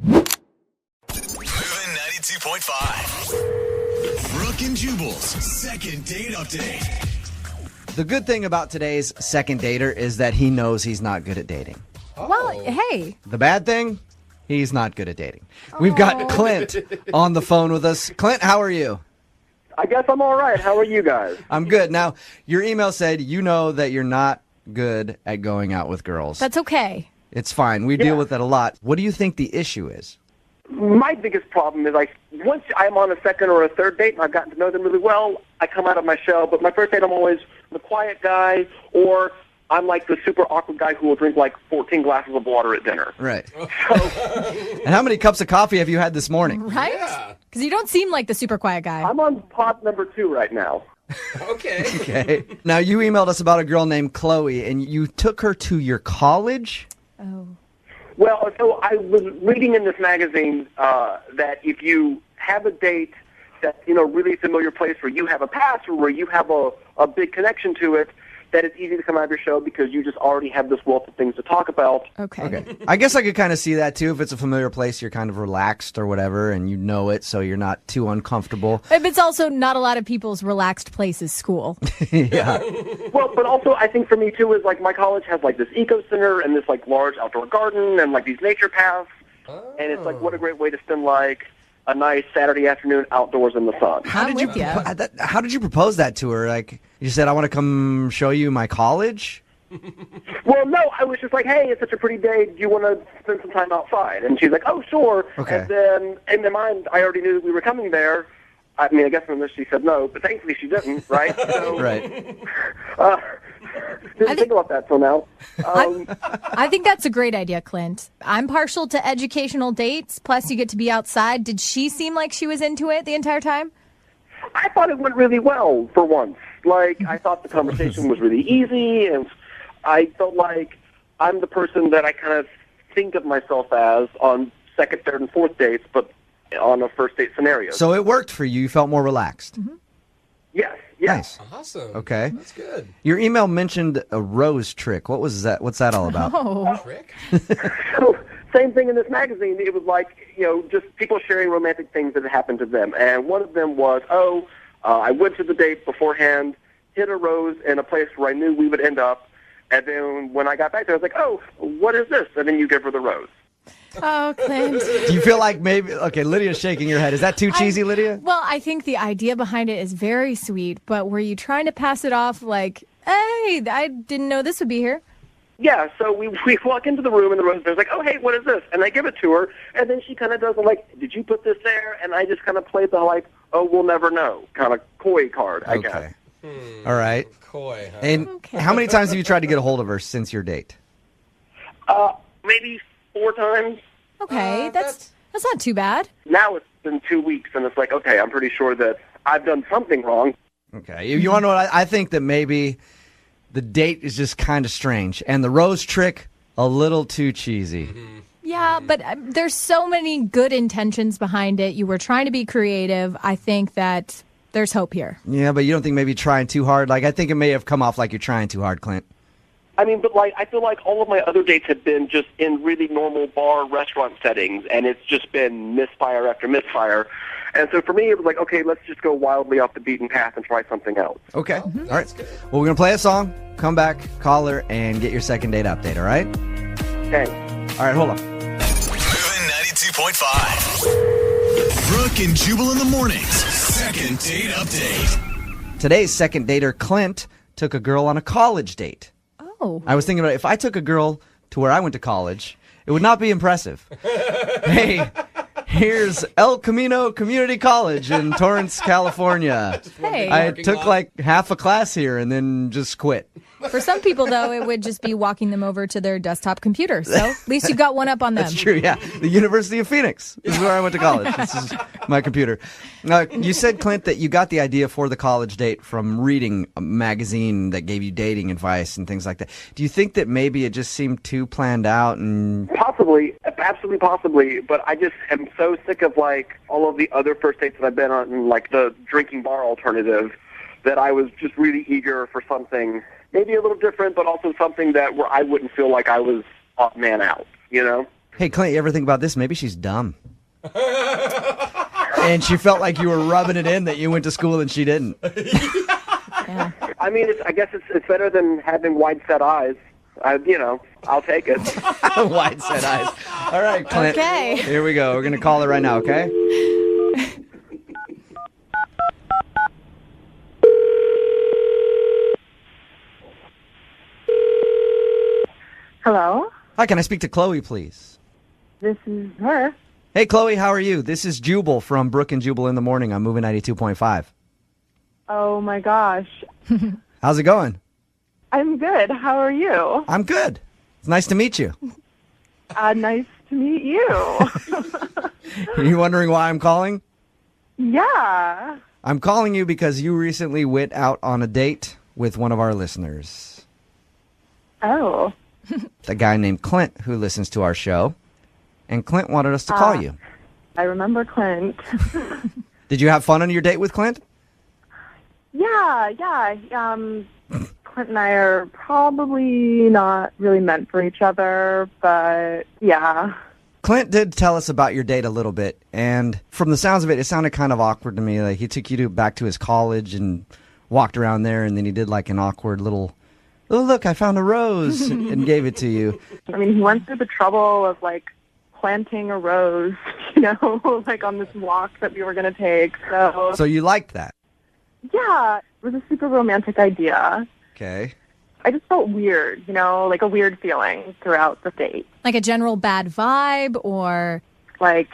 Moving 92.5. Brooke and Jubal's second date update. The good thing about today's second dater is that he knows he's not good at dating. Well, hey. The bad thing, he's not good at dating. We've got Clint on the phone with us. Clint, how are you? I guess I'm all right. How are you guys? I'm good. Now, your email said you know that you're not good at going out with girls. That's okay. It's fine. We deal with that a lot. What do you think the issue is? My biggest problem is once I'm on a second or a third date and I've gotten to know them really well, I come out of my shell. But my first date, I'm always the quiet guy, or I'm like the super awkward guy who will drink like 14 glasses of water at dinner. Right. So, And how many cups of coffee have you had this morning? Right? Because you don't seem like the super quiet guy. I'm on pod number 2 right now. Okay. Now, you emailed us about a girl named Chloe, and you took her to your college? Oh. Well, so I was reading in this magazine that if you have a date that's in a really familiar place where you have a past or where you have a big connection to it, that it's easy to come out of your show because you just already have this wealth of things to talk about. Okay. I guess I could kind of see that, too. If it's a familiar place, you're kind of relaxed or whatever, and you know it, so you're not too uncomfortable. But it's also not a lot of people's relaxed place is school. Yeah. Well, but also I think for me, too, is like my college has like this eco center and this like large outdoor garden and like these nature paths. And it's like, what a great way to spend like a nice Saturday afternoon outdoors in the sun. How I'm did with you ya. How did you propose that to her? Like, you said, I want to come show you my college? Well, no, I was just like, hey, it's such a pretty day. Do you want to spend some time outside? And she's like, oh, sure. Okay. And then in my mind, I already knew that we were coming there. I mean, I guess unless she said no, but thankfully she didn't, right? So, Right. Didn't think about that till now. I think that's a great idea, Clint. I'm partial to educational dates, plus you get to be outside. Did she seem like she was into it the entire time? I thought it went really well for once. Like, I thought the conversation was really easy, and I felt like I'm the person that I kind of think of myself as on second, third, and fourth dates, but on a first date scenario. So it worked for you. You felt more relaxed. Yes. Nice. Awesome. Okay. That's good. Your email mentioned a rose trick. What was that? What's that all about? Oh. Trick? So, same thing in this magazine. It was like, just people sharing romantic things that had happened to them. And one of them was, I went to the date beforehand, hid a rose in a place where I knew we would end up. And then when I got back there, I was like, oh, what is this? And then you give her the rose. Oh, Clint. Do you feel like maybe... Okay, Lydia's shaking her head. Is that too cheesy, Lydia? Well, I think the idea behind it is very sweet, but were you trying to pass it off like, hey, I didn't know this would be here? Yeah, so we walk into the room, and the rose bear's like, oh, hey, what is this? And I give it to her, and then she kind of does the, like, did you put this there? And I just kind of played the, like, oh, we'll never know kind of coy card, I guess. All right. Coy, huh? And how many times have you tried to get a hold of her since your date? Maybe 4 times. Okay, that's not too bad. Now it's been 2 weeks, and it's like, okay, I'm pretty sure that I've done something wrong. Okay. You want to know what? I think that maybe the date is just kind of strange, and the rose trick, a little too cheesy. Yeah, but there's so many good intentions behind it. You were trying to be creative. I think that there's hope here. Yeah, but you don't think maybe trying too hard? Like, I think it may have come off like you're trying too hard, Clint. I mean, but like I feel like all of my other dates have been just in really normal bar, restaurant settings, and it's just been misfire after misfire. And so for me, it was like, okay, let's just go wildly off the beaten path and try something else. Okay. All right. Well, we're going to play a song, come back, call her, and get your second date update, all right? Okay. All right, hold on. Moving 92.5. Brooke and Jubal in the mornings. Second date update. Today's second dater, Clint, took a girl on a college date. Oh. I was thinking about if I took a girl to where I went to college, it would not be impressive. Hey, here's El Camino Community College in Torrance, California. Hey. I took like half a class here and then just quit. For some people, though, it would just be walking them over to their desktop computer. So at least you got one up on them. That's true, yeah. The University of Phoenix. This is where I went to college. This is my computer. You said, Clint, that you got the idea for the college date from reading a magazine that gave you dating advice and things like that. Do you think that maybe it just seemed too planned out? And Possibly, absolutely possibly, but I just am so sick of like all of the other first dates that I've been on, like the drinking bar alternative, that I was just really eager for something maybe a little different, but also something that where I wouldn't feel like I was off man out, you know? Hey, Clint, you ever think about this? Maybe she's dumb. And she felt like you were rubbing it in that you went to school and she didn't. Yeah. I mean, I guess it's better than having wide-set eyes. I'll take it. Wide set eyes. All right, Clint. Okay. Here we go. We're going to call her right now, okay? Hello, Hi, can I speak to Chloe, please? this is her. Hey, Chloe, how are you? This is Jubal from Brooke And Jubal in the Morning on Moving 92.5. Oh my gosh. How's it going? I'm good. How are you? I'm good. It's nice to meet you. Nice to meet you. Are you wondering why I'm calling? Yeah. I'm calling you because you recently went out on a date with one of our listeners. Oh. A guy named Clint who listens to our show. And Clint wanted us to call you. I remember Clint. Did you have fun on your date with Clint? Yeah. Clint and I are probably not really meant for each other, but yeah. Clint did tell us about your date a little bit, and from the sounds of it, it sounded kind of awkward to me. Like he took you back to his college and walked around there, and then he did like an awkward little, oh look, I found a rose, and gave it to you. I mean, he went through the trouble of like planting a rose, like on this walk that we were going to take. So you liked that? Yeah, it was a super romantic idea. Okay. I just felt weird, like a weird feeling throughout the date. Like a general bad vibe or... Like,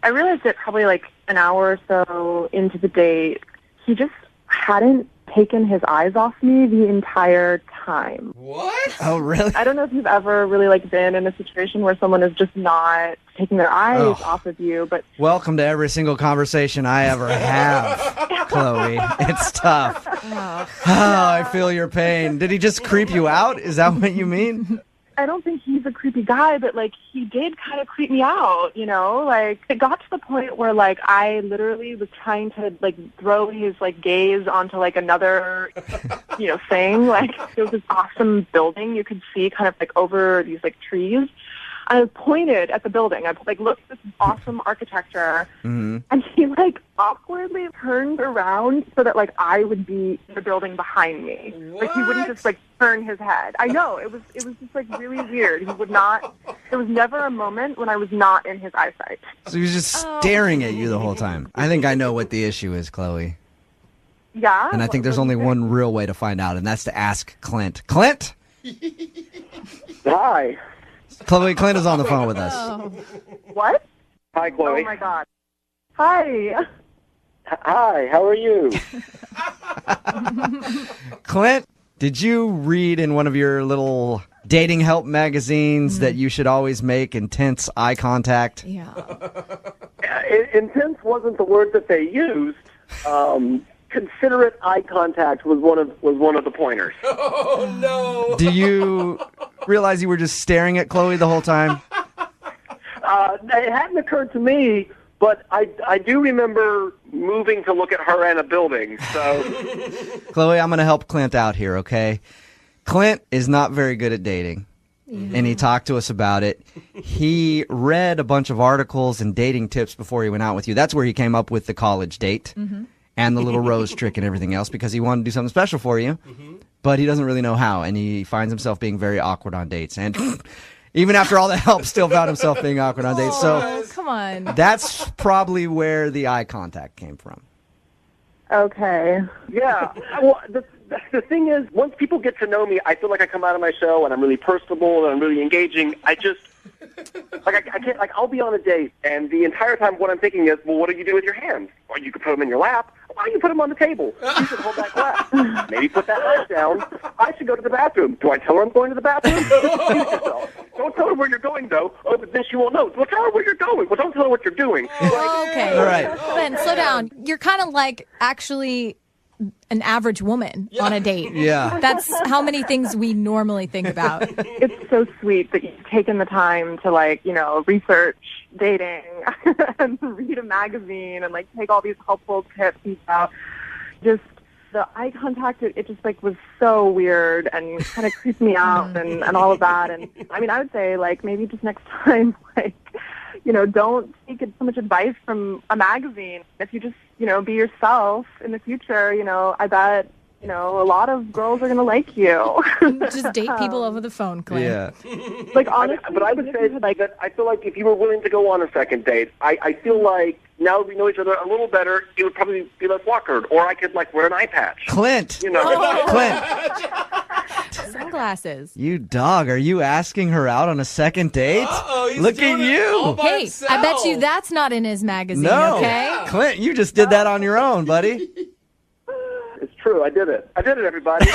I realized it probably like an hour or so into the date. He just hadn't taken his eyes off me the entire time. What? Oh, really? I don't know if you've ever really like been in a situation where someone is just not taking their eyes off of you, but Welcome to every single conversation I ever have, Chloe. It's tough. Oh, I feel your pain. Did he just creep you out? Is that what you mean? I don't think he's a creepy guy, but like he did kind of creep me out, like it got to the point where like I literally was trying to like throw his like gaze onto like another, thing. Like it was this awesome building you could see kind of like over these like trees. I pointed at the building. I like looked at this awesome architecture, and he like awkwardly turned around so that like I would be in the building behind me. Like he wouldn't just like turn his head. I know it was just like really weird. He would not. There was never a moment when I was not in his eyesight. So he was just staring at you the whole time. I think I know what the issue is, Chloe. Yeah. And I think there's only one real way to find out, and that's to ask Clint. Clint? Hi. Chloe, Clint is on the phone with us. What? Hi, Chloe. Oh my God. Hi. Hi, how are you? Clint, did you read in one of your little dating help magazines that you should always make intense eye contact? Yeah. Intense wasn't the word that they used. Considerate eye contact was one of the pointers. Oh, no. Do you realize you were just staring at Chloe the whole time? It hadn't occurred to me, but I do remember moving to look at her and a building. So, Chloe, I'm going to help Clint out here, okay? Clint is not very good at dating, and he talked to us about it. He read a bunch of articles and dating tips before he went out with you. That's where he came up with the college date. And the little rose trick and everything else because he wanted to do something special for you, but he doesn't really know how, and he finds himself being very awkward on dates. And even after all the help, still found himself being awkward on dates. So Oh, come on. that's probably where the eye contact came from. Okay. yeah. Well, the thing is, once people get to know me, I feel like I come out of my shell and I'm really personable and I'm really engaging. I just... Like I can't. Like I'll be on a date, and the entire time what I'm thinking is, well, what do you do with your hands? Well, you could put them in your lap. Why don't you put them on the table? You should hold that glass. Maybe put that glass down. I should go to the bathroom. Do I tell her I'm going to the bathroom? Don't tell her where you're going, though. Oh, but then she won't know. Well, tell her where you're going. Well, don't tell her what you're doing. Okay. All right. Ben, slow down. You're kind of like actually an average woman on a date. Yeah. That's how many things we normally think about. It's so sweet that you've taken the time to like, research dating and read a magazine and like take all these helpful tips and stuff. Just the eye contact, it just like was so weird and kind of creeped me out and all of that. And I mean, I would say like maybe just next time, like, don't take so much advice from a magazine. If you just, be yourself in the future, I bet, a lot of girls are going to like you. Just date people over the phone, Clint. Yeah. Like, honestly. But I would say that I feel like if you were willing to go on a second date, I feel like now that we know each other a little better, it would probably be less awkward. Or I could, like, wear an eye patch. Clint. Clint. Sunglasses. You dog, are you asking her out on a second date? Uh-oh, he's Look doing at it all you. by Hey, himself. I bet you that's not in his magazine, No. okay? Clint, you just did that on your own, buddy. It's true. I did it, everybody.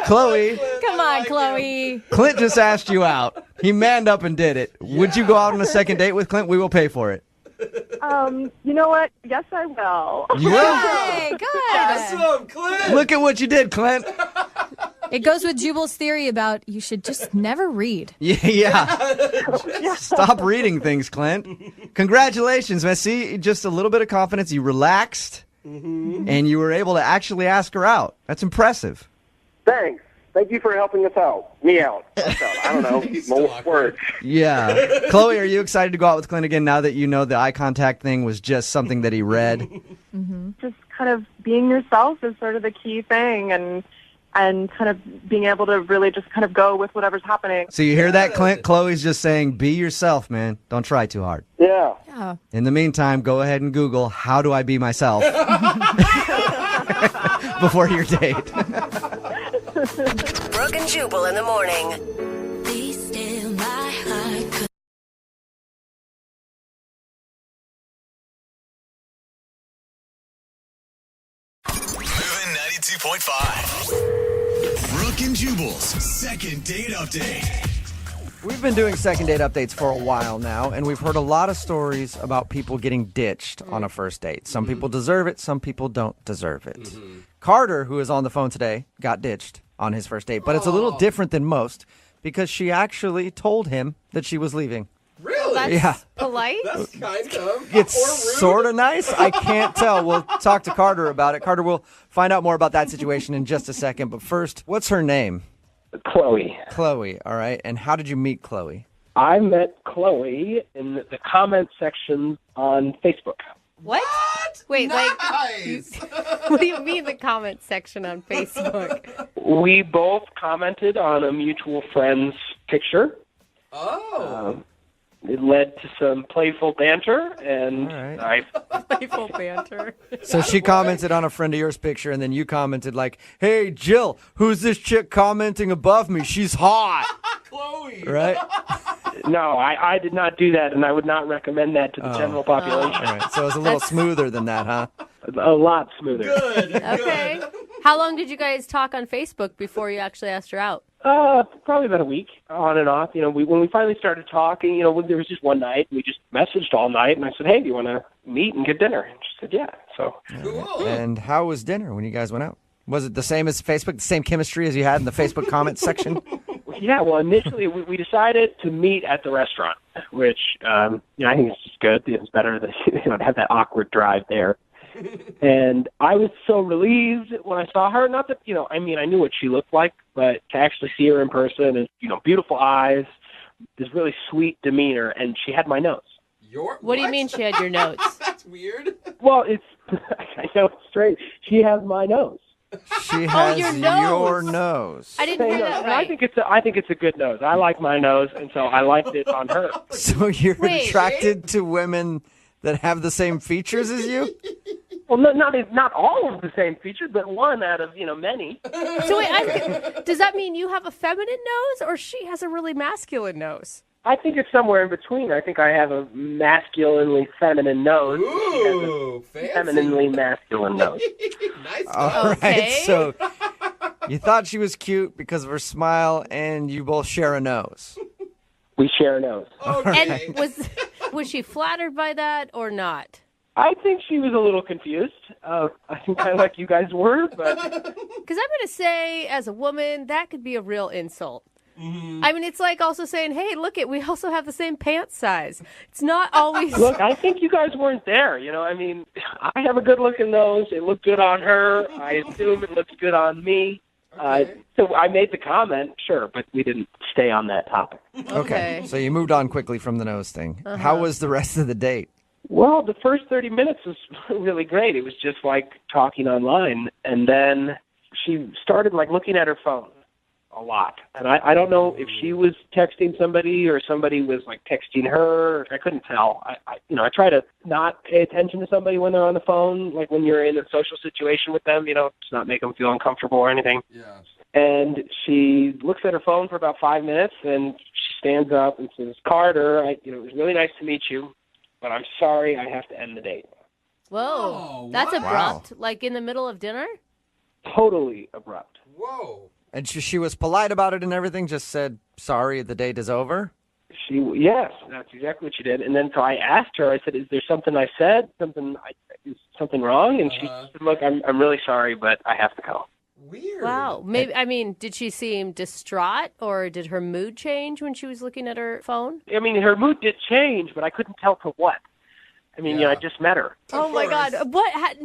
Chloe, Come on, Chloe. Clint just asked you out. He manned up and did it. Would you go out on a second date with Clint? We will pay for it. You know what? Yes, I will. Hey, good. Awesome, Clint. Look at what you did, Clint. It goes with Jubal's theory about you should just never read. Yeah. Stop reading things, Clint. Congratulations, man. See, just a little bit of confidence. You relaxed, and you were able to actually ask her out. That's impressive. Thanks. Thank you for helping us out. Me out. I don't know. More words. Yeah. Chloe, are you excited to go out with Clint again now that you know the eye contact thing was just something that he read? Just kind of being yourself is sort of the key thing, and kind of being able to really just kind of go with whatever's happening. So you hear that, Clint? Chloe's just saying, be yourself, man. Don't try too hard. Yeah. Yeah. In the meantime, go ahead and Google, how do I be myself? Before your date. Brooke and Jubal in the morning. Be still, my heart. Moving 92.5. Brooke and Jubal's second date update. We've been doing second date updates for a while now, and we've heard a lot of stories about people getting ditched on a first date. Some people deserve it, some people don't deserve it. Carter, who is on the phone today, got ditched on his first date, but it's a little different than most because she actually told him that she was leaving. Really? That's Yeah. polite. That's kind of. It's or rude. sort of nice. I can't tell. We'll talk to Carter about it. Carter, we'll find out more about that situation in just a second. But first, what's her name? Chloe. Chloe, all right. And how did you meet Chloe? I met Chloe in the comment section on Facebook. What? Wait, Nice. what do you mean the comment section on Facebook? We both commented on a mutual friend's picture. Oh. It led to some playful banter, and All I Playful banter. So she commented on a friend of yours picture, and then you commented like, hey, Jill, who's this chick commenting above me? She's hot. Chloe. Right? no, I did not do that, and I would not recommend that to the general population. All right. So it was a little smoother than that, huh? A lot smoother. Good. Okay. How long did you guys talk on Facebook before you actually asked her out? Probably about a week, on and off. When we finally started talking, there was just one night. We just messaged all night, and I said, hey, do you want to meet and get dinner? And she said, yeah. So, Cool. And how was dinner when you guys went out? Was it the same as Facebook, the same chemistry as you had in the Facebook comments section? yeah, well, initially we decided to meet at the restaurant, which, I think it's just good. It's better than, to have that awkward drive there. And I was so relieved when I saw her. Not that, I knew what she looked like, but to actually see her in person and, beautiful eyes, this really sweet demeanor, and she had my nose. What do you mean she had your notes? That's weird. Well, I know it's straight. She has my nose. She has your nose. your nose. I didn't hear that And I right. think it's a good nose. I like my nose, and so I liked it on her. So you're Wait. attracted to women that have the same features as you? Well, not all of the same features, but one out of many. So wait, does that mean you have a feminine nose or she has a really masculine nose? I think it's somewhere in between. I think I have a masculinely feminine nose. She has Ooh, a fancy. femininely masculine nose. Nice. All right. Okay. So you thought she was cute because of her smile, and you both share a nose. We share a nose. Okay. And was she flattered by that or not? I think she was a little confused. I think kind of like you guys were, but Because I'm going to say, as a woman, that could be a real insult. I mean, it's like also saying, hey, look we also have the same pants size. It's not always. Look, I think you guys weren't there. I mean, I have a good-looking nose. It looked good on her. I assume it looks good on me. So I made the comment, sure, but we didn't stay on that topic. Okay. So you moved on quickly from the nose thing. How was the rest of the date? Well, the first 30 minutes was really great. It was just like talking online. And then she started looking at her phone a lot. And I don't know if she was texting somebody or somebody was texting her. I couldn't tell. I try to not pay attention to somebody when they're on the phone, like when you're in a social situation with them, to not make them feel uncomfortable or anything. Yeah. And she looks at her phone for about 5 minutes, and she stands up and says, Carter, it was really nice to meet you, but I'm sorry I have to end the date. Whoa. Oh, That's what? abrupt. Like in the middle of dinner? Totally abrupt. Whoa. And she was polite about it and everything, just said, sorry, the date is over? Yes, that's exactly what she did. And then so I asked her, I said, is there something I said? Is something wrong? And she said, look, I'm really sorry, but I have to go. Weird. Wow. Maybe, did she seem distraught or did her mood change when she was looking at her phone? I mean, her mood did change, but I couldn't tell to what. I just met her. Oh my God.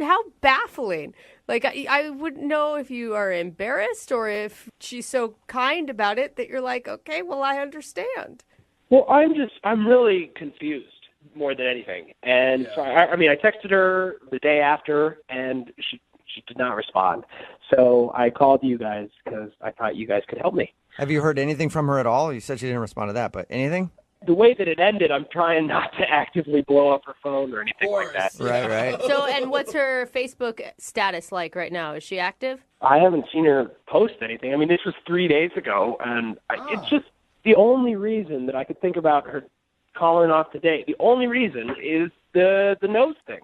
How baffling. I wouldn't know if you are embarrassed or if she's so kind about it that you're like, okay, well, I understand. Well, I'm really confused more than anything. And so I texted her the day after, and she did not respond. So I called you guys because I thought you guys could help me. Have you heard anything from her at all? You said she didn't respond to that, but anything? The way that it ended, I'm trying not to actively blow up her phone or anything like that. Right. So, and what's her Facebook status like right now? Is she active? I haven't seen her post anything. This was 3 days ago, and it's just the only reason that I could think about her calling off the date. The only reason is the nose thing.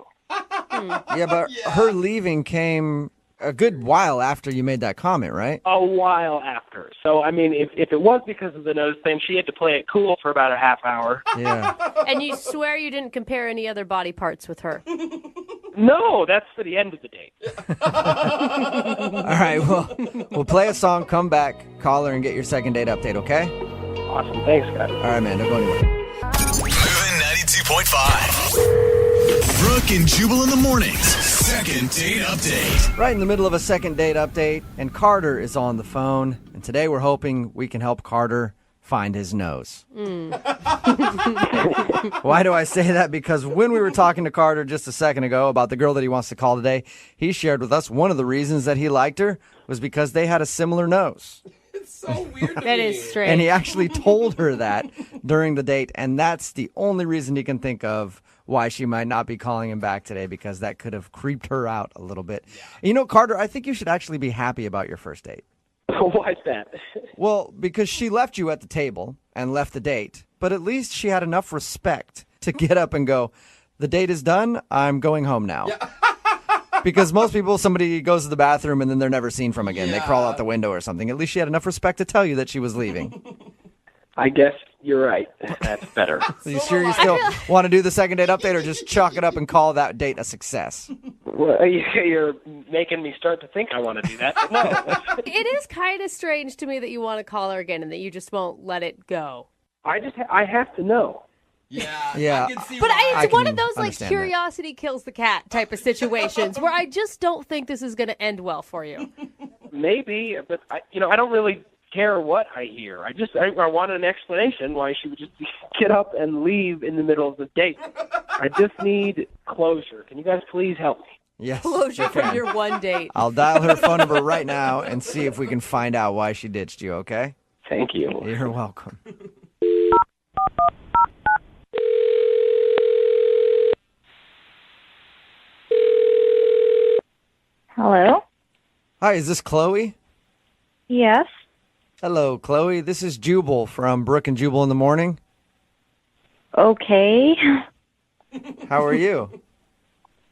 Yeah, but her leaving came a good while after you made that comment, right? A while after. So, if it was because of the nose thing, she had to play it cool for about a half hour. Yeah. And you swear you didn't compare any other body parts with her? No, that's for the end of the date. All right, well, we'll play a song, come back, call her, and get your second date update, okay? Awesome. Thanks, guys. All right, man, don't go anywhere. Moving 92.5. Brooke and Jubal in the mornings. Second date update. Right in the middle of a second date update, and Carter is on the phone. And today we're hoping we can help Carter find his nose. Why do I say that? Because when we were talking to Carter just a second ago about the girl that he wants to call today, he shared with us one of the reasons that he liked her was because they had a similar nose. It's so weird. That is strange. And he actually told her that during the date, and that's the only reason he can think of why she might not be calling him back today, because that could have creeped her out a little bit. Yeah. Carter, I think you should actually be happy about your first date. Why's that? Well, because she left you at the table and left the date, but at least she had enough respect to get up and go, the date is done, I'm going home now. Yeah. Because most people, somebody goes to the bathroom and then they're never seen from again. Yeah. They crawl out the window or something. At least she had enough respect to tell you that she was leaving. I guess you're right. That's better. So you sure you still want to do the second date update, or just chalk it up and call that date a success? Well, you're making me start to think I want to do that. But no. It is kind of strange to me that you want to call her again and that you just won't let it go. I have to know. Yeah. I can see But why. it's one of those understand curiosity kills the cat type of situations where I just don't think this is going to end well for you. Maybe, but I don't really care what I hear. I want an explanation why she would just get up and leave in the middle of the date. I just need closure. Can you guys please help me? Yes. Closure from your one date. I'll dial her phone number right now and see if we can find out why she ditched you, okay? Thank you. You're welcome. Hello? Hi, is this Chloe? Yes. Hello, Chloe. This is Jubal from Brooke and Jubal in the morning. Okay. How are you?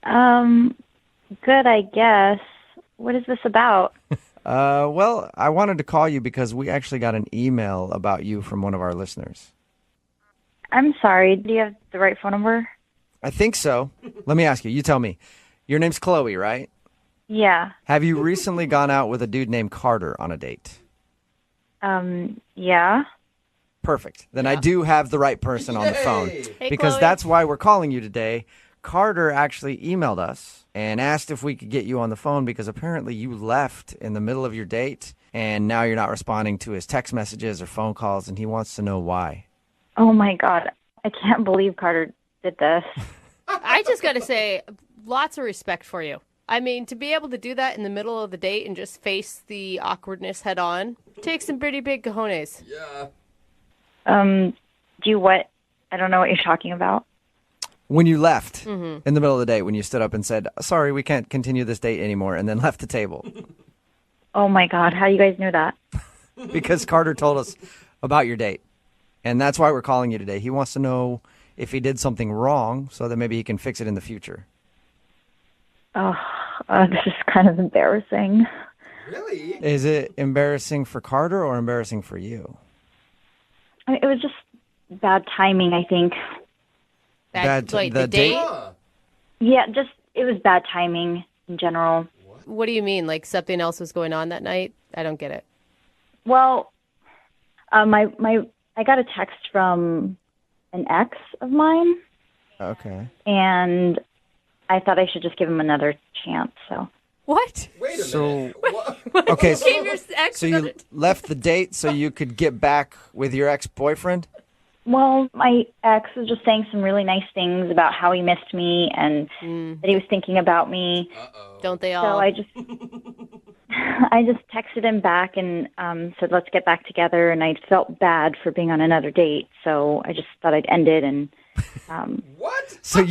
Good, I guess. What is this about? Well, I wanted to call you because we actually got an email about you from one of our listeners. I'm sorry. Do you have the right phone number? I think so. Let me ask you. You tell me. Your name's Chloe, right? Yeah. Have you recently gone out with a dude named Carter on a date? Yeah. Perfect. Then I do have the right person on the phone. Hey, Because Chloe. that's why we're calling you today. Carter actually emailed us and asked if we could get you on the phone because apparently you left in the middle of your date and now you're not responding to his text messages or phone calls, and he wants to know why. Oh my God. I can't believe Carter did this. I just got to say, lots of respect for you. I mean, to be able to do that in the middle of the date and just face the awkwardness head on takes some pretty big cojones. Yeah. Do you what? I don't know what you're talking about. When you left in the middle of the date, when you stood up and said, sorry, we can't continue this date anymore, and then left the table. Oh my God. How do you guys know that? Because Carter told us about your date. And that's why we're calling you today. He wants to know if he did something wrong so that maybe he can fix it in the future. Oh, this is kind of embarrassing. Really? Is it embarrassing for Carter or embarrassing for you? I mean, it was just bad timing, I think. Wait, the the date? Huh. Yeah, just it was bad timing in general. What do you mean? Like something else was going on that night? I don't get it. Well, I got a text from an ex of mine, Okay. and I thought I should just give him another chance. So What? Wait a So- minute. What? Okay, You gave your ex so another- you left the date so you could get back with your ex-boyfriend? well, my ex was just saying some really nice things about how he missed me and that he was thinking about me. Don't they So all? I just texted him back and said, let's get back together. And I felt bad for being on another date. So I just thought I'd end it. And What? So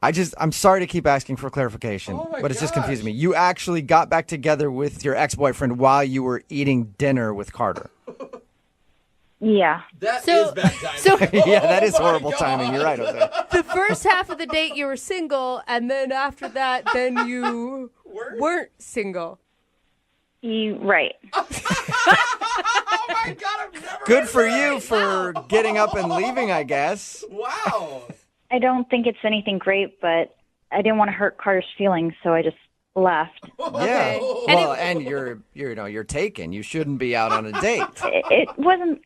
I'm sorry to keep asking for clarification, Oh my but it's just gosh. confusing me. You actually got back together with your ex-boyfriend while you were eating dinner with Carter. yeah. That So- is bad timing. so- Yeah, that is Oh my horrible God. timing. You're right, Jose. The first half of the date you were single, and then after that, then you weren't single. Right. Oh my God, I've never Good heard for that. you for getting up and leaving, I guess. Wow. I don't think it's anything great, but I didn't want to hurt Carter's feelings, so I just left. Yeah. And Well, and you're taken. You shouldn't be out on a date. It wasn't.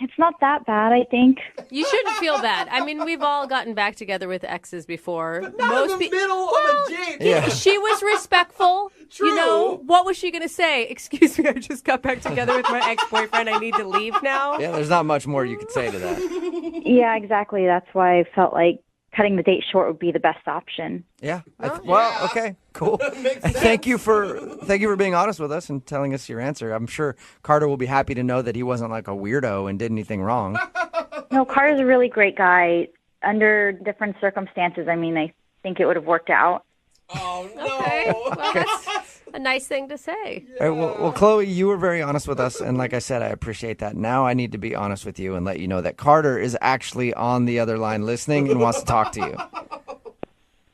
It's not that bad, I think. You shouldn't feel bad. I mean, we've all gotten back together with exes before. Not in the middle of a date. Yeah. She was respectful. True. You know, what was she going to say? Excuse me, I just got back together with my ex-boyfriend. I need to leave now. Yeah, there's not much more you could say to that. Yeah, exactly. That's why I felt like cutting the date short would be the best option. Yeah. Well, okay, cool. Thank you for being honest with us and telling us your answer. I'm sure Carter will be happy to know that he wasn't like a weirdo and did anything wrong. No, Carter's a really great guy. Under different circumstances, I mean, I think it would have worked out. Oh no. Okay, well, that's a nice thing to say. All right, well, Chloe, you were very honest with us, and like I said, I appreciate that. Now I need to be honest with you and let you know that Carter is actually on the other line listening and wants to talk to you.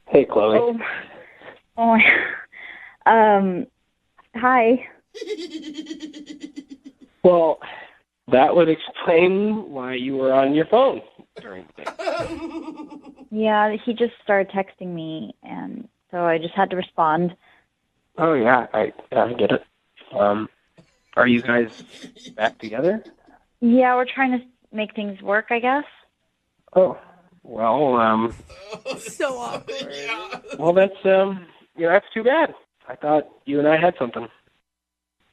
Hey, Chloe. Oh, hi. Well, that would explain why you were on your phone during the day. Yeah, he just started texting me, and so I just had to respond. Oh, yeah, I get it. Are you guys back together? Yeah, we're trying to make things work, I guess. Oh, well, So awkward. well, that's, that's too bad. I thought you and I had something.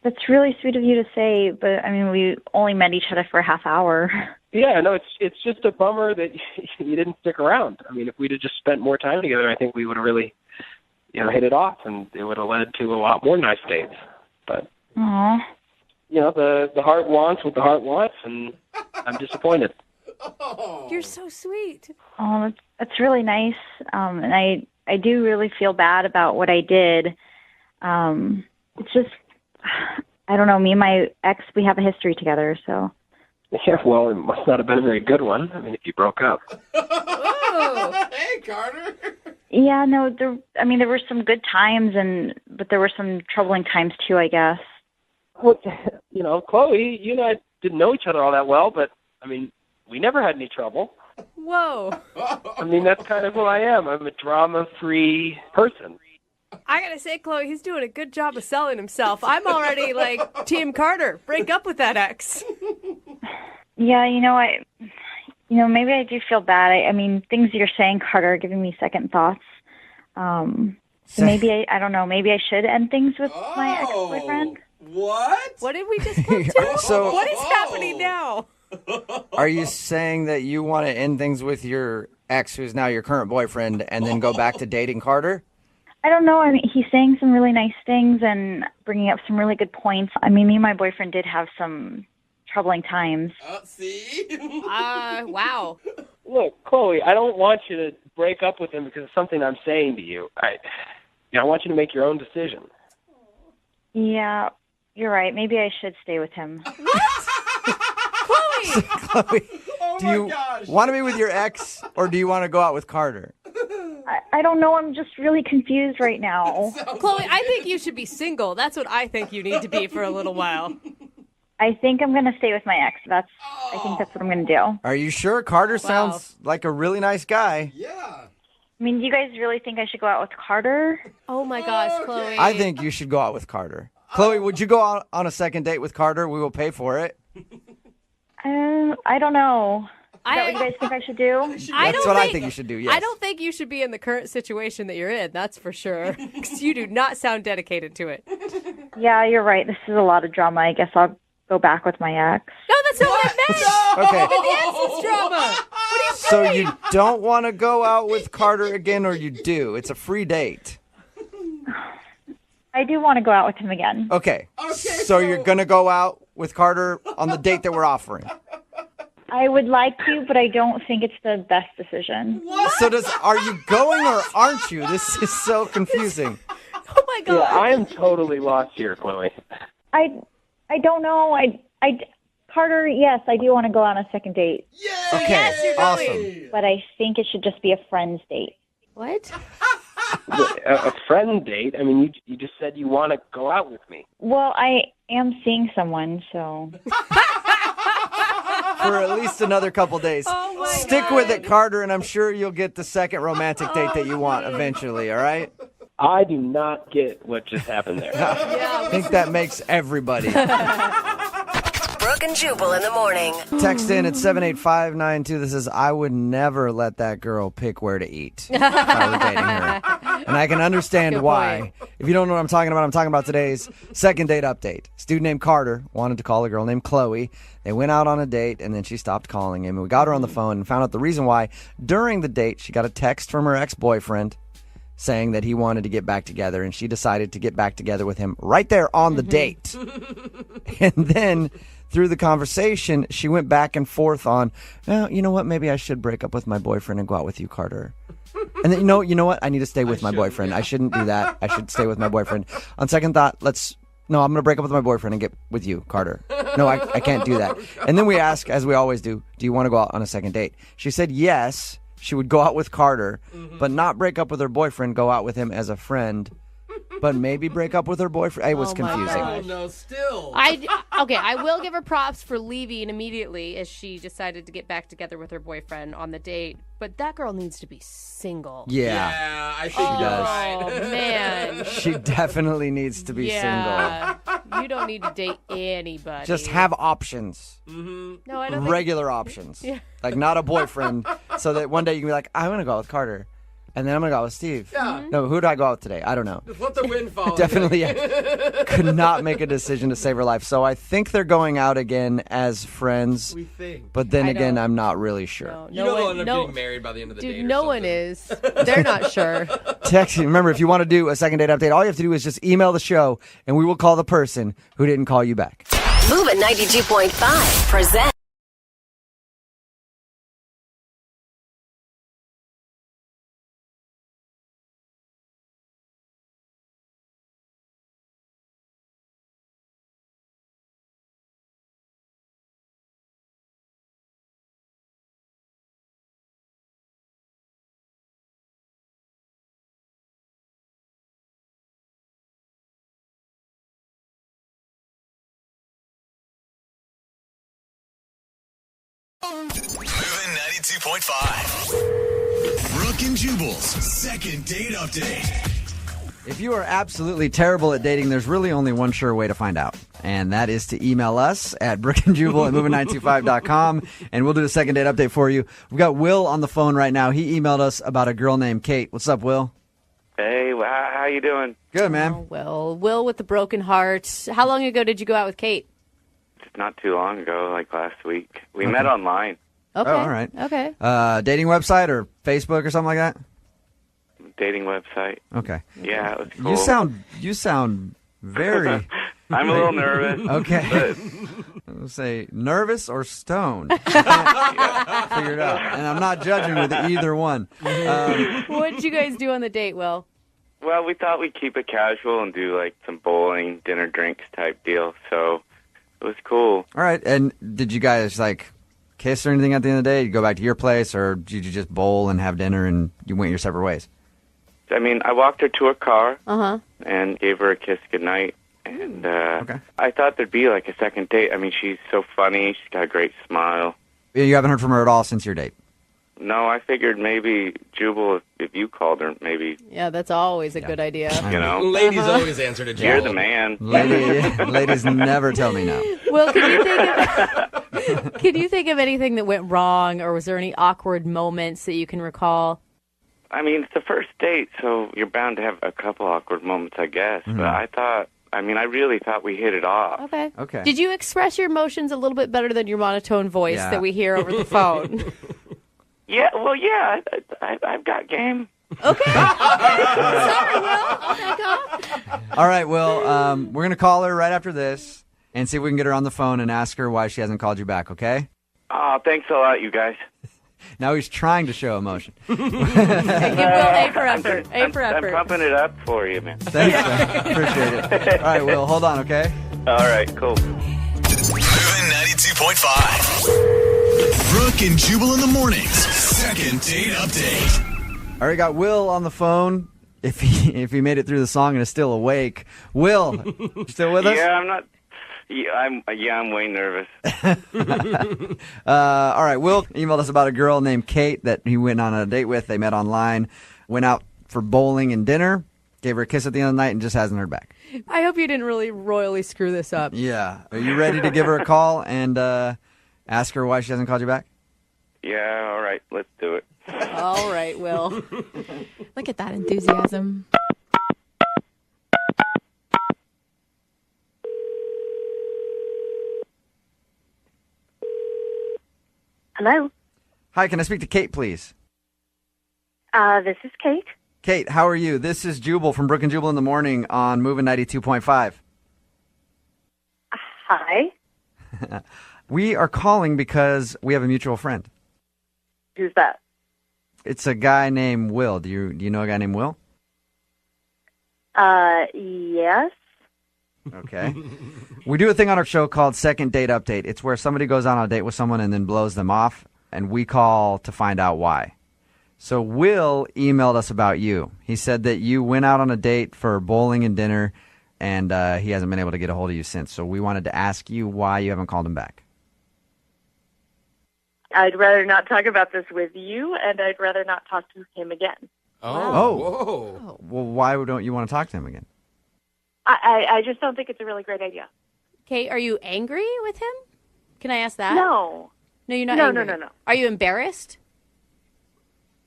That's really sweet of you to say, but I mean, we only met each other for a half hour. Yeah, no, it's just a bummer that you didn't stick around. I mean, if we'd have just spent more time together, I think we would have really, hit it off, and it would have led to a lot more nice dates. But, Aw. the heart wants what the heart wants, and I'm disappointed. You're so sweet. Oh, that's really nice. And I do really feel bad about what I did. It's just, I don't know, me and my ex, we have a history together, so. Yeah, well, it must not have been a very good one. I mean, if you broke up. Oh. Hey, Carter. Yeah, no, there were some good times, but there were some troubling times too, I guess. Well, Chloe, you and I didn't know each other all that well, but, I mean, we never had any trouble. Whoa. I mean, that's kind of who I am. I'm a drama-free person. I gotta say, Chloe, he's doing a good job of selling himself. I'm already like Team Carter. Break up with that ex. Yeah, maybe I do feel bad. I mean, things you're saying, Carter, are giving me second thoughts. So maybe I don't know. Maybe I should end things with my ex-boyfriend. What? What did we just come to? So- what is happening now? Are you saying that you want to end things with your ex, who's now your current boyfriend, and then go back to dating Carter? I don't know. I mean, he's saying some really nice things and bringing up some really good points. I mean, me and my boyfriend did have some troubling times. See? Wow. Look, Chloe, I don't want you to break up with him because of something I'm saying to you. I want you to make your own decision. Yeah, you're right. Maybe I should stay with him. Chloe! Chloe, do you want to be with your ex, or do you want to go out with Carter? I don't know. I'm just really confused right now. Chloe, I think you should be single. That's what I think you need to be for a little while. I think I'm going to stay with my ex. I think that's what I'm going to do. Are you sure? Carter sounds like a really nice guy. Yeah. I mean, do you guys really think I should go out with Carter? Oh my gosh, Chloe. I think you should go out with Carter. Chloe, would you go out on a second date with Carter? We will pay for it. I don't know. Is that what you guys think I should do? That's what I think you should do, yes. I don't think you should be in the current situation that you're in, that's for sure. Because you do not sound dedicated to it. Yeah, you're right. This is a lot of drama. I guess I'll go back with my ex. No, that's not what I meant. Okay. The ex's drama. What are you So doing? you don't want to go out with Carter again, or you do? It's a free date. I do want to go out with him again. Okay. So you're going to go out with Carter on the date that we're offering. I would like to, but I don't think it's the best decision. So are you going or aren't you? This is so confusing. Oh my god. Yeah, I am totally lost here, Chloe. I don't know. Carter, yes, I do want to go on a second date. Okay. Yes, you're awesome. going. But I think it should just be a friend's date. What? A friend date? I mean, you just said you want to go out with me. Well, I am seeing someone, so. For at least another couple days. Oh my Stick God. with it, Carter, and I'm sure you'll get the second romantic date that you want eventually, all right? I do not get what just happened there. I think that makes everybody. Brooke and Jubal in the morning. Text in at 78592. This is, I would never let that girl pick where to eat if I were dating her. And I can understand Good why. point. If you don't know what I'm talking about today's second date update. This dude named Carter wanted to call a girl named Chloe. They went out on a date, and then she stopped calling him. And we got her on the phone and found out the reason why. During the date, she got a text from her ex-boyfriend saying that he wanted to get back together, and she decided to get back together with him right there on the date. And then through the conversation, she went back and forth on, well, you know what, maybe I should break up with my boyfriend and go out with you, Carter. And then, you know what, I need to stay with my boyfriend. I shouldn't do that. I should stay with my boyfriend. On second thought, I'm going to break up with my boyfriend and get with you, Carter. No, I can't do that. And then we ask, as we always do you want to go out on a second date? She said yes. She would go out with Carter, but not break up with her boyfriend, go out with him as a friend, but maybe break up with her boyfriend. It was confusing. Oh, no, still. I will give her props for leaving immediately as she decided to get back together with her boyfriend on the date. But that girl needs to be single. Yeah. I think She does. Oh, man. She definitely needs to be single. Yeah. You don't need to date anybody. Just have options. No, I don't think... Regular options. Yeah. Like, not a boyfriend, so that one day you can be like, I'm going to go out with Carter. And then I'm going to go out with Steve. Yeah. No, who do I go out with today? I don't know. Just let the wind follow. Definitely could not make a decision to save her life. So I think they're going out again as friends. We think. But then I again, don't- I'm not really sure. No, You know they'll end up no, getting married by the end of the date dude, or no something. one is. They're not sure. Text. Remember, if you want to do a second date update, all you have to do is just email the show, and we will call the person who didn't call you back. Moving 92.5 present. Moving 92.5. Brooke and Jubal's second date update. If you are absolutely terrible at dating, there's really only one sure way to find out. And that is to email us at brookandjubal@moving925.com, and we'll do the second date update for you. We've got Will on the phone right now. He emailed us about a girl named Kate. What's up, Will? Hey, how you doing? Good, man. Oh, well, Will with the broken heart. How long ago did you go out with Kate? Just not too long ago, like last week. We met online. Okay. Oh, all right. Okay. Dating website or Facebook or something like that? Dating website. Okay. Yeah, it was cool. You sound very... I'm a little nervous. Okay. But I'll say nervous or stoned. Figure it out. And I'm not judging with either one. What did you guys do on the date, Will? well, we thought we'd keep it casual and do like some bowling, dinner, drinks type deal. So it was cool. All right. And did you guys like kiss or anything at the end of the day? You go back to your place, or did you just bowl and have dinner and you went your separate ways? I mean, I walked her to her car Uh-huh. and gave her a kiss goodnight. And Okay. I thought there'd be like a second date. I mean, she's so funny. She's got a great smile. You haven't heard from her at all since your date? No, I figured maybe Jubal, if you called her, maybe, Yeah, that's always a good idea. you know. Ladies always answer to Jubal. You're the man. Ladies never tell me no. Well, can you think of anything that went wrong, or was there any awkward moments that you can recall? I mean, it's the first date, so you're bound to have a couple awkward moments, I guess. Mm-hmm. But I really thought we hit it off. Okay. Okay. Did you express your emotions a little bit better than your monotone voice Yeah. that we hear over the phone? Yeah, well, yeah, I've got game. Okay. Sorry, Will. I'll back off. All right, well, we're going to call her right after this and see if we can get her on the phone and ask her why she hasn't called you back, okay? Oh, thanks a lot, you guys. Now he's trying to show emotion. Hey, give Will A for effort. I'm pumping it up for you, man. Thanks, man. Appreciate it. All right, Will, hold on, okay? All right, cool. Moving 92.5. Brooke and Jubal in the mornings. Second date update. All right, got Will on the phone. If he made it through the song and is still awake. Will, you still with us? Yeah, I'm not. Yeah, I'm way nervous. All right, Will emailed us about a girl named Kate that he went on a date with. They met online, went out for bowling and dinner, gave her a kiss at the end of the night, and just hasn't heard back. I hope you didn't really royally screw this up. Yeah. Are you ready to give her a call and ask her why she hasn't called you back? Yeah, all right, let's do it. All right, Will. Look at that enthusiasm. Hello. Hi, can I speak to Kate, please? This is Kate. Kate, how are you? This is Jubal from Brooke and Jubal in the morning on Moving 92.5. Hi. We are calling because we have a mutual friend. Who's that? It's a guy named Will. Do you know a guy named Will? Yes. Okay. We do a thing on our show called Second Date Update. It's where somebody goes on a date with someone and then blows them off, and we call to find out why. So Will emailed us about you. He said that you went out on a date for bowling and dinner, and he hasn't been able to get a hold of you since. So we wanted to ask you why you haven't called him back. I'd rather not talk about this with you, and I'd rather not talk to him again. Oh. Whoa. Well, why don't you want to talk to him again? I just don't think it's a really great idea. Kate, are you angry with him? Can I ask that? No. No, you're not No, angry. no. Are you embarrassed?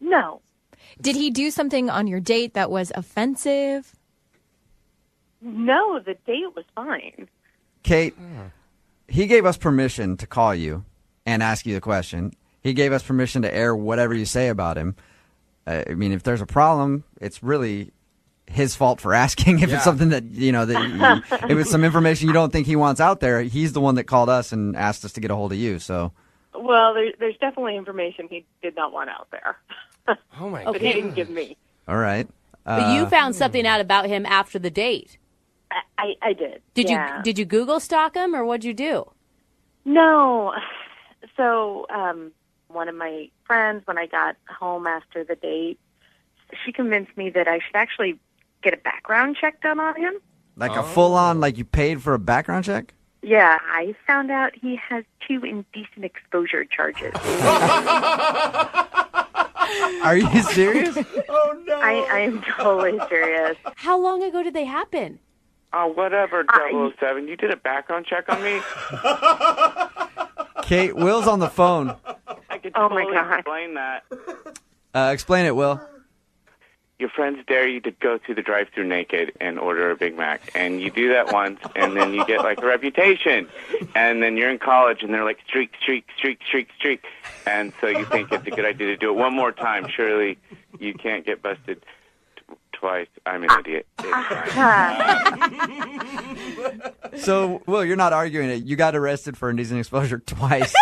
No. Did he do something on your date that was offensive? No, the date was fine. Kate, he gave us permission to call you and ask you the question. He gave us permission to air whatever you say about him. I mean, if there's a problem, it's really his fault for asking. If it's something that, if it's some information you don't think he wants out there, he's the one that called us and asked us to get a hold of you. So, Well, there's definitely information he did not want out there. Oh, my But God. he didn't give me. all right. But you found something out about him after the date. I did. Did you Google stalk him, or what'd you do? No. So, one of my friends, when I got home after the date, she convinced me that I should actually get a background check done on him. Like a full-on, like you paid for a background check? Yeah, I found out he has 2 indecent exposure charges. Are you serious? Oh no! I am totally serious. How long ago did they happen? Oh, whatever, 007. You did a background check on me? Kate, Will's on the phone. I could Oh, my totally God. explain that. Explain it, Will. Your friends dare you to go through the drive-thru naked and order a Big Mac. And you do that once, and then you get, like, a reputation. And then you're in college, and they're like, streak, streak, streak, streak, streak. And so you think it's a good idea to do it one more time. Surely you can't get busted twice. I'm an idiot. It's fine. So, Will, you're not arguing it. You got arrested for indecent exposure twice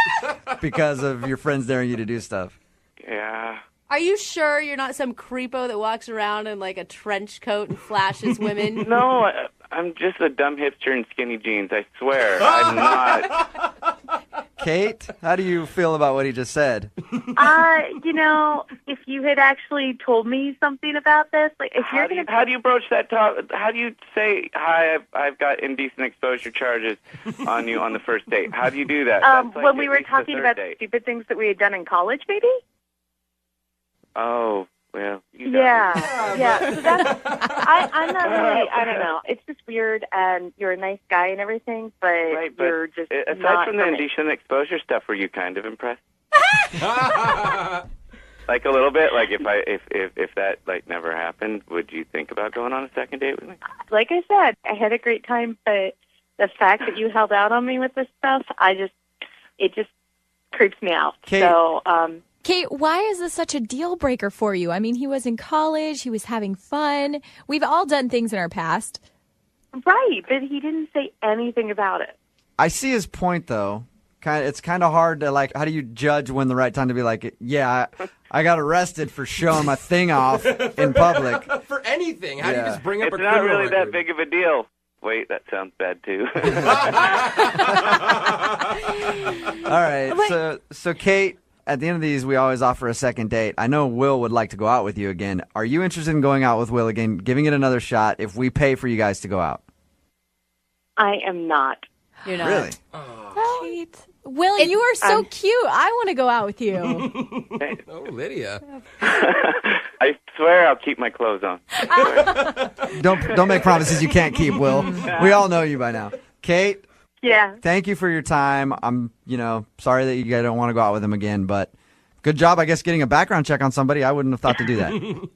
because of your friends daring you to do stuff. Yeah. Are you sure you're not some creepo that walks around in like a trench coat and flashes women? No, I'm just a dumb hipster in skinny jeans. I swear. I'm not. Kate, how do you feel about what he just said? If you had actually told me something about this, like if you're going to... How do you broach that topic? How do you say, hi, I've got indecent exposure charges on you on the first date? How do you do that? That's like when we at were least the talking third about date. stupid things that we had done in college, maybe? Oh, well. You Yeah. So that's, I'm not really, I don't know. It's just weird, and you're a nice guy and everything, but, Right, but you're just aside not from the for me. indecent exposure stuff, were you kind of impressed? Like a little bit? Like if that like never happened, would you think about going on a second date with me? Like I said, I had a great time, but the fact that you held out on me with this stuff, it just creeps me out. Kate. So, Kate, why is this such a deal breaker for you? I mean, he was in college, he was having fun. We've all done things in our past. right, but he didn't say anything about it. I see his point, though. It's kind of hard to, like, how do you judge when the right time to be like, yeah, I got arrested for showing my thing off in public. For anything. How do you Yeah. just bring up It's a not criminal really that record? big of a deal. Wait, that sounds bad too. All right, so Kate, at the end of these, we always offer a second date. I know Will would like to go out with you again. Are you interested in going out with Will again, giving it another shot if we pay for you guys to go out? I am not. You're not. Really? Kate. Will, you are so cute. I want to go out with you. Oh, Lydia. I swear I'll keep my clothes on. Don't make promises you can't keep, Will. We all know you by now. Kate, Yeah. thank you for your time. I'm, sorry that you guys don't want to go out with him again, but good job, I guess, getting a background check on somebody. I wouldn't have thought to do that.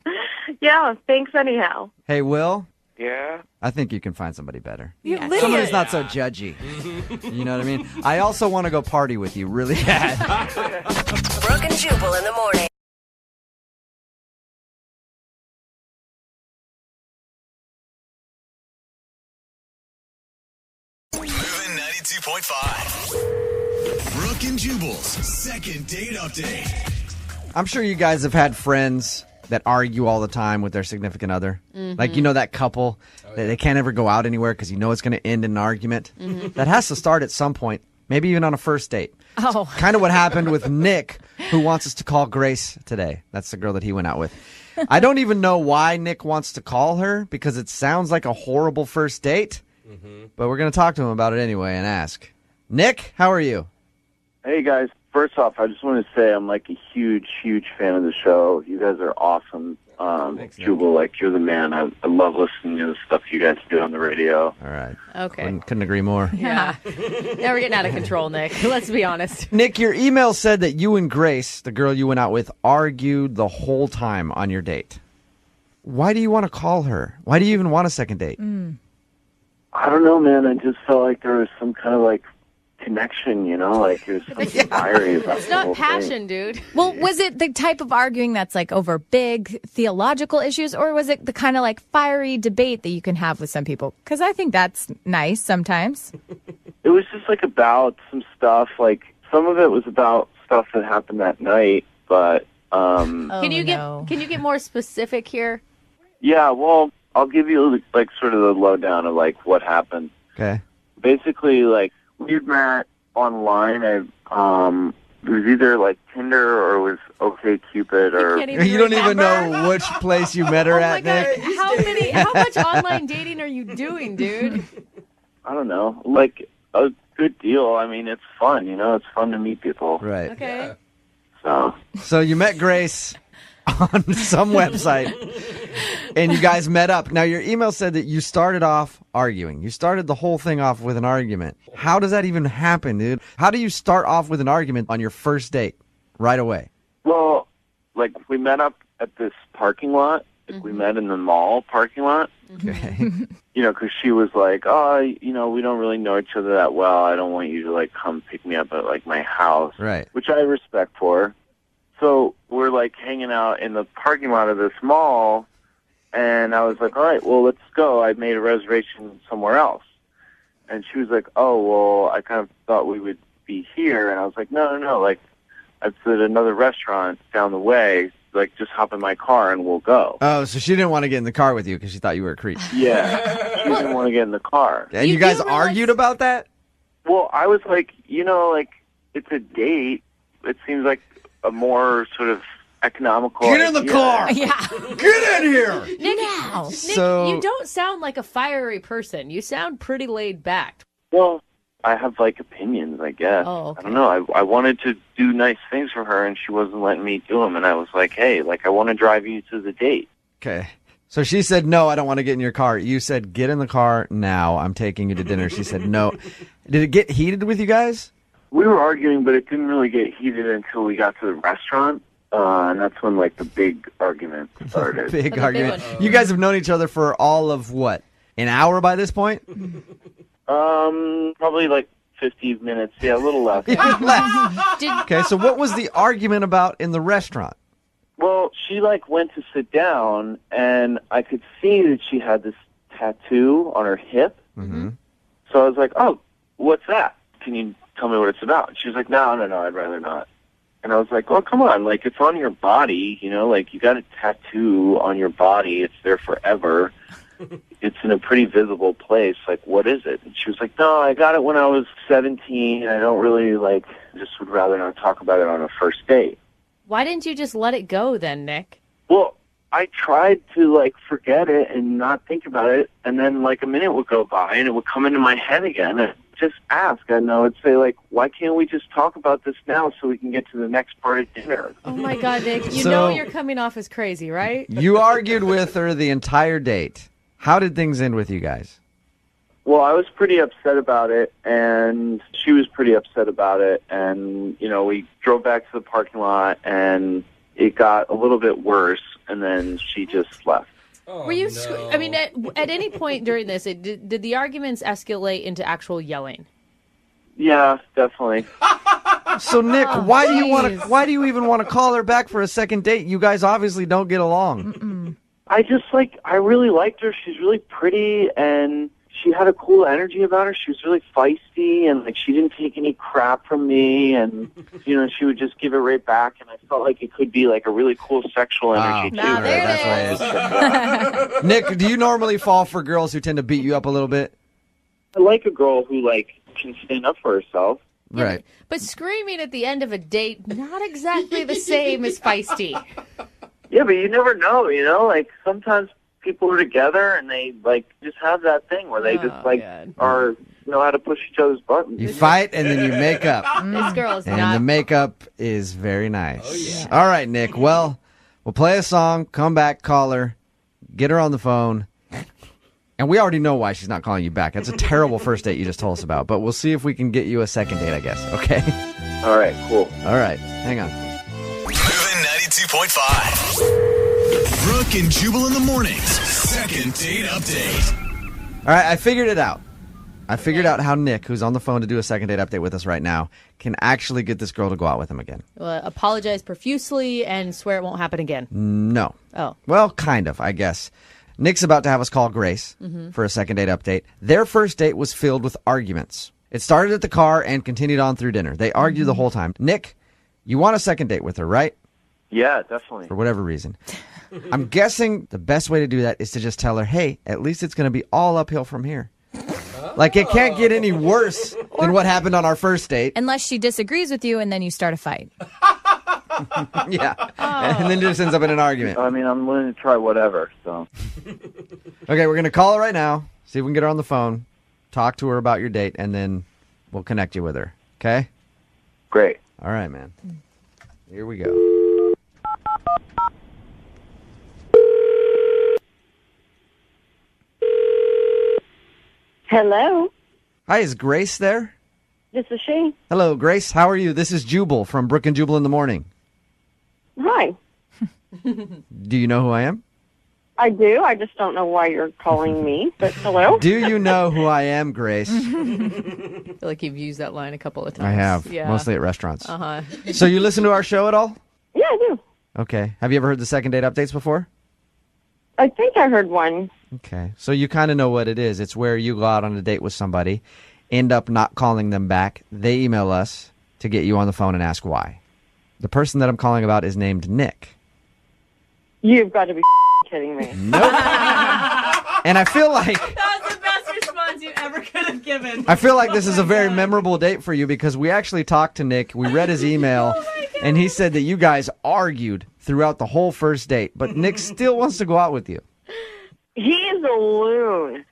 Yeah, thanks anyhow. Hey, Will, Yeah? I think you can find somebody better. Yes. Somebody who's not so judgy. You know what I mean? I also want to go party with you really bad. Brooke and Jubal in the morning. Moving 92.5. Brooke and Jubal's second date update. I'm sure you guys have had friends that argue all the time with their significant other. Mm-hmm. Like, that couple that they can't ever go out anywhere because it's going to end in an argument. Mm-hmm. That has to start at some point, maybe even on a first date. Oh. Kind of what happened with Nick, who wants us to call Grace today. That's the girl that he went out with. I don't even know why Nick wants to call her because it sounds like a horrible first date. But we're going to talk to him about it anyway and ask. Nick, how are you? Hey, guys. First off, I just want to say I'm like a huge, huge fan of the show. You guys are awesome. Thanks, Nick. Jubal, like, you're the man. I love listening to the stuff you guys do on the radio. All right. Okay. Couldn't agree more. Yeah. Now we're getting out of control, Nick. Let's be honest. Nick, your email said that you and Grace, the girl you went out with, argued the whole time on your date. Why do you want to call her? Why do you even want a second date? I don't know, man. I just felt like there was some kind of, like, connection, like, it was something fiery about It's the whole not passion, thing. dude. Well, was it the type of arguing that's like over big theological issues, or was it the kind of like fiery debate that you can have with some people? Because I think that's nice sometimes. It was just, like, about some stuff. Like, some of it was about stuff that happened that night, but, Can you get more specific here? yeah, well, I'll give you, like, sort of the lowdown of, like, what happened. Okay. Basically, like, we'd met online. It was either, like, Tinder or it was OkCupid or... Can't even You don't even remember? know which place you met her Oh my at, Nick. God! How much online dating are you doing, dude? I don't know. Like, a good deal. I mean, it's fun, It's fun to meet people. Right. Okay. So, So you met Grace. on some website, and you guys met up. Now, your email said that you started off arguing. You started the whole thing off with an argument. How does that even happen, dude? How do you start off with an argument on your first date right away? Well, like, we met up at this parking lot. Like, we met in the mall parking lot. Okay. You know, because she was like, oh, you know, we don't really know each other that well. I don't want you to, like, come pick me up at, like, my house. Right. Which I respect for. So we're, like, hanging out in the parking lot of this mall, and I was like, all right, well, let's go. I made a reservation somewhere else. And she was like, oh, well, I kind of thought we would be here. And I was like, no, like, it's at another restaurant down the way. Like, just hop in my car and we'll go. Oh, so she didn't want to get in the car with you because she thought you were a creep. Yeah, she didn't want to get in the car. And you guys argued about that? Well, I was like, you know, like, it's a date. It seems like a more sort of economical Get in the idea. car! Yeah. Get in here! Nick, So- you don't sound like a fiery person. You sound pretty laid back. Well, I have, like, opinions, I guess. Oh, okay. I don't know. I wanted to do nice things for her, and she wasn't letting me do them. And I was like, hey, like, I want to drive you to the date. Okay. So she said, no, I don't want to get in your car. You said, get in the car now. I'm taking you to dinner. She said, no. Did it get heated with you guys? We were arguing, but it didn't really get heated until we got to the restaurant. And that's when, like, the big argument started. Big argument. You guys have known each other for all of what? An hour by this point? Probably like 50 minutes. Yeah, a little less. Okay, so what was the argument about in the restaurant? Well, she like went to sit down, and I could see that she had this tattoo on her hip. Mm-hmm. So I was like, "Oh, what's that? Can you tell me what it's about?" And she was like, "No, I'd rather not." And I was like, "Well, come on, like it's on your body, you know, like you got a tattoo on your body. It's there forever. It's in a pretty visible place. Like, what is it?" And she was like, "No, I got it when I was 17. I don't really like. Just would rather not talk about it on a first date." Why didn't you just let it go then, Nick? Well, I tried to, like, forget it and not think about it, and then, like, a minute would go by, and it would come into my head again. And just ask, and I would say, like, why can't we just talk about this now so we can get to the next part of dinner? Oh, my God, Nick. You So- know you're coming off as crazy, right? You argued with her the entire date. How did things end with you guys? Well, I was pretty upset about it, and she was pretty upset about it, and, you know, we drove back to the parking lot, and it got a little bit worse, and then she just left. Were you? I mean, at any point during this, did the arguments escalate into actual yelling? Yeah, definitely. So Nick, why do you even want to call her back for a second date? You guys obviously don't get along. I really liked her. She's really pretty, and she had a cool energy about her. She was really feisty, and like she didn't take any crap from me, and you know she would just give it right back. And I felt like it could be like a really cool sexual energy too. That's what it is. Nick, do you normally fall for girls who tend to beat you up a little bit? I like a girl who like can stand up for herself. Right. But screaming at the end of a date, not exactly the same as feisty. Yeah, but you never know, you know? Like, sometimes people are together and they, like, just have that thing where they just, like, know how to push each other's buttons. You fight and then you make up. This girl is And not. the makeup is very nice. All right, Nick. Well, we'll play a song, come back, call her, get her on the phone. And we already know why she's not calling you back. That's a terrible first date you just told us about. But we'll see if we can get you a second date, I guess. Okay? All right, cool. All right. Hang on. Moving 92.5. Brooke and Jubal in the mornings. Second date update. All right, I figured it out. I figured out how Nick, who's on the phone to do a second date update with us right now, can actually get this girl to go out with him again. Apologize profusely and swear it won't happen again. No. Oh. Well, kind of, I guess. Nick's about to have us call Grace for a second date update. Their first date was filled with arguments. It started at the car and continued on through dinner. They argued the whole time. Nick, you want a second date with her, right? Yeah, definitely. For whatever reason. I'm guessing the best way to do that is to just tell her, hey, at least it's going to be all uphill from here. Like, it can't get any worse than what happened on our first date. Unless she disagrees with you and then you start a fight. Yeah. And then just ends up in an argument. I mean, I'm willing to try whatever, so. Okay, we're going to call her right now, see if we can get her on the phone, talk to her about your date, and then we'll connect you with her. Okay? Great. All right, man. Here we go. Hello, Hi, is Grace there? this is she. Hello, Grace. How are you? This is Jubal from Brooke and Jubal in the Morning. Hi. Do you know who I am? I do. I just don't know why you're calling me, but hello. Do you know who I am, Grace? I feel like you've used that line a couple of times. I have, Yeah. mostly at restaurants. Uh-huh. So you listen to our show at all? Yeah, I do. Okay. Have you ever heard the second date updates before? I think I heard one. Okay. So you kind of know what it is. It's where you go out on a date with somebody, end up not calling them back. They email us to get you on the phone and ask why. The person that I'm calling about is named Nick. You've got to be kidding me. Nope. And I feel like That was the best response you ever could have given. this is a very memorable date for you because we actually talked to Nick. We read his email, and he said that you guys argued throughout the whole first date, but Nick still wants to go out with you. He is a loon.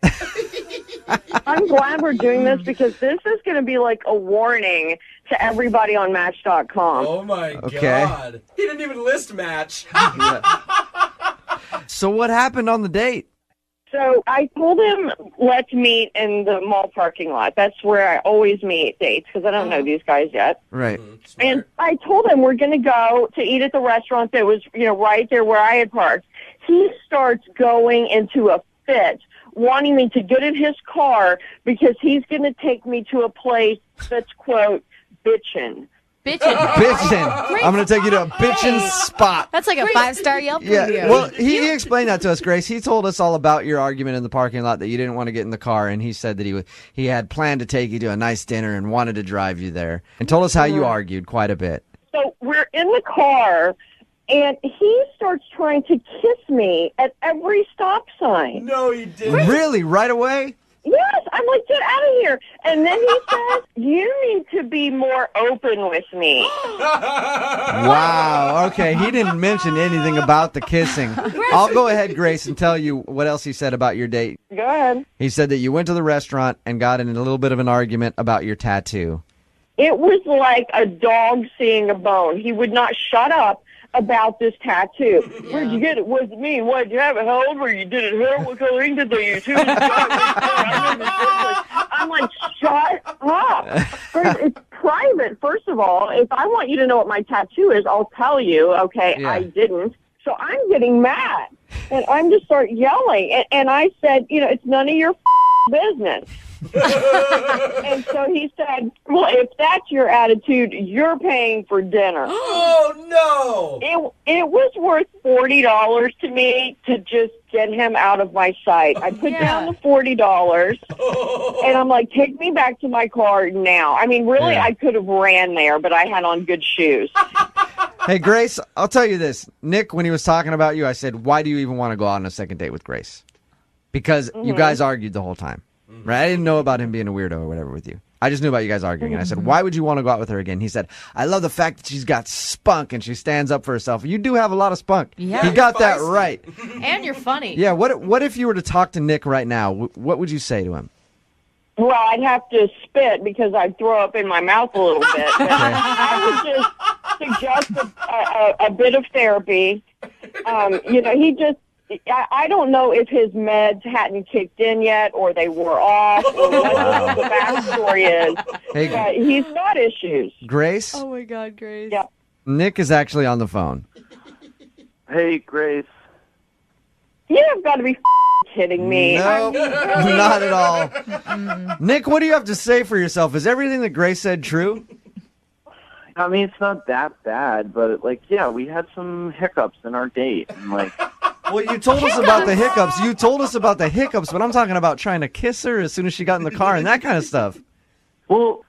I'm glad we're doing this because this is going to be like a warning to everybody on Match.com. Oh my Okay. God. He didn't even list Match. So what happened on the date? So I told him, let's meet in the mall parking lot. That's where I always meet dates because I don't know these guys yet. Right. And I told him we're going to go to eat at the restaurant that was, right there where I had parked. He starts going into a fit, wanting me to get in his car because he's going to take me to a place that's, quote, bitchin'. Bitchin'. I'm going to take you to a bitchin' spot. That's like a 5-star Yelp review. Yeah, well, he explained that to us, Grace. He told us all about your argument in the parking lot that you didn't want to get in the car, and he said that he had planned to take you to a nice dinner and wanted to drive you there, and told us how you argued quite a bit. So we're in the car, and he starts trying to kiss me at every stop sign. No, he didn't. Really? Right away? Yes, I'm like, get out of here. And then he says, you need to be more open with me. Wow. Okay, he didn't mention anything about the kissing. I'll go ahead, Grace, and tell you what else he said about your date. Go ahead. He said that you went to the restaurant and got in a little bit of an argument about your tattoo. It was like a dog seeing a bone. He would not shut up about this tattoo. Where'd you get it? What's it mean? Why'd you have it? How old were you? Did it hurt? What color ink did they use? Who was the I'm like, shut up. First, it's private, first of all. If I want you to know what my tattoo is, I'll tell you. Okay, Yeah. I didn't. So I'm getting mad. And I'm just start yelling. And I said, it's none of your business. And so he said, well, if that's your attitude, you're paying for dinner. Oh, no. It was worth $40 to me to just get him out of my sight. I put down the $40, and I'm like, take me back to my car now. I mean, really, I could have ran there, but I had on good shoes. Hey, Grace, I'll tell you this. Nick, when he was talking about you, I said, why do you even want to go out on a second date with Grace? Because you guys argued the whole time. Right? I didn't know about him being a weirdo or whatever with you. I just knew about you guys arguing. And I said, why would you want to go out with her again? He said, I love the fact that she's got spunk and she stands up for herself. You do have a lot of spunk. Yeah. He got that right. And you're funny. Yeah, what if you were to talk to Nick right now? What would you say to him? Well, I'd have to spit because I'd throw up in my mouth a little bit. But I would just suggest a bit of therapy. He just, I don't know if his meds hadn't kicked in yet or they wore off or what the backstory is. Hey, but he's got issues. Grace? Oh, my God, Grace. Yeah. Nick is actually on the phone. Hey, Grace. You've got to be kidding me. No, not at all. Nick, what do you have to say for yourself? Is everything that Grace said true? I mean, it's not that bad, but, we had some hiccups in our date. And, well, you told us about the hiccups. You told us about the hiccups, but I'm talking about trying to kiss her as soon as she got in the car and that kind of stuff. Well,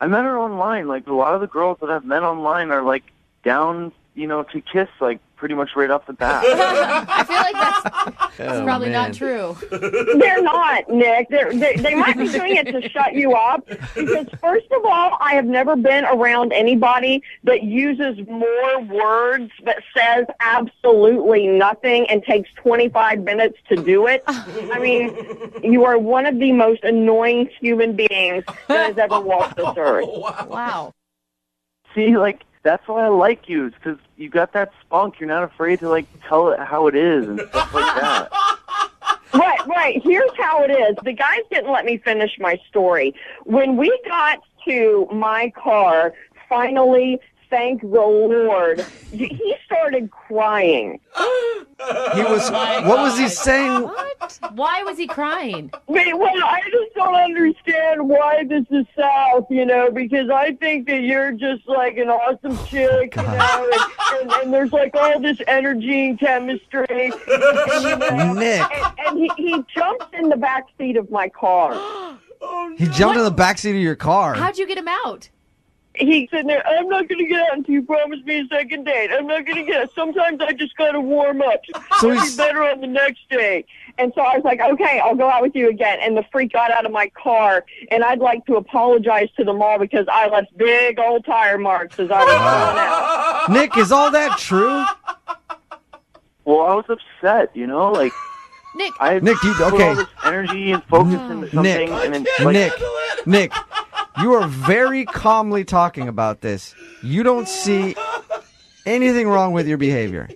I met her online. A lot of the girls that I've met online are, down, to kiss, pretty much right off the bat. I feel like that's probably not true. They're not, Nick. They might be doing it to shut you up because, first of all, I have never been around anybody that uses more words but says absolutely nothing and takes 25 minutes to do it. I mean, you are one of the most annoying human beings that has ever walked this earth. Wow. See, that's why I like you, because you got that spunk. You're not afraid to, tell it how it is and stuff like that. Right. Here's how it is. The guys didn't let me finish my story. When we got to my car, finally, thank the Lord, he started crying. What was he saying? What? Why was he crying? Well, I just don't understand why this is South, because I think that you're just like an awesome chick, and there's like all this energy and chemistry. And, Nick. And he jumps in the back seat of my car. He jumped in the backseat of your car. How'd you get him out? He's sitting there, I'm not going to get out until you promise me a second date. I'm not going to get out. Sometimes I just got to warm up. So I'll be better on the next date. And so I was like, okay, I'll go out with you again. And the freak got out of my car, and I'd like to apologize to them all because I left big old tire marks as I was going out. Nick, is all that true? Well, I was upset, like... Nick, put all this energy and focus into something, and then Nick, you are very calmly talking about this. You don't see anything wrong with your behavior.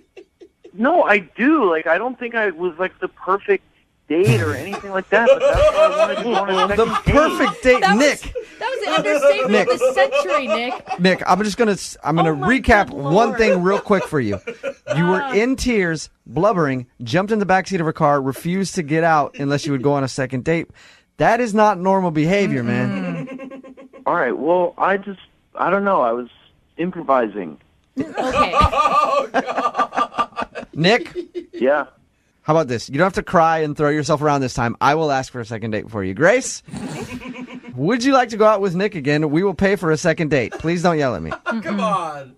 No, I do. I don't think I was the perfect date or anything like that. But that's what I wanted to go on a second The perfect date, Nick. That was an understatement of the century, Nick. Nick, I'm gonna recap one thing real quick for you. You were in tears, blubbering, jumped in the backseat of her car, refused to get out unless you would go on a second date. That is not normal behavior, man. All right. Well, I don't know. I was improvising. Okay. Nick? Yeah. How about this? You don't have to cry and throw yourself around this time. I will ask for a second date for you. Grace? Would you like to go out with Nick again? We will pay for a second date. Please don't yell at me. Come on.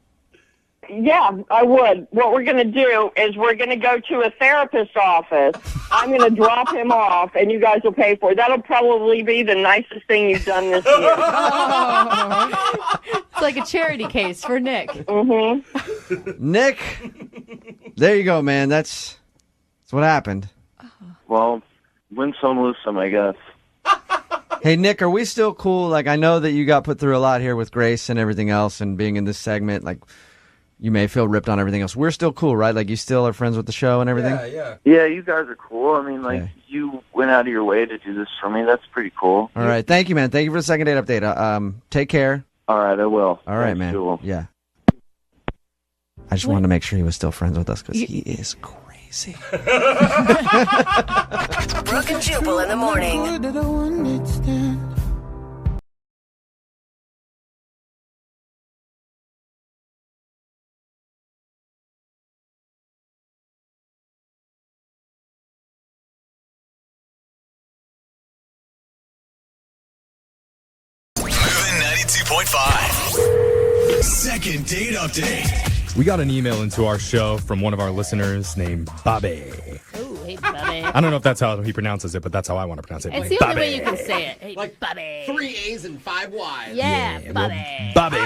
Yeah, I would. What we're going to do is we're going to go to a therapist's office. I'm going to drop him off, and you guys will pay for it. That'll probably be the nicest thing you've done this year. It's like a charity case for Nick. Mm-hmm. Nick, there you go, man. That's what happened. Well, win some, lose some, I guess. Hey, Nick, are we still cool? I know that you got put through a lot here with Grace and everything else and being in this segment. You may feel ripped on everything else. We're still cool, right? You still are friends with the show and everything? Yeah. Yeah, you guys are cool. I mean, you went out of your way to do this for me. That's pretty cool. All right. Thank you, man. Thank you for the second date update. Take care. All right, I will. All right, Thanks, man. Jewel. Yeah. I just wanted to make sure he was still friends with us because he is crazy. Brooke and Jubal in the morning. Moving 92.5. Second date update. We got an email into our show from one of our listeners named Bobby. Ooh, hey, Bobby. I don't know if that's how he pronounces it, but that's how I want to pronounce it. It's the only way you can say it. Hey, Bobby. 3 A's and 5 Y's. Yeah, Bobby. Well, Bobby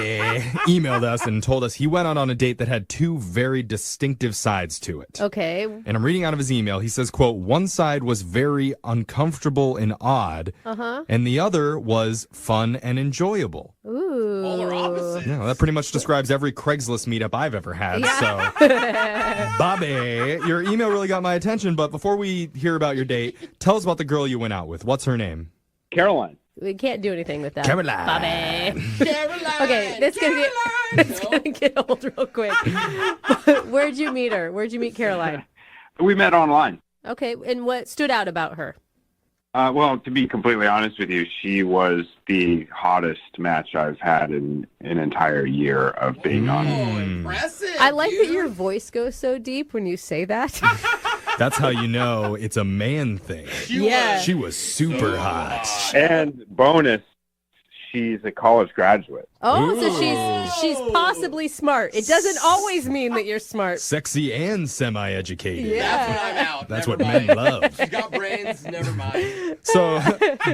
emailed us and told us he went out on a date that had two very distinctive sides to it. Okay. And I'm reading out of his email. He says, quote, one side was very uncomfortable and odd, and the other was fun and enjoyable. Ooh. Polar opposites. Yeah, that pretty much describes every Craigslist meetup I've ever had. Yeah. So, Bobby, your email really got my attention, but before we hear about your date, tell us about the girl you went out with. What's her name? Caroline. We can't do anything with that. Caroline. Bobby. Caroline. Okay, this is gonna get old real quick. Where'd you meet her? Where'd you meet Caroline? We met online. Okay, and what stood out about her? Well, to be completely honest with you, she was the hottest match I've had in an entire year of being on. Impressive. I like that your voice goes so deep when you say that. That's how you know it's a man thing. She was super hot. And bonus, she's a college graduate. Oh, so she's possibly smart. It doesn't always mean that you're smart. Sexy and semi-educated. Yeah. That's when I'm out. That's Never what mind. men love. She's got brains. Never mind. So,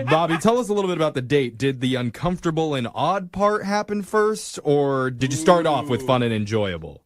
Bobby, tell us a little bit about the date. Did the uncomfortable and odd part happen first, or did you start off with fun and enjoyable?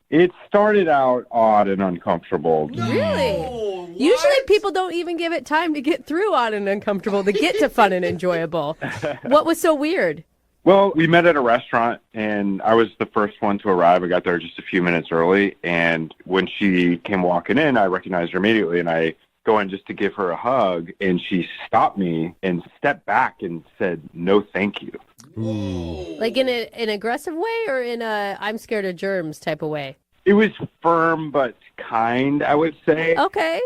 It started out odd and uncomfortable. Really? Usually people don't even give it time to get through odd and uncomfortable to get to fun and enjoyable. What was so weird? Well, we met at a restaurant, and I was the first one to arrive. I got there just a few minutes early, and when she came walking in, I recognized her immediately, and I going just to give her a hug, and she stopped me and stepped back and said, "No, thank you." Like in an aggressive way or in a I'm scared of germs type of way? It was firm but kind, I would say. Okay.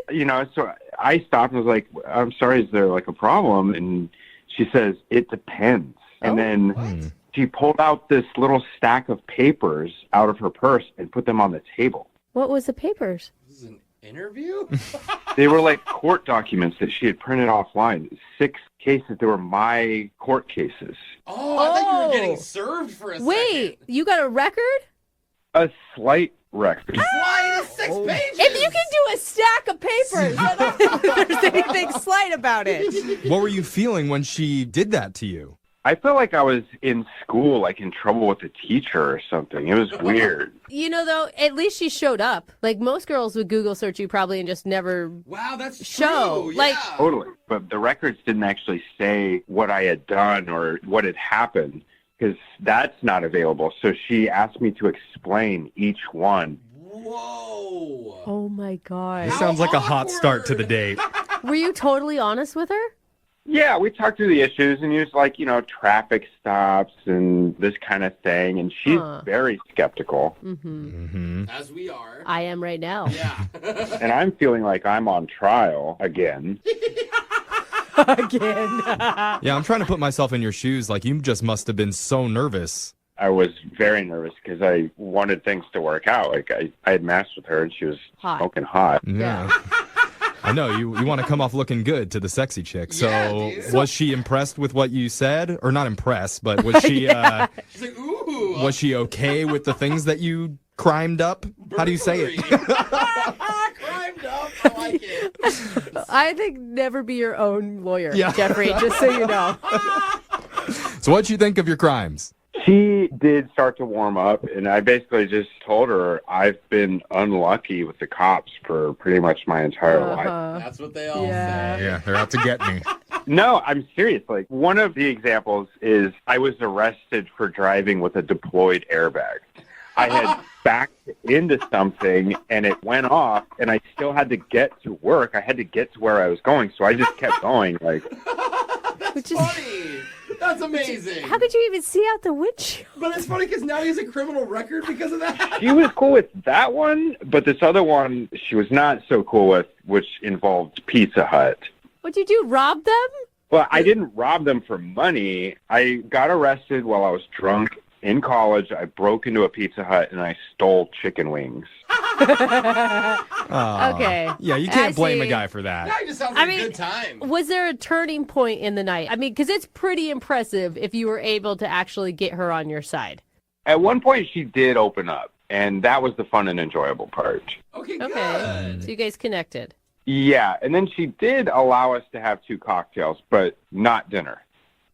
So I stopped and was like, "I'm sorry, is there like a problem?" And she says, "It depends." And then she pulled out this little stack of papers out of her purse and put them on the table. What was the papers? This is an interview? They were like court documents that she had printed offline. 6 cases. They were my court cases. Oh, I thought you were getting served for a second. Wait, you got a record? A slight record. Why is 6 pages? If you can do a stack of papers, I don't think there's anything slight about it. What were you feeling when she did that to you? I felt like I was in school, like in trouble with a teacher or something. It was weird. Though, at least she showed up. Like most girls would Google search you probably and just never show. True. Like Totally. But the records didn't actually say what I had done or what had happened, because that's not available. So she asked me to explain each one. Whoa. Oh my God. This sounds like a hot start to the date. Were you totally honest with her? Yeah, we talked through the issues and used traffic stops and this kind of thing. And she's very skeptical. As we are. I am right now. Yeah. And I'm feeling like I'm on trial again. Again. Yeah, I'm trying to put myself in your shoes. Like, you just must have been so nervous. I was very nervous because I wanted things to work out. Like, I had matched with her and she was smoking hot. Yeah. I know, you want to come off looking good to the sexy chick. So dude. was she impressed with what you said? Or not impressed, but was she She's like, ooh. was she okay with the things that you crimed up? How do you say it? Crimed up. I like it. I think never be your own lawyer, Yeah. Jeffrey, just so you know. So what'd you think of your crimes? She did start to warm up, and I basically just told her I've been unlucky with the cops for pretty much my entire life. That's what they all say. Yeah, they're out to get me. No, I'm serious. Like, one of the examples is I was arrested for driving with a deployed airbag. I had backed into something, and it went off, and I still had to get to work. I had to get to where I was going, so I just kept going. Like, That's funny. That's amazing. How could you even see out the windshield? But it's funny because now he has a criminal record because of that. she was cool with that one, but this other one she was not so cool with, which involved Pizza Hut. What'd you do, rob them? Well, I didn't rob them for money. I got arrested while I was drunk in college. I broke into a Pizza Hut and I stole chicken wings. Okay. Yeah, you can't I blame a see. guy for that. That just sounds like a good time. Was there a turning point in the night? I mean, because it's pretty impressive if you were able to actually get her on your side. At one point, she did open up, and that was the fun and enjoyable part. Okay, good. Okay. So you guys connected. Yeah, and then she did allow us to have 2 cocktails, but not dinner.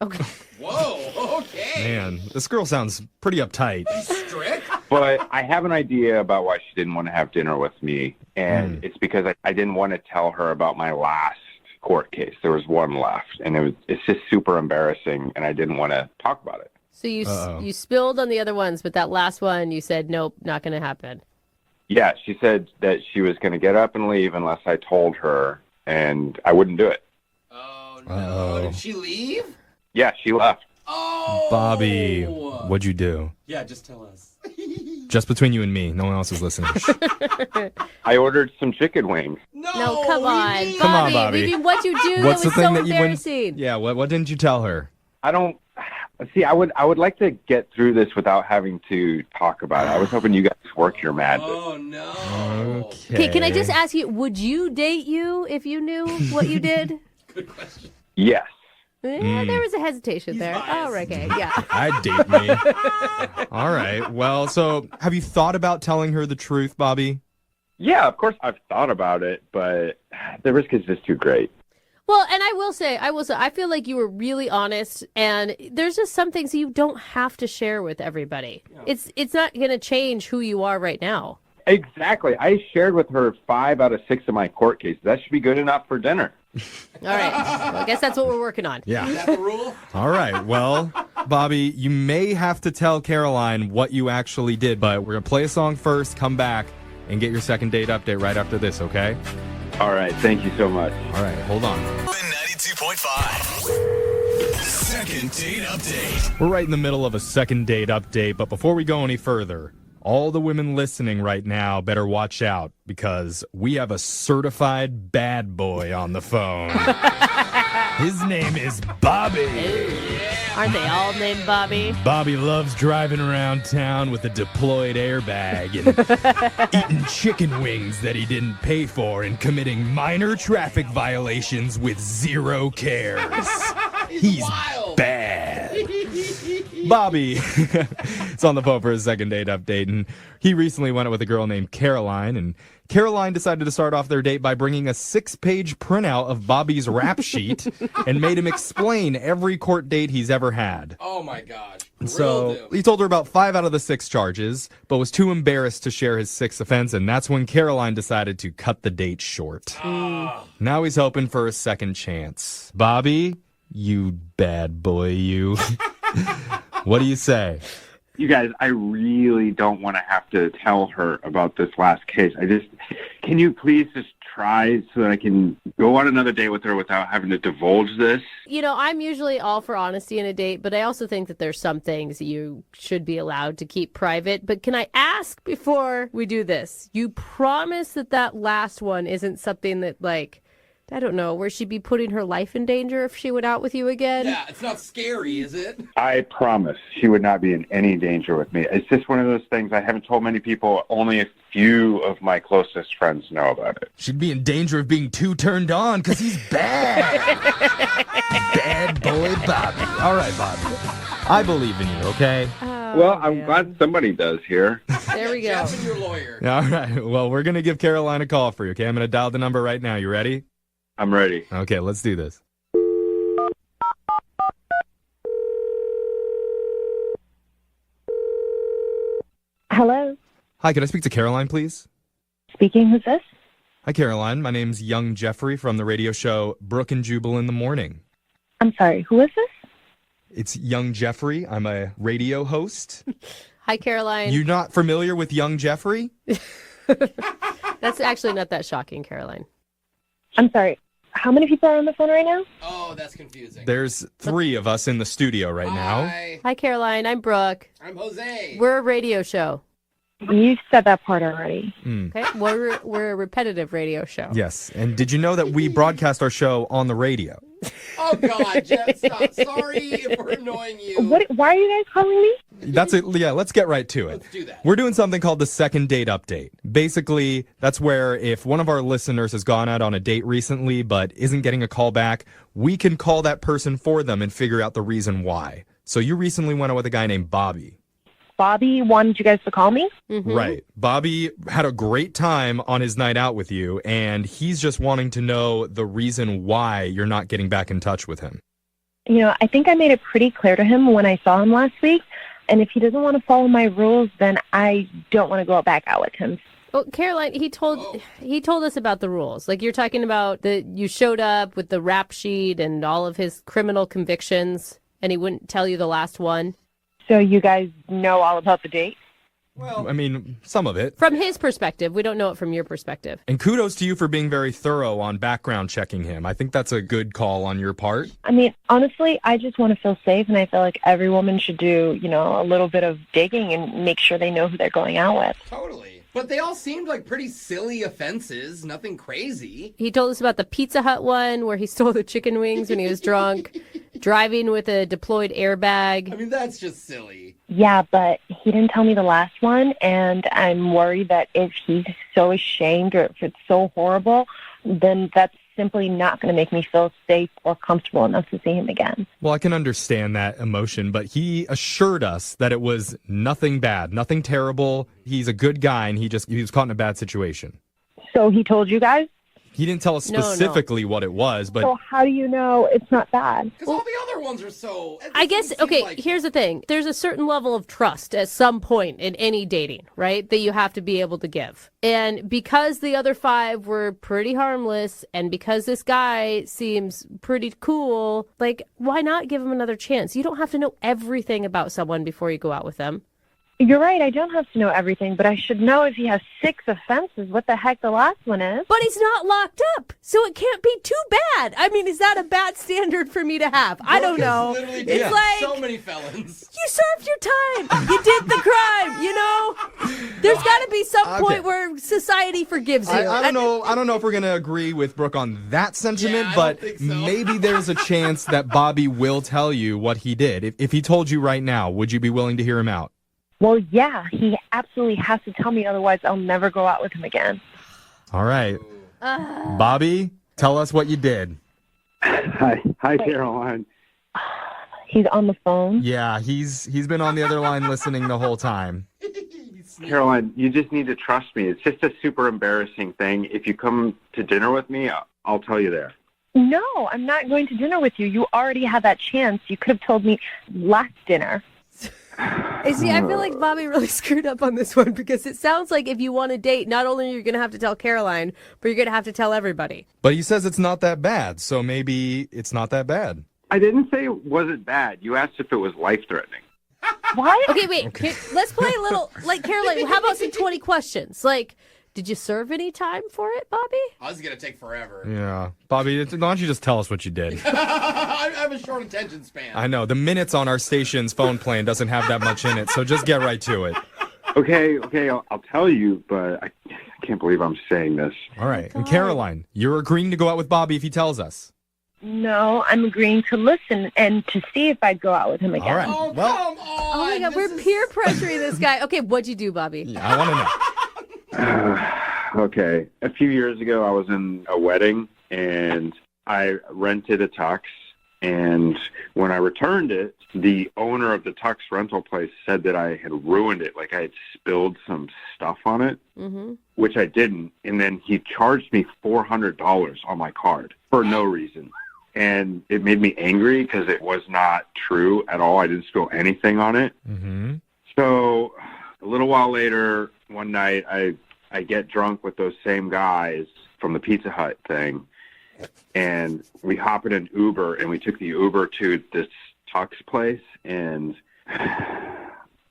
Okay. Whoa, okay. Man, this girl sounds pretty uptight. Strict? But I have an idea about why she didn't want to have dinner with me, and it's because I didn't want to tell her about my last court case. There was one left, and it's just super embarrassing, and I didn't want to talk about it. So you spilled on the other ones, but that last one you said, nope, not going to happen. Yeah, she said that she was going to get up and leave unless I told her, and I wouldn't do it. Oh, no. Did she leave? Yeah, she left. Oh. Bobby, what'd you do? Yeah, just tell us. Just between you and me. No one else is listening. I ordered some chicken wings. No, come on. Come on, Bobby. I mean, what'd you do? What's that the was thing so that you embarrassing. wouldn't? Yeah, what didn't you tell her? I don't see. I would like to get through this without having to talk about it. I was hoping you guys work your magic. Oh, no. Okay. Can I just ask you, would you date you if you knew what you did? Good question. Yes. Yeah, there was a hesitation there. Oh, okay, yeah. I'd date me. All right. Well, so have you thought about telling her the truth, Bobby? Yeah, of course I've thought about it, but the risk is just too great. Well, and I will say, I feel like you were really honest, and there's just some things you don't have to share with everybody. Yeah. It's not going to change who you are right now. Exactly. I shared with her 5 out of 6 of my court cases. That should be good enough for dinner. All right. Well, I guess that's what we're working on. Yeah. Is that the rule? All right. Well, Bobby, you may have to tell Caroline what you actually did, but we're going to play a song first, come back, and get your second date update right after this, okay? All right. Thank you so much. All right, hold on. 92.5. Second date update. We're right in the middle of a second date update, but before we go any further, all the women listening right now better watch out because we have a certified bad boy on the phone. His name is Bobby. Aren't they all named Bobby? Bobby loves driving around town with a deployed airbag and eating chicken wings that he didn't pay for and committing minor traffic violations with zero cares. He's bad. Bobby is on the phone for his second date update, and he recently went out with a girl named Caroline, and Caroline decided to start off their date by bringing a 6-page printout of Bobby's rap sheet and made him explain every court date he's ever had. Oh my gosh. So he told her about 5 out of the 6 charges, but was too embarrassed to share his 6th offense, and that's when Caroline decided to cut the date short. Now he's hoping for a second chance. Bobby, you bad boy, you. What do you say? You guys, I really don't want to have to tell her about this last case. Can you please just try so that I can go on another date with her without having to divulge this? You know, I'm usually all for honesty in a date, but I also think that there's some things you should be allowed to keep private. But can I ask before we do this, you promise that last one isn't something that, like, I don't know, where she'd be putting her life in danger if she went out with you again? Yeah, it's not scary, is it? I promise she would not be in any danger with me. It's just one of those things I haven't told many people. Only a few of my closest friends know about it. She'd be in danger of being too turned on because he's bad. Bad boy Bobby. All right, Bobby. I believe in you, okay? Well, I'm glad somebody does here. There we go. Jeff and your lawyer. All right. Well, we're going to give Caroline a call for you, okay? I'm going to dial the number right now. You ready? I'm ready. Okay, let's do this. Hello. Hi, can I speak to Caroline, please? Speaking. Who's this? Hi, Caroline. My name's Young Jeffrey from the radio show Brooke and Jubal in the Morning. I'm sorry. Who is this? It's Young Jeffrey. I'm a radio host. Hi, Caroline. You're not familiar with Young Jeffrey? That's actually not that shocking, Caroline. I'm sorry. How many people are on the phone right now? Oh, that's confusing. There's 3 of us in the studio right now. Hi, Caroline. I'm Brooke. I'm Jose. We're a radio show. You said that part already. Okay, we're a repetitive radio show. Yes, and did you know that we broadcast our show on the radio? Oh, God, Jeff, stop. Sorry if we're annoying you. Why are you guys calling me? That's it. Yeah, let's get right to it. Let's do that. We're doing something called the second date update. Basically, that's where if one of our listeners has gone out on a date recently but isn't getting a call back, we can call that person for them and figure out the reason why. So you recently went out with a guy named Bobby. Bobby wanted you guys to call me? Mm-hmm. Right. Bobby had a great time on his night out with you, and he's just wanting to know the reason why you're not getting back in touch with him. You know, I think I made it pretty clear to him when I saw him last week. And if he doesn't want to follow my rules, then I don't want to go back out with him. Well, Caroline, he told us about the rules. Like, you're talking about that you showed up with the rap sheet and all of his criminal convictions, and he wouldn't tell you the last one. So you guys know all about the date? Well, I mean, some of it. From his perspective. We don't know it from your perspective. And kudos to you for being very thorough on background checking him. I think that's a good call on your part. I mean, honestly, I just want to feel safe, and I feel like every woman should do, you know, a little bit of digging and make sure they know who they're going out with. Totally. But they all seemed like pretty silly offenses, nothing crazy. He told us about the Pizza Hut one where he stole the chicken wings when he was drunk, driving with a deployed airbag. I mean, that's just silly. Yeah, but he didn't tell me the last one, and I'm worried that if he's so ashamed or if it's so horrible, then that's simply not going to make me feel safe or comfortable enough to see him again. Well, I can understand that emotion, but he assured us that it was nothing bad, nothing terrible. He's a good guy, and he was caught in a bad situation. So he told you guys? He didn't tell us specifically what it was, but... So how do you know it's not bad? Because all the other ones are so... I guess, okay, here's the thing. There's a certain level of trust at some point in any dating, right, that you have to be able to give. And because the other 5 were pretty harmless, and because this guy seems pretty cool, like, why not give him another chance? You don't have to know everything about someone before you go out with them. You're right, I don't have to know everything, but I should know if he has 6 offenses, what the heck the last one is. But he's not locked up, so it can't be too bad. I mean, is that a bad standard for me to have? I don't know. It's like so many felons. you served your time. You did the crime, you know? There's got to be some point where society forgives you. I don't know if we're going to agree with Brooke on that sentiment, but maybe there's a chance that Bobby will tell you what he did. If he told you right now, would you be willing to hear him out? Well, yeah, he absolutely has to tell me, otherwise I'll never go out with him again. All right. Bobby, tell us what you did. Hi, Caroline. He's on the phone? Yeah, he's been on the other line listening the whole time. Caroline, you just need to trust me. It's just a super embarrassing thing. If you come to dinner with me, I'll tell you there. No, I'm not going to dinner with you. You already had that chance. You could have told me last dinner. See, I feel like Bobby really screwed up on this one because it sounds like if you want to date, not only are you going to have to tell Caroline, but you're going to have to tell everybody. But he says it's not that bad, so maybe it's not that bad. I didn't say it wasn't bad. You asked if it was life-threatening. What? Okay, wait. Let's play a little, like, Caroline, how about some 20 questions? Like, did you serve any time for it, Bobby? Oh, this is going to take forever. Yeah. Bobby, why don't you just tell us what you did? I have a short attention span. I know. The minutes on our station's phone plan doesn't have that much in it, so just get right to it. Okay, I'll tell you, but I can't believe I'm saying this. All right. And Caroline, you're agreeing to go out with Bobby if he tells us. No, I'm agreeing to listen and to see if I'd go out with him again. All right. Oh, well, come on. Oh, my God, we're peer pressuring this guy. Okay, what'd you do, Bobby? Yeah, I want to know. Okay. A few years ago, I was in a wedding, and I rented a tux, and when I returned it, the owner of the tux rental place said that I had ruined it, like I had spilled some stuff on it, which I didn't, and then he charged me $400 on my card for no reason. And it made me angry because it was not true at all. I didn't spill anything on it. Mm-hmm. So a little while later, one night, I get drunk with those same guys from the Pizza Hut thing, and we hop in an Uber, and we took the Uber to this tux place, and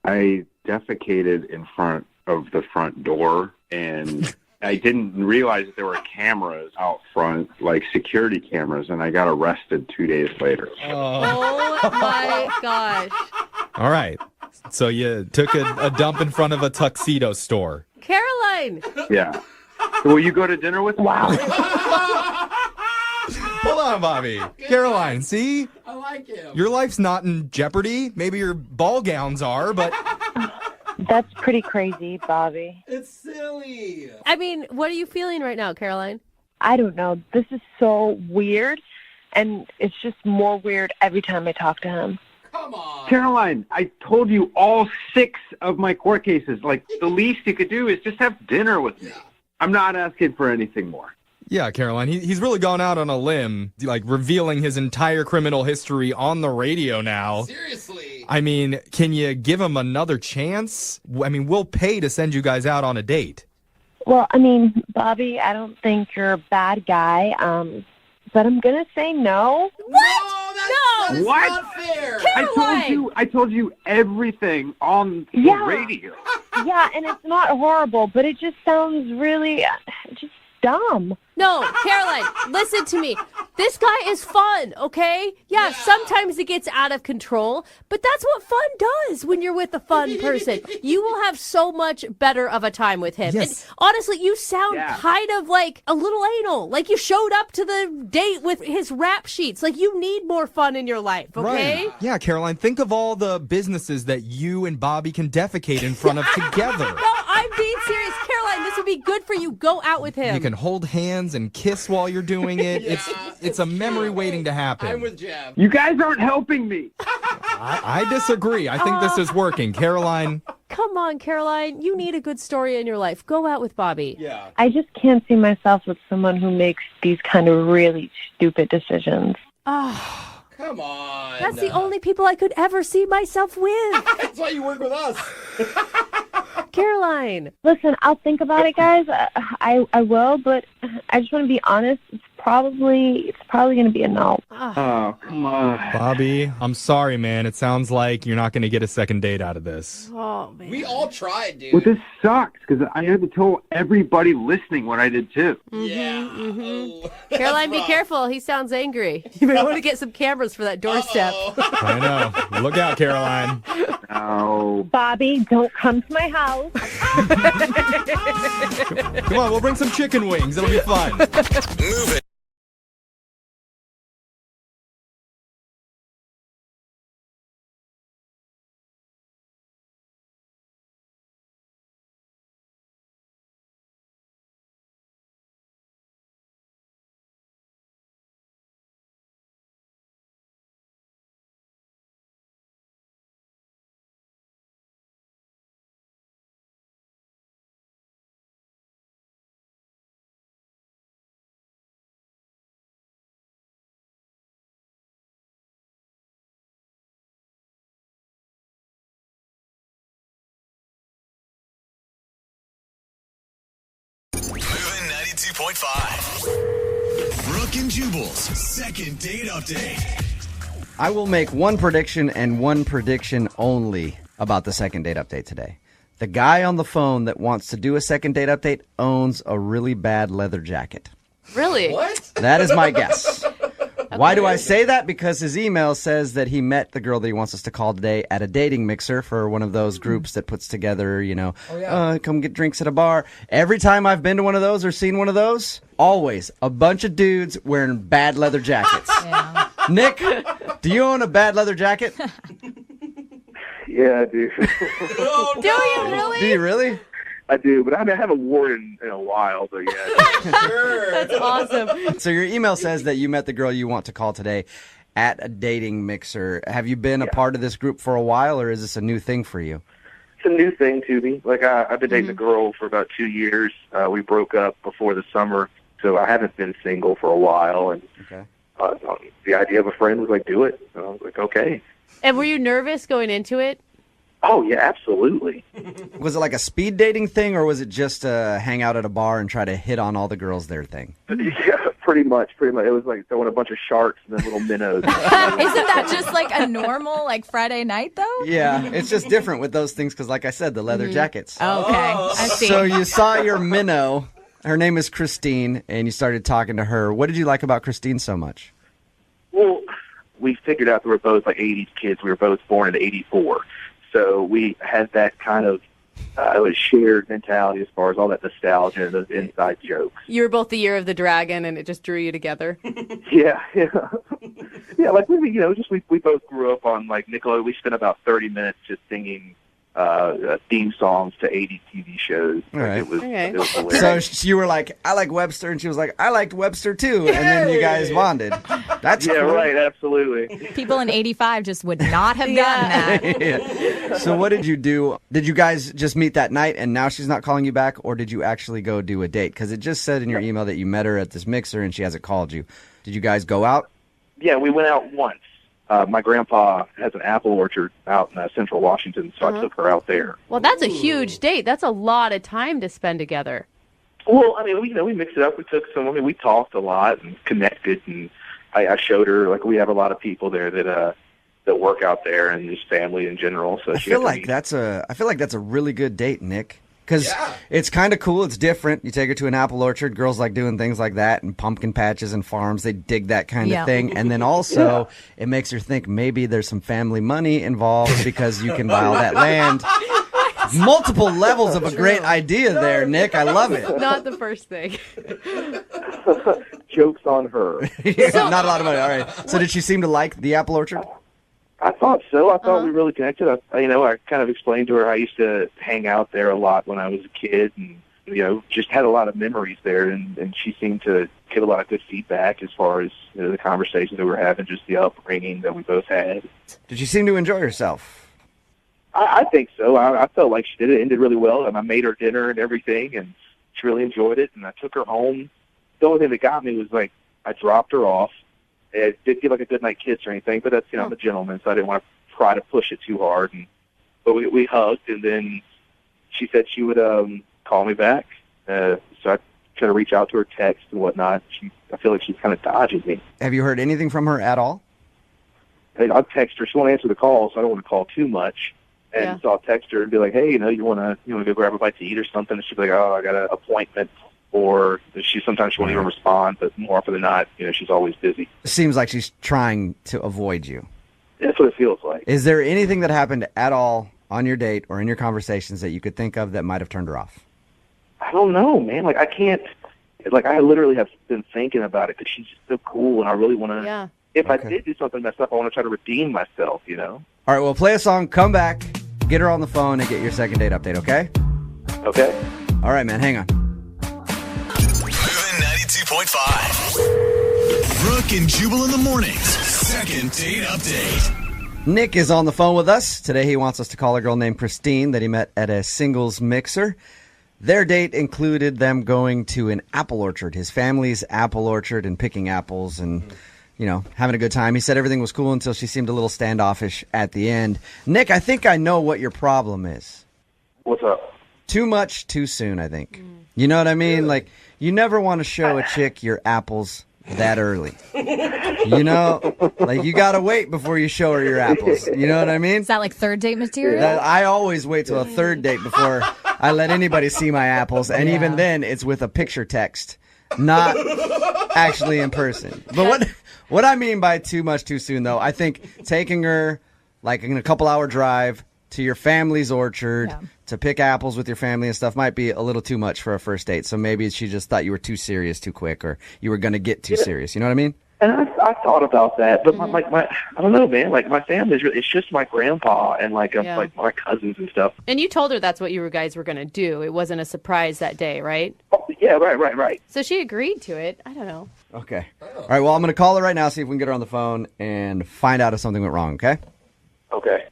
I defecated in front of the front door, and I didn't realize that there were cameras out front, like security cameras, and I got arrested 2 days later. Oh my gosh. All right. So you took a dump in front of a tuxedo store. Caroline! Yeah. Will you go to dinner with me? Wow. Hold on, Bobby. Caroline, see? I like him. Your life's not in jeopardy. Maybe your ball gowns are, but... That's pretty crazy, Bobby. It's silly. I mean, what are you feeling right now, Caroline? I don't know. This is so weird, and it's just more weird every time I talk to him. Come on. Caroline, I told you all 6 of my court cases. Like, the least you could do is just have dinner with me. I'm not asking for anything more. Yeah, Caroline, he's really gone out on a limb, like revealing his entire criminal history on the radio now. Seriously. I mean, can you give him another chance? I mean, we'll pay to send you guys out on a date. Well, I mean, Bobby, I don't think you're a bad guy, but I'm going to say no. What? That is What? not fair. I told you everything on the radio. Yeah, and it's not horrible, but it just sounds really just dumb. No, Caroline, listen to me. This guy is fun, okay? Yeah, sometimes it gets out of control, but that's what fun does when you're with a fun person. You will have so much better of a time with him. Yes. And honestly, you sound kind of like a little anal. Like you showed up to the date with his rap sheets. Like you need more fun in your life, okay? Right. Yeah, Caroline, think of all the businesses that you and Bobby can defecate in front of together. No, I'm being serious. Caroline, this would be good for you. Go out with him. You can hold hands and kiss while you're doing it. It's a memory waiting to happen. I'm with Jeb. You guys aren't helping me. I disagree. I think this is working. Caroline. Come on, Caroline. You need a good story in your life. Go out with Bobby. Yeah. I just can't see myself with someone who makes these kind of really stupid decisions. Oh, come on. That's the only people I could ever see myself with. That's why you work with us. Caroline. Listen, I'll think about it, guys. I will, but I just want to be honest. It's probably going to be a no. Oh, come on. Bobby, I'm sorry, man. It sounds like you're not going to get a second date out of this. Oh, man. We all tried, dude. Well, this sucks because I had to tell everybody listening what I did too. Caroline, be careful. He sounds angry. You may want to get some cameras for that doorstep. I know. Look out, Caroline. No. Bobby, don't come to my house. Come on, we'll bring some chicken wings. It'll be fun. Move it. Moving 92.5. Brooke and Jubal's second date update. I will make one prediction and one prediction only about the second date update today. The guy on the phone that wants to do a second date update owns a really bad leather jacket. Really? What? That is my guess. Why do I say that? Because his email says that he met the girl that he wants us to call today at a dating mixer for one of those groups that puts together, come get drinks at a bar. Every time I've been to one of those or seen one of those, always a bunch of dudes wearing bad leather jackets. Yeah. Nick, do you own a bad leather jacket? Yeah, I do. Oh, Do you really? Do you really? I do, but I haven't worn it in a while, so yeah. Sure. That's awesome. So your email says that you met the girl you want to call today at a dating mixer. Have you been a part of this group for a while, or is this a new thing for you? It's a new thing to me. Like, I've been dating a girl for about 2 years. We broke up before the summer, so I haven't been single for a while. And the idea of a friend was like, do it. So I was like, okay. And were you nervous going into it? Oh, yeah, absolutely. Was it like a speed dating thing, or was it just hang out at a bar and try to hit on all the girls there thing? Yeah, pretty much. It was like throwing a bunch of sharks and then little minnows. Isn't that just like a normal Friday night though? Yeah, it's just different with those things because, like I said, the leather jackets. Oh, okay, I see. So you saw your minnow. Her name is Christine, and you started talking to her. What did you like about Christine so much? Well, we figured out that we're both like 80s kids. We were both born in '84. So we had that kind of shared mentality as far as all that nostalgia and those inside jokes. You were both the year of the dragon, and it just drew you together. Yeah. Like we both grew up on like Nickelodeon. We spent about 30 minutes just singing theme songs to 80s TV shows. All right. It was hilarious. So you were like, I like Webster, and she was like, I liked Webster too, and then you guys bonded. That's cool. Right, absolutely. People in '85 just would not have gotten that. Yeah. So what did you do? Did you guys just meet that night, and now she's not calling you back, or did you actually go do a date? Because it just said in your email that you met her at this mixer, and she hasn't called you. Did you guys go out? Yeah, we went out once. My grandpa has an apple orchard out in Central Washington, so I took her out there. Well, that's a huge date. That's a lot of time to spend together. Well, I mean, we mixed it up. We talked a lot and connected, and I showed her, like, we have a lot of people there that work out there and just family in general. So I feel like that's a really good date, Nick. Because it's kind of cool. It's different. You take her to an apple orchard. Girls like doing things like that, and pumpkin patches and farms. They dig that kind of thing. And then also, it makes her think maybe there's some family money involved because you can buy all that land. Multiple levels of a great idea there, Nick. I love it. Not the first thing. Joke's on her. Not a lot of money. All right. So did she seem to like the apple orchard? I thought so. I thought we really connected. I kind of explained to her I used to hang out there a lot when I was a kid, and just had a lot of memories there. And she seemed to get a lot of good feedback as far as the conversations that we were having, just the upbringing that we both had. Did she seem to enjoy herself? I think so. I felt like she did. It ended really well, and I made her dinner and everything, and she really enjoyed it. And I took her home. The only thing that got me was I dropped her off. It didn't give like a goodnight kiss or anything, but that's I'm a gentleman, so I didn't want to try to push it too hard. But we hugged, and then she said she would call me back. So I try to reach out to her, text and whatnot. I feel like she kind of dodges me. Have you heard anything from her at all? I'll text her. She won't answer the call, so I don't want to call too much. And so I'll text her and be like, hey, you want to go grab a bite to eat or something? And she'll be like, oh, I got an appointment. Or sometimes she won't even respond, but more often than not, she's always busy. It seems like she's trying to avoid you. That's what it feels like. Is there anything that happened at all on your date or in your conversations that you could think of that might have turned her off? I don't know, man. I can't. I literally have been thinking about it because she's just so cool, and I really want to. Yeah. If I did do something messed up, I want to try to redeem myself. All right, well, play a song, come back, get her on the phone, and get your second date update, okay? Okay. All right, man, hang on. Moving 92.5. Brooke and Jubal in the mornings. Second date update. Nick is on the phone with us. Today he wants us to call a girl named Christine that he met at a singles mixer. Their date included them going to an apple orchard, his family's apple orchard, and picking apples and, having a good time. He said everything was cool until she seemed a little standoffish at the end. Nick, I think I know what your problem is. What's up? Too much too soon, I think. You know what I mean? Like, you never want to show a chick your apples that early. You got to wait before you show her your apples. You know what I mean? Is that like third date material? I always wait till a third date before I let anybody see my apples. And even then, it's with a picture text, not actually in person. But what I mean by too much too soon, though, I think taking her like in a couple-hour drive to your family's orchard to pick apples with your family and stuff might be a little too much for a first date. So maybe she just thought you were too serious too quick, or you were going to get too serious. You know what I mean? And I thought about that, but my I don't know, man. Like, my family it's just my grandpa and like my cousins and stuff. And you told her that's what you guys were going to do. It wasn't a surprise that day, right? Oh, yeah, right. So she agreed to it. I don't know. Okay. All right, well, I'm going to call her right now, see if we can get her on the phone and find out if something went wrong, okay? Okay.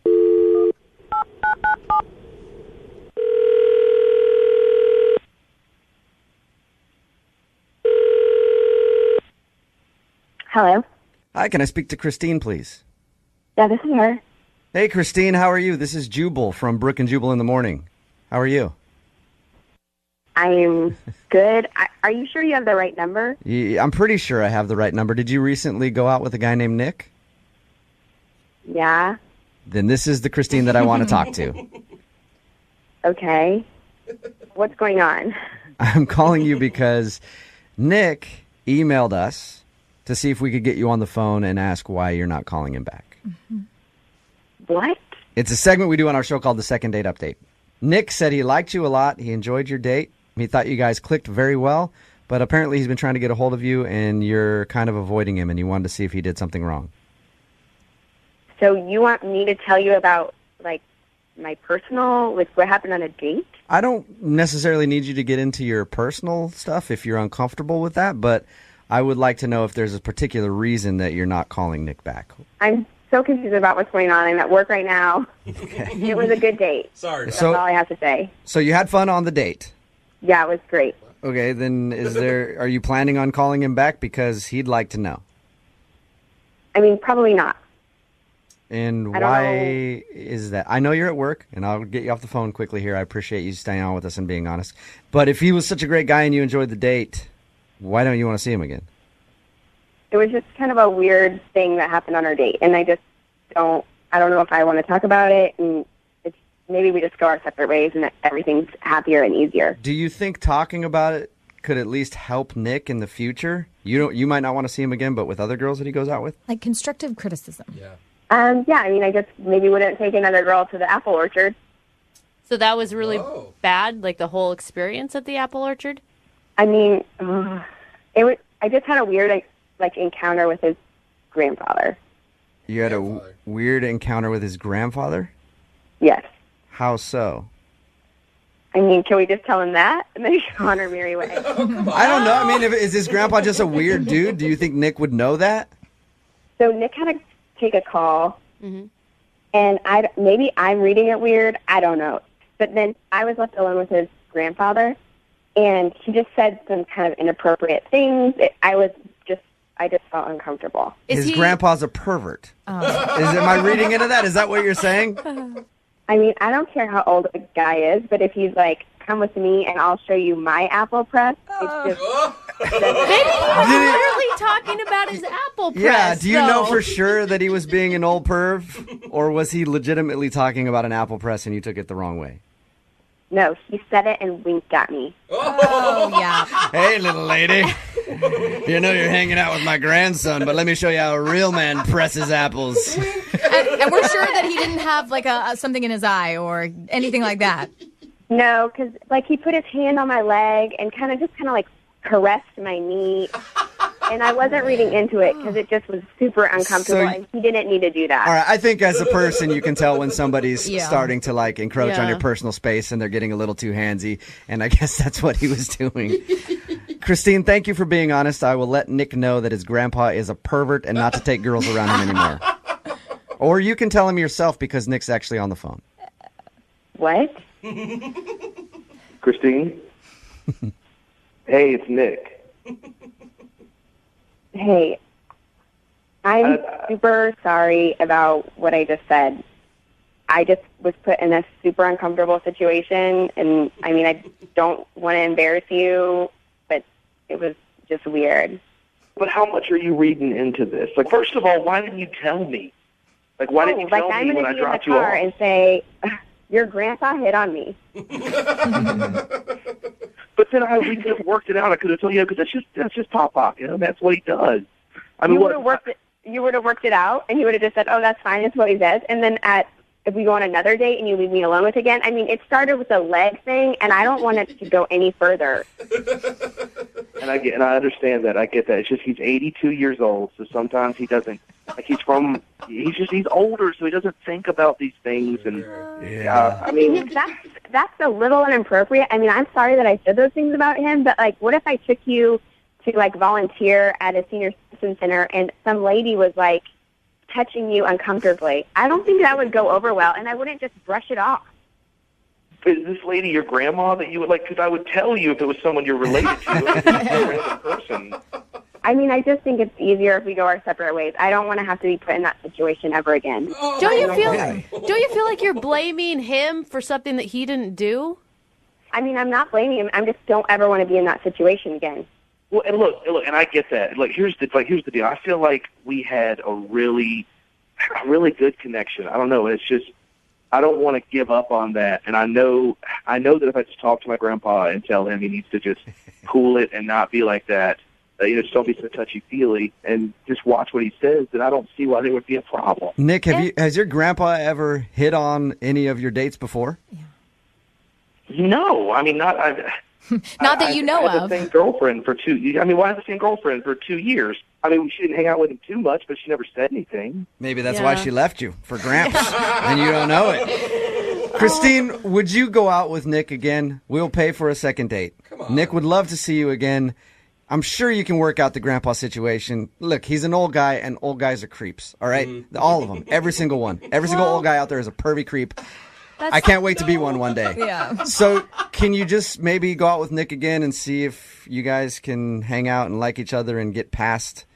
Hello. Hi, can I speak to Christine, please? Yeah, this is her. Hey, Christine, how are you? This is Jubal from Brooke and Jubal in the morning. How are you? I'm good. Are you sure you have the right number? I'm pretty sure I have the right number. Did you recently go out with a guy named Nick? Yeah. Then this is the Christine that I want to talk to. Okay. What's going on? I'm calling you because Nick emailed us to see if we could get you on the phone and ask why you're not calling him back. What? It's a segment we do on our show called The Second Date Update. Nick said he liked you a lot. He enjoyed your date. He thought you guys clicked very well, but apparently he's been trying to get a hold of you and you're kind of avoiding him, and you wanted to see if he did something wrong. So you want me to tell you about, like, my personal, like, what happened on a date? I don't necessarily need you to get into your personal stuff if you're uncomfortable with that, but I would like to know if there's a particular reason that you're not calling Nick back. I'm so confused about what's going on. I'm at work right now. Okay. It was a good date. Sorry. That's all I have to say. So you had fun on the date? Yeah, it was great. Okay, then are you planning on calling him back? Because he'd like to know. I mean, probably not. And I don't why is that? I know you're at work, and I'll get you off the phone quickly here. I appreciate you staying on with us and being honest. But if he was such a great guy and you enjoyed the date, why don't you want to see him again? It was just kind of a weird thing that happened on our date, and I don't know if I want to talk about it, and maybe we just go our separate ways and everything's happier and easier. Do you think talking about it could at least help Nick in the future? You might not want to see him again, but with other girls that he goes out with? Like constructive criticism. Yeah. Yeah, I mean, I just maybe wouldn't take another girl to the apple orchard. So that was really bad, like the whole experience at the apple orchard? I mean, I just had a weird encounter with his grandfather. You had a weird encounter with his grandfather? Yes. How so? I mean, can we just tell him that and then go on our merry way? I don't know. I mean, is his grandpa just a weird dude? Do you think Nick would know that? So Nick had to take a call, Mm-hmm. and maybe I'm reading it weird. I don't know. But then I was left alone with his grandfather, and he just said some kind of inappropriate things. I just felt uncomfortable. His grandpa's a pervert. Am I reading into that? Is that what you're saying? I mean, I don't care how old a guy is, but if he's like come with me and I'll show you my apple press. It's just Maybe he was literally talking about his apple press. Yeah, do you know though. for sure that he was being an old perv? Or was he legitimately talking about an apple press and you took it the wrong way? no. He said it and winked at me. Oh, yeah. Hey, little lady. You know you're hanging out with my grandson, but let me show you how a real man presses apples. And we're sure that he didn't have like something in his eye or anything like that. No, because like he put his hand on my leg and kind of like caressed my knee. And I wasn't reading into it because it just was super uncomfortable, and he didn't need to do that. All right, I think as a person, you can tell when somebody's Yeah. starting to like encroach on Yeah. your personal space and they're getting a little too handsy, and I guess that's what he was doing. Christine, thank you for being honest. I will let Nick know that his grandpa is a pervert and not to take girls around him anymore. Or you can tell him yourself because Nick's actually on the phone. What? Christine? Hey, it's Nick. Hey, I'm super sorry about what I just said. I just was put in a super uncomfortable situation, and I mean, I don't want to embarrass you, but it was just weird. But how much are you reading into this? Like, first of all, why didn't you tell me? Like, why didn't you tell I'm me when gonna I be in the dropped you car off? and say, your grandpa hit on me. But then we could have worked it out. I could have told you, because that's just Pop-Pop, you know? That's what he does. I mean, You would have worked it out, and you would have just said, "Oh, that's fine. That's what he says." And then if we go on another date and you leave me alone with again, I mean, it started with a leg thing, and I don't want it to go any further. And I understand that. I get that. It's just he's 82 years old, so sometimes he doesn't. Like he's older, so he doesn't think about these things. And I mean, that's a little inappropriate. I mean, I'm sorry that I said those things about him, but like, what if I took you to like volunteer at a senior citizen center and some lady was like touching you uncomfortably? I don't think that would go over well, and I wouldn't just brush it off. is this lady your grandma that you would like? Because I would tell you if it was someone you're related to, if it's a random person. I mean, I just think it's easier if we go our separate ways. I don't want to have to be put in that situation ever again. Don't you feel like you're blaming him for something that he didn't do? I mean, I'm not blaming him. I just don't ever want to be in that situation again. Well, and look, and I get that. Like, here's the deal. I feel like we had a really good connection. I don't know. It's just I don't want to give up on that. And I know that if I just talk to my grandpa and tell him he needs to just cool it and not be like that, just don't be so touchy-feely and just watch what he says, then I don't see why there would be a problem. Nick, has your grandpa ever hit on any of your dates before? No, I mean, not that you know I had of. the same girlfriend for 2 years. I mean, why have the same girlfriend for 2 years? I mean, she didn't hang out with him too much, but she never said anything. Maybe that's why she left you, for Gramps, and you don't know it. Christine, would you go out with Nick again? We'll pay for a second date. Nick would love to see you again. I'm sure you can work out the grandpa situation. Look, he's an old guy, and old guys are creeps, all right? All of them, every single one. Every single old guy out there is a pervy creep. I can't wait to be one day. Yeah. So can you just maybe go out with Nick again and see if you guys can hang out and like each other and get past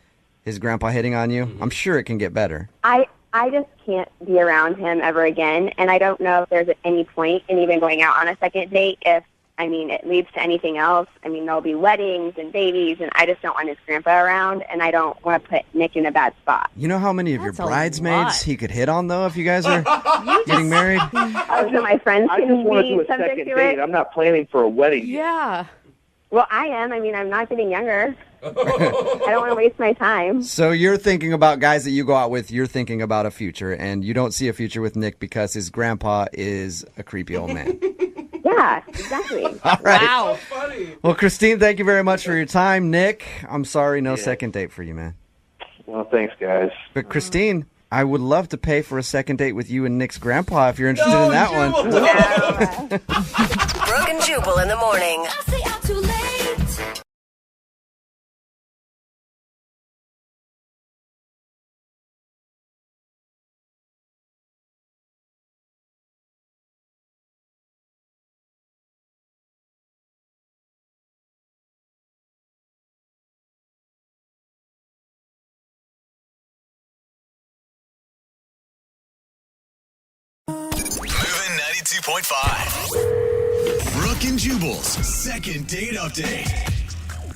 his grandpa hitting on you? I'm sure it can get better. I just can't be around him ever again, and I don't know if there's any point in even going out on a second date if, I mean, it leads to anything else. I mean, there'll be weddings and babies, and I just don't want his grandpa around, and I don't want to put Nick in a bad spot. You know how many of your bridesmaids he could hit on, though, if you guys are getting married? So my friends I just can want to do be a subject second to date. it. I'm not planning for a wedding. Yeah. Well, I am. I mean, I'm not getting younger. I don't want to waste my time. So you're thinking about guys that you go out with, you're thinking about a future, and you don't see a future with Nick because his grandpa is a creepy old man. Yeah, exactly. All right. Wow. Well, Christine, thank you very much for your time. Nick, I'm sorry, no second date for you, man. Well, thanks, guys. But Christine, I would love to pay for a second date with you and Nick's grandpa if you're interested in that one. Brooke and Jubal in the morning. Moving 92.5. Brooke and Jubal's second date update.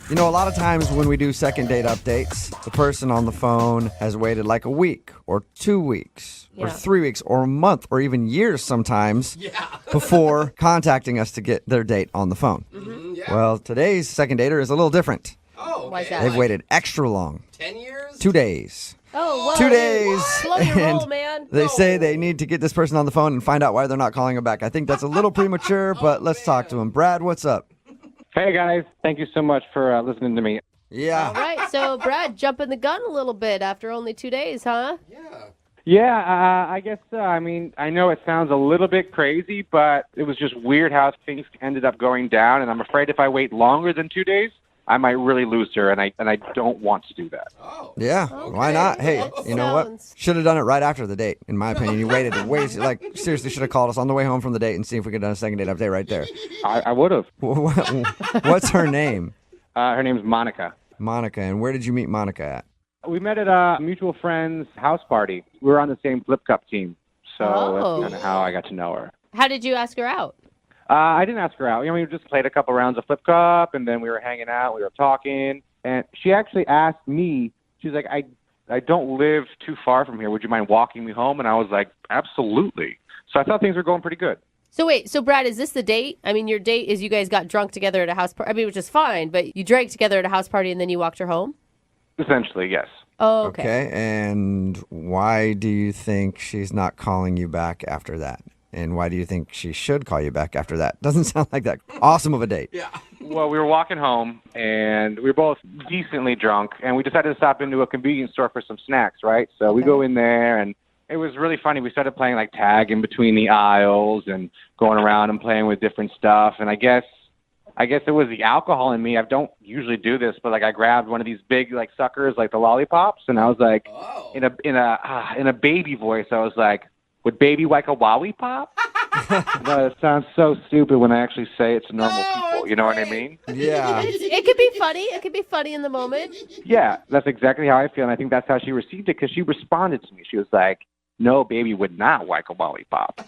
You know, a lot of times when we do second date updates, the person on the phone has waited like a week or 2 weeks or 3 weeks or a month or even years sometimes before contacting us to get their date on the phone. Well, today's second dater is a little different. Why's that? They've waited extra long. 10 years? 2 days. Oh, whoa. 2 days. Slow your and roll, man. They say they need to get this person on the phone and find out why they're not calling them back. I think that's a little premature, but let's talk to him. Brad, what's up? Hey, guys. Thank you so much for listening to me. Yeah. All right, so Brad, jumping the gun a little bit after only 2 days, huh? Yeah, I guess so. I mean, I know it sounds a little bit crazy, but it was just weird how things ended up going down, and I'm afraid if I wait longer than 2 days, I might really lose her, and I don't want to do that. Yeah, why not? Hey, you know what? Should have done it right after the date, in my opinion. You waited way, like, seriously should have called us on the way home from the date and see if we could have done a second date update right there. I would have. What's her name? Her name's Monica. Monica, and where did you meet Monica at? We met at a mutual friend's house party. We were on the same flip cup team, so that's kind of how I got to know her. How did you ask her out? I didn't ask her out. You know, we just played a couple rounds of flip cup, and then we were hanging out. We were talking, and she actually asked me. She's like, "I don't live too far from here. Would you mind walking me home?" And I was like, "Absolutely." So I thought things were going pretty good. So wait, so Brad, is this the date? I mean, your date is you guys got drunk together at a house party. I mean, which is fine, but you drank together at a house party and then you walked her home? Essentially, yes. Oh, okay. Okay, and why do you think she's not calling you back after that? And why do you think she should call you back after that? Doesn't sound like that awesome of a date. Yeah. Well, we were walking home, and we were both decently drunk, and we decided to stop into a convenience store for some snacks, right? So we go in there, and it was really funny. We started playing, like, tag in between the aisles and going around and playing with different stuff. And I guess it was the alcohol in me. I don't usually do this, but, like, I grabbed one of these big, like, suckers, like the lollipops, and I was like, in a baby voice, I was like, "Would baby like a Wowie Pop?" No, it sounds so stupid when I actually say it to normal people. You know what I mean? Yeah. It could be funny. It could be funny in the moment. Yeah, that's exactly how I feel, and I think that's how she received it, because she responded to me. She was like, "No, baby would not like a lollipop."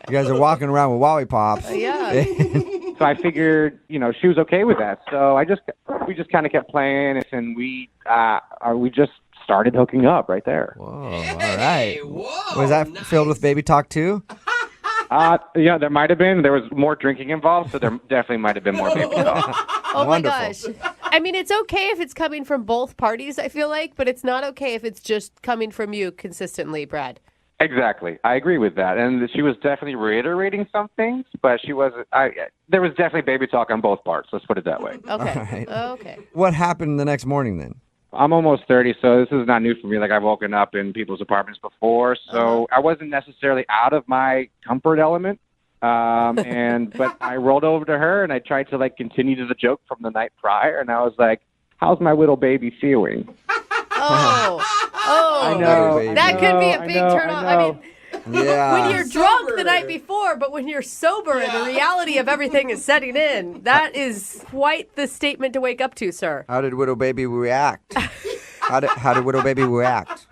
You guys are walking around with lollipops. Yeah. So I figured, she was okay with that. So we just kind of kept playing, and we just started hooking up right there. Whoa, all right. Was that filled with baby talk too? Yeah, there might have been. There was more drinking involved, so there definitely might have been more baby talk. Oh Wonderful. my gosh. I mean, it's okay if it's coming from both parties, I feel like, but it's not okay if it's just coming from you consistently, Brad. Exactly. I agree with that. And she was definitely reiterating some things, but there was definitely baby talk on both parts. Let's put it that way. Okay. All right. Okay. What happened the next morning then? I'm almost 30, so this is not new for me. Like, I've woken up in people's apartments before, so I wasn't necessarily out of my comfort element. But I rolled over to her, and I tried to, like, continue to the joke from the night prior, and I was like, "How's my little baby feeling?" I know. That could be a big turn off. I mean, Yeah. when you're drunk the night before, but when you're sober and the reality of everything is setting in, that is quite the statement to wake up to, sir. How did Widow Baby react? How did Widow Baby react?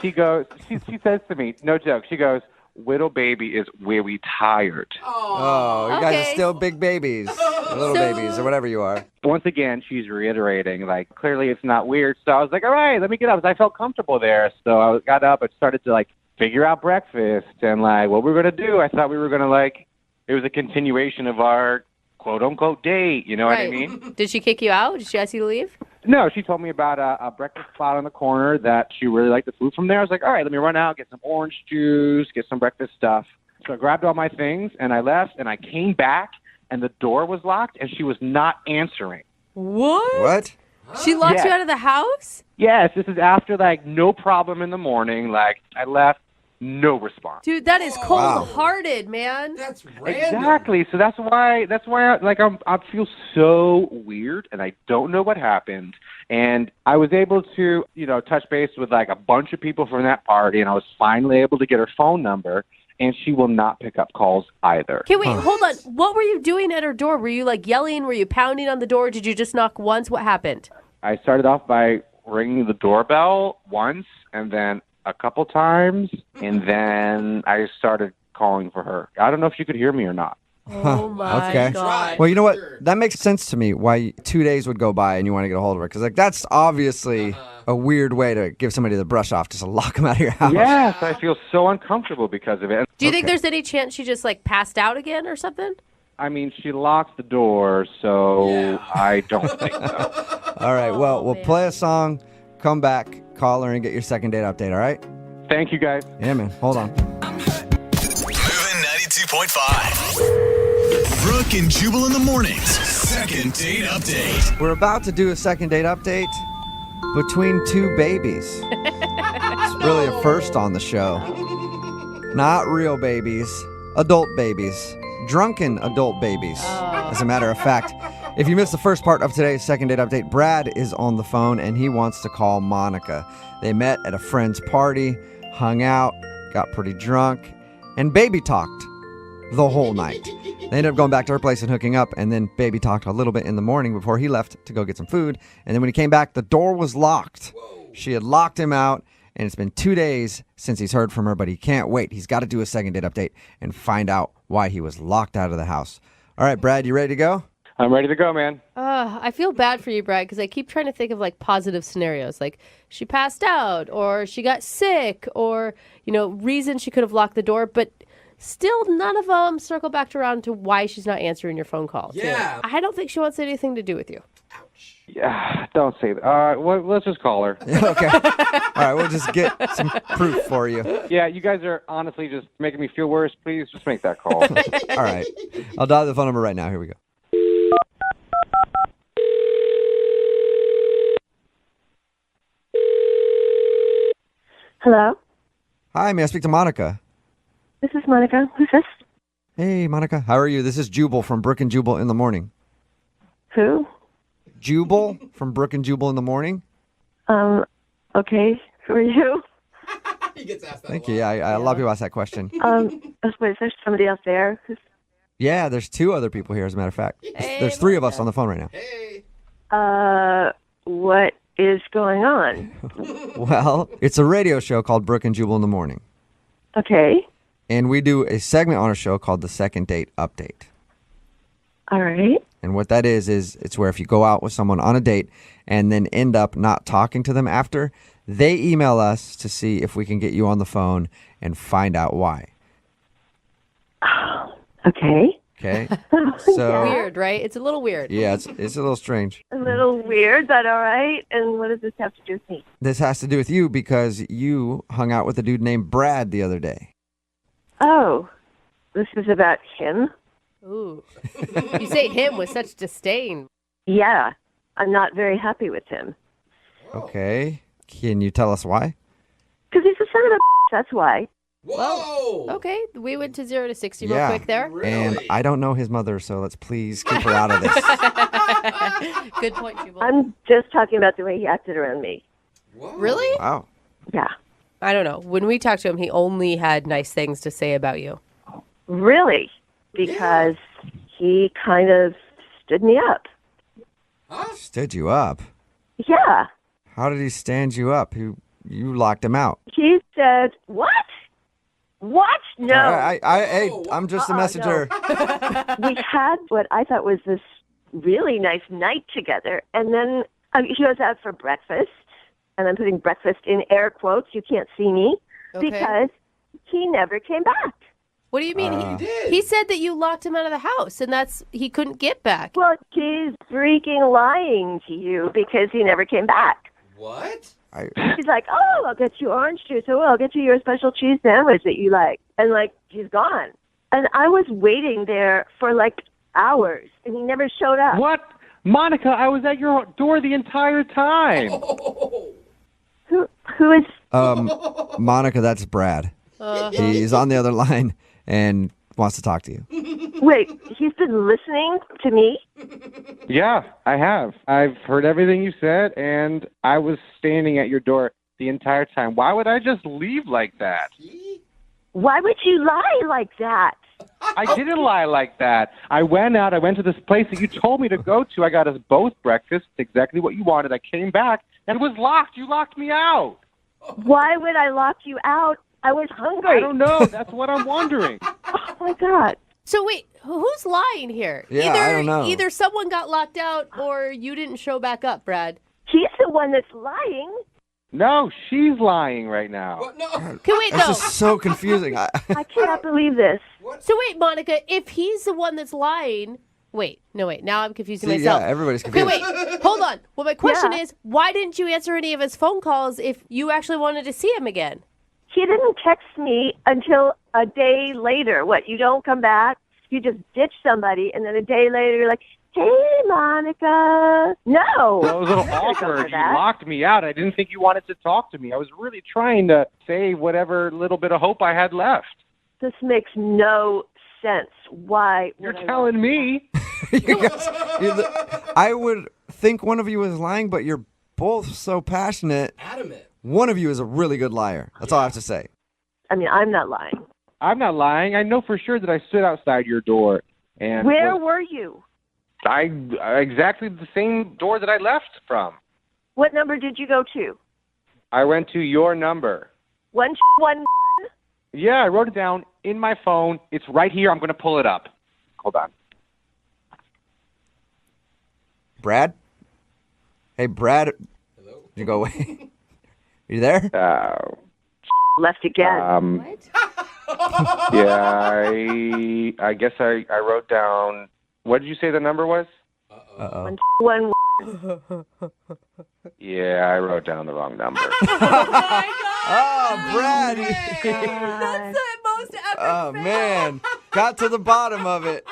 She says to me, no joke, she goes, "Widow Baby is really tired." Oh, you guys are still big babies. Little babies, or whatever you are. Once again, she's reiterating, like, clearly it's not weird. So I was like, all right, let me get up. I felt comfortable there. So I got up and started to, like, figure out breakfast and, like, what we were going to do. I thought we were going to, like, it was a continuation of our quote-unquote date. You know what I mean? Did she kick you out? Did she ask you to leave? No, she told me about a breakfast spot on the corner that she really liked the food from there. I was like, all right, let me run out, get some orange juice, get some breakfast stuff. So I grabbed all my things, and I left, and I came back, and the door was locked, and she was not answering. What? What? She locked you out of the house? Yes, this is after, like, no problem in the morning. Like, I left, no response. Dude, that is cold-hearted, man. That's random. Exactly. So that's why I feel so weird, and I don't know what happened. And I was able to, touch base with, like, a bunch of people from that party, and I was finally able to get her phone number. And she will not pick up calls either. Okay, wait, hold on. What were you doing at her door? Were you, like, yelling? Were you pounding on the door? Did you just knock once? What happened? I started off by ringing the doorbell once, and then a couple times, and then I started calling for her. I don't know if she could hear me or not. Oh my Okay. God. Well, you know what? That makes sense to me why 2 days would go by and you want to get a hold of her. Because, like, that's obviously a weird way to give somebody the brush off, just to lock them out of your house. Yes, I feel so uncomfortable because of it. Do you think there's any chance she just like passed out again or something? I mean, she locked the door, so I don't think so. All right. Well, we'll play a song, come back, call her, and get your second date update, all right? Thank you, guys. Yeah, man. Hold on. Moving 92.5. Brooke and Jubal in the mornings. Second date update. We're about to do a second date update between two babies. It's really a first on the show. Not real babies, adult babies. Drunken adult babies. As a matter of fact, if you missed the first part of today's second date update, Brad is on the phone and he wants to call Monica. They met at a friend's party, hung out, got pretty drunk, and baby talked the whole night. They ended up going back to her place and hooking up, and then baby talked a little bit in the morning before he left to go get some food. And then when he came back, the door was locked. She had locked him out, and it's been 2 days since he's heard from her, but he can't wait. He's got to do a second date update and find out why he was locked out of the house. All right, Brad, you ready to go? I'm ready to go, man. I feel bad for you, Brad, because I keep trying to think of like positive scenarios, like she passed out or she got sick or, reason she could have locked the door, but still none of them circle back around to why she's not answering your phone call. Yeah. I don't think she wants anything to do with you. Yeah, don't say that. All right, well, let's just call her. Okay. All right, we'll just get some proof for you. Yeah, you guys are honestly just making me feel worse. Please just make that call. All right. I'll dial the phone number right now. Here we go. Hello? Hi, may I speak to Monica? This is Monica. Who's this? Hey, Monica. How are you? This is Jubal from Brooke and Jubal in the morning. Who? Jubal from Brooke and Jubal in the morning. Okay. Who are you? He gets asked that. Thank you. Yeah, a lot of people ask that question. Wait, is there somebody else there? Yeah, there's 2 other people here, as a matter of fact. There's 3 of us on the phone right now. What is going on? Well, it's a radio show called Brooke and Jubal in the morning. Okay. And we do a segment on our show called the Second Date Update. All right. And what that is it's where if you go out with someone on a date and then end up not talking to them after, they email us to see if we can get you on the phone and find out why. Okay. Okay. So Weird, right? It's a little weird. yeah, it's a little strange. A little weird, but all right. And what does this have to do with me? This has to do with you because you hung out with a dude named Brad the other day. Oh, this is about him? Ooh. You say him with such disdain. Yeah. I'm not very happy with him. Okay. Can you tell us why? Because he's a son of a that's why. Whoa! Okay, we went to 0 to 60 real quick there. And I don't know his mother, so let's please keep her out of this. Good point, Jubal. I'm just talking about the way he acted around me. Really? Wow. Yeah. I don't know. When we talked to him, he only had nice things to say about you. Really? Because he kind of stood me up. Stood you up? Yeah. How did he stand you up? You locked him out. He said, what? What? No. I'm just a messenger. No. We had what I thought was this really nice night together, and then he goes out for breakfast, and I'm putting breakfast in air quotes. You can't see me because he never came back. What do you mean? He said that you locked him out of the house, and he couldn't get back. Well, he's freaking lying to you because he never came back. What? He's like, oh, I'll get you orange juice. Oh, I'll get you your special cheese sandwich that you like. And, he's gone. And I was waiting there for, hours, and he never showed up. What? Monica, I was at your door the entire time. Who is... Monica, that's Brad. He's on the other line and wants to talk to you. Wait, he's been listening to me? Yeah, I have. I've heard everything you said, and I was standing at your door the entire time. Why would I just leave like that? Why would you lie like that? I didn't lie like that. I went out. I went to this place that you told me to go to. I got us both breakfast, exactly what you wanted. I came back, and it was locked. You locked me out. Why would I lock you out? I was hungry. I don't know. That's what I'm wondering. Oh, my God. So wait, Who's lying here? Yeah, either, I don't know. Either someone got locked out or you didn't show back up, Brad. He's the one that's lying. No, she's lying right now. What? No. Okay, wait, This no. is so confusing. I cannot believe this. So wait, Monica, if he's the one that's lying, wait. Now I'm confusing See, myself. yeah, everybody's Okay, confused. wait, hold on. Well, my question Yeah. is, why didn't you answer any of his phone calls if you actually wanted to see him again? He didn't text me until a day later. What, you don't come back? You just ditch somebody, and then a day later you're like, hey, Monica. No. That was a little I'm not gonna go awkward. for You that. locked me out. I didn't think you wanted to talk to me. I was really trying to save whatever little bit of hope I had left. This makes no sense. Why? You're telling me. I would think one of you is lying, but you're both so passionate. Adamant. One of you is a really good liar. That's all I have to say. I mean, I'm not lying. I'm not lying. I know for sure that I stood outside your door. And Where were you? exactly the same door that I left from. What number did you go to? I went to your number. 111. Yeah, I wrote it down in my phone. It's right here. I'm going to pull it up. Hold on. Brad? Hey, Brad. Hello? Did you go away? Are you there? Left again. Yeah, I guess I wrote down. What did you say the number was? Uh-oh. 111. Yeah, I wrote down the wrong number. Oh, Brad. That's the most epic Oh, man. Got to the bottom of it.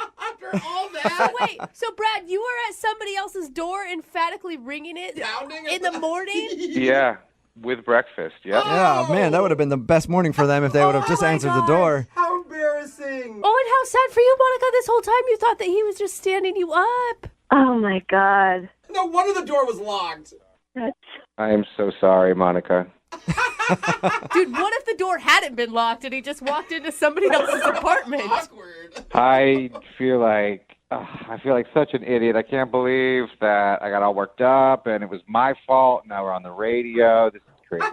So wait, so Brad, you were at somebody else's door emphatically ringing it in the morning? Yeah, with breakfast. Yep. Yeah, man, that would have been the best morning for them if they would have just answered the door. How embarrassing. Oh, and how sad for you, Monica. This whole time you thought that he was just standing you up. Oh, my God. No wonder the door was locked. I am so sorry, Monica. Dude, what if the door hadn't been locked and he just walked into somebody else's apartment? Awkward. I feel like such an idiot. I can't believe that I got all worked up and it was my fault. Now we're on the radio. This is crazy.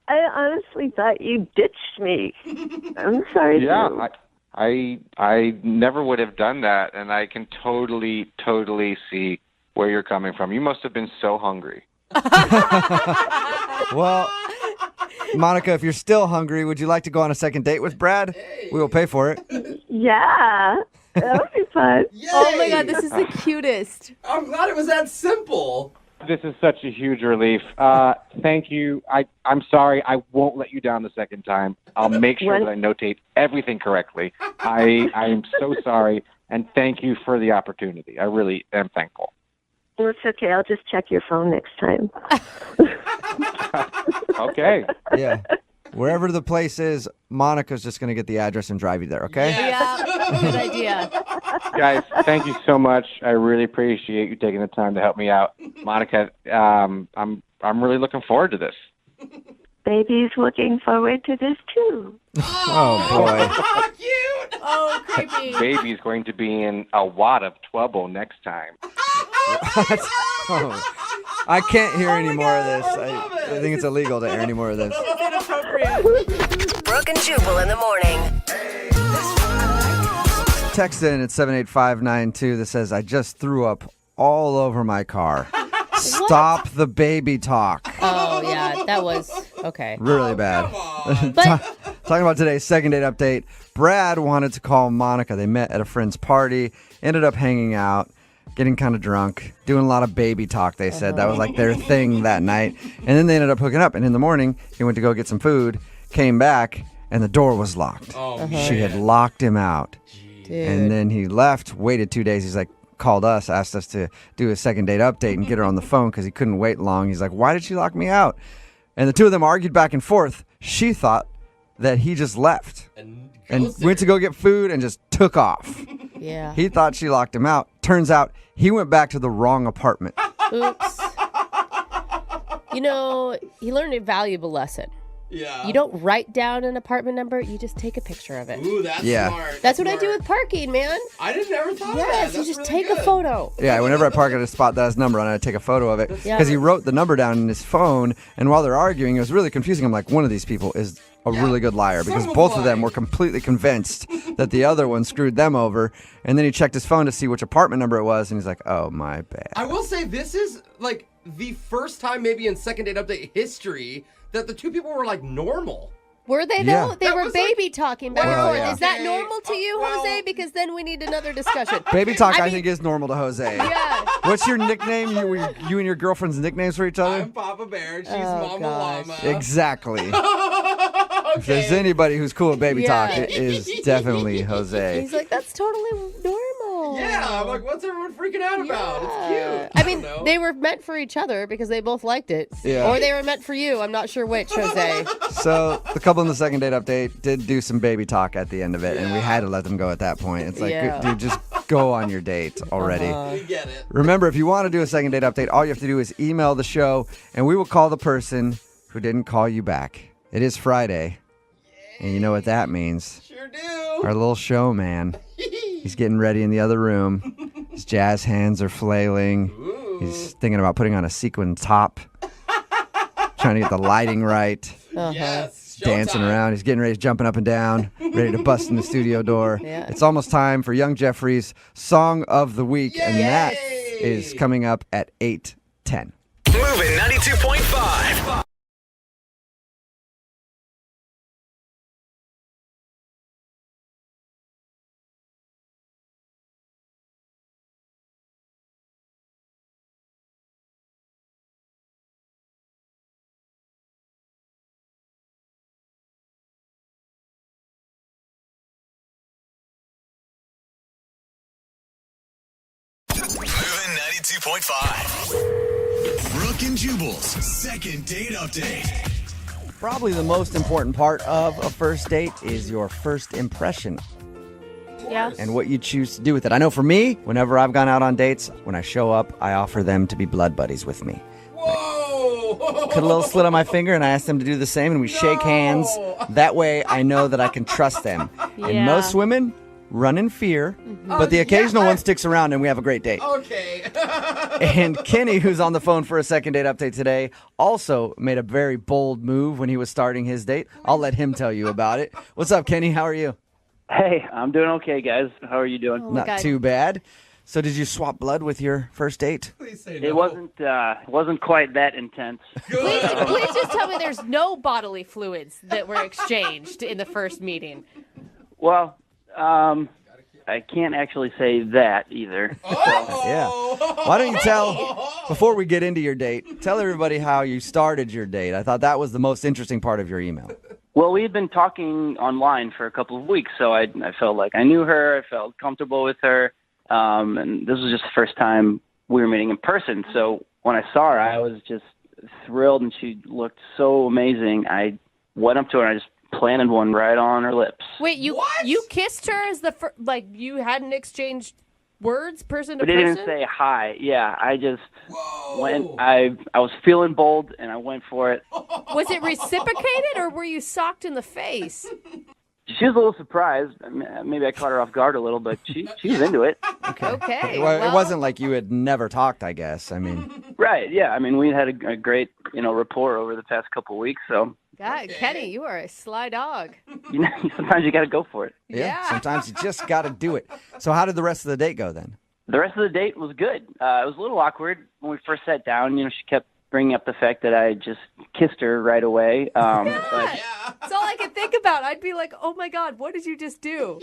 I honestly thought you ditched me. I'm sorry. Yeah, too. I never would have done that, and I can totally see where you're coming from. You must have been so hungry. Well, Monica, if you're still hungry, would you like to go on a second date with Brad? We will pay for it. Yeah. That would be fun. Oh my God, this is the cutest. I'm glad it was that simple. This is such a huge relief. Thank you. I'm sorry. I won't let you down the second time. I'll make sure that I notate everything correctly. I am so sorry, and thank you for the opportunity. I really am thankful. Well, it's okay. I'll just check your phone next time. Okay. Yeah. Wherever the place is, Monica's just going to get the address and drive you there, okay? Yeah, good idea. Guys, thank you so much. I really appreciate you taking the time to help me out. Monica, I'm really looking forward to this. Baby's looking forward to this, too. Oh, boy. Cute. Oh, creepy. Baby's going to be in a wad of trouble next time. Oh, I can't hear any more of this. I think it's illegal to air any more of this. Brooke and Jubal in the morning. Text in at 78592 that says, I just threw up all over my car. Stop the baby talk. Oh, yeah, that was okay. Really bad. Talking about today's second date update. Brad wanted to call Monica. They met at a friend's party, ended up hanging out, getting kind of drunk, doing a lot of baby talk, they said. That was like their thing that night. And then they ended up hooking up. And in the morning, he went to go get some food, came back, and the door was locked. Oh, She had locked him out. Dude. And then he left, waited 2 days. He's like, called us, asked us to do a second date update and get her on the phone because he couldn't wait long. He's like, why did she lock me out? And the two of them argued back and forth. She thought that he just left and went to go get food and just took off. Yeah. He thought she locked him out. Turns out he went back to the wrong apartment. Oops. You know, he learned a valuable lesson. Yeah. You don't write down an apartment number. You just take a picture of it. Ooh, that's Yeah. smart. That's what I do with parking, man. I didn't never thought of that. Yes, you That's just really take a good. photo. Yeah, whenever I park at a spot that has number on it, I take a photo of it. Yeah. Because he wrote the number down in his phone, and while they're arguing, it was really confusing. I'm like, one of these people is a really good liar, because Someone's both of them lying. were completely convinced that the other one screwed them over. And then he checked his phone to see which apartment number it was, and he's like, oh, my bad. I will say this is like the first time maybe in Second Date Update history that the two people were like normal. Were they, though? Yeah. They That were was baby talking back Well, and forth. yeah. Is that Okay. normal to you, Well- Jose? Because then we need another discussion. Baby talk, I mean, think, is normal to Jose. Yeah. What's your nickname? You and your girlfriend's nicknames for each other? I'm Papa Bear. She's Oh, Mama gosh. Llama. Exactly. If there's anybody who's cool with baby Yeah. talk, it is definitely Jose. He's like, that's totally normal. Yeah, I'm like, what's everyone freaking out about? It's cute. I mean, don't know. they were meant for each other because they both liked it. Yeah. Or they were meant for you. I'm not sure which, Jose. So the couple in the Second Date Update did do some baby talk at the end of it, and we had to let them go at that point. It's like, Yeah. dude, just go on your date already. We get it. Remember, if you want to do a Second Date Update, all you have to do is email the show, and we will call the person who didn't call you back. It is Friday, and you know what that means. Sure do. Our little showman. He's getting ready in the other room. His jazz hands are flailing. He's thinking about putting on a sequin top, trying to get the lighting right. Yes. Dancing showtime. around. He's getting ready, he's jumping up and down, ready to bust in the studio door. Yeah. It's almost time for Young Jeffrey's Song of the Week, and that Yay! is coming up at 8:10. Moving 92.5. Moving 92.5. Brooke and Jubal's Second Date Update. Probably the most important part of a first date is your first impression Yeah. and what you choose to do with it. I know for me, whenever I've gone out on dates, when I show up, I offer them to be blood buddies with me. Whoa. Put a little slit on my finger, and I ask them to do the same, and we shake hands. That way, I know that I can trust them. And Yeah. most women run in fear, but the occasional one sticks around, and we have a great date. Okay. And Kenny, who's on the phone for a Second Date Update today, also made a very bold move when he was starting his date. I'll let him tell you about it. What's up, Kenny? How are you? Hey, I'm doing okay, guys. How are you doing? Oh my Not God. too bad. So did you swap blood with your first date? Please say It wasn't quite that intense. Please just tell me there's no bodily fluids that were exchanged in the first meeting. Well, I can't actually say that either. Yeah. Why don't you tell, before we get into your date, tell everybody how you started your date. I thought that was the most interesting part of your email. Well, we had been talking online for a couple of weeks, so I felt like I knew her. I felt comfortable with her. And this was just the first time we were meeting in person. So when I saw her, I was just thrilled, and she looked so amazing. I went up to her and I just planted one right on her lips. Wait, you kissed her as the like you hadn't exchanged words person to But didn't person? even say hi. Yeah, I just went. I was feeling bold, and I went for it. Was it reciprocated or were you socked in the face? She was a little surprised. Maybe I caught her off guard a little, but she was into it. Okay. Well, well, it wasn't like you had never talked, I guess. I mean, Right? Yeah. I mean, we had a great rapport over the past couple of weeks. So God, Kenny, you are a sly dog. sometimes you got to go for it. yeah, sometimes you just got to do it. So how did the rest of the date go then? The rest of the date was good. It was a little awkward when we first sat down. She kept bringing up the fact that I just kissed her right away. But That's all I could think about. I'd be like, oh my God, what did you just do?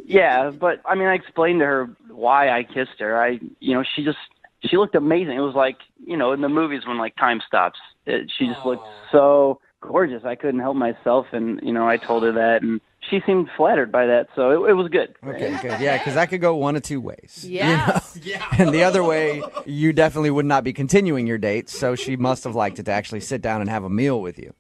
yeah, but I mean, I explained to her why I kissed her. She looked amazing. It was like, in the movies when like time stops, she just looked so gorgeous. I couldn't help myself. And, I told her that, and she seemed flattered by that. So it was good. Okay, good. Yeah, because that could go one of two ways. Yes. And the other way, you definitely would not be continuing your date, so she must have liked it to actually sit down and have a meal with you.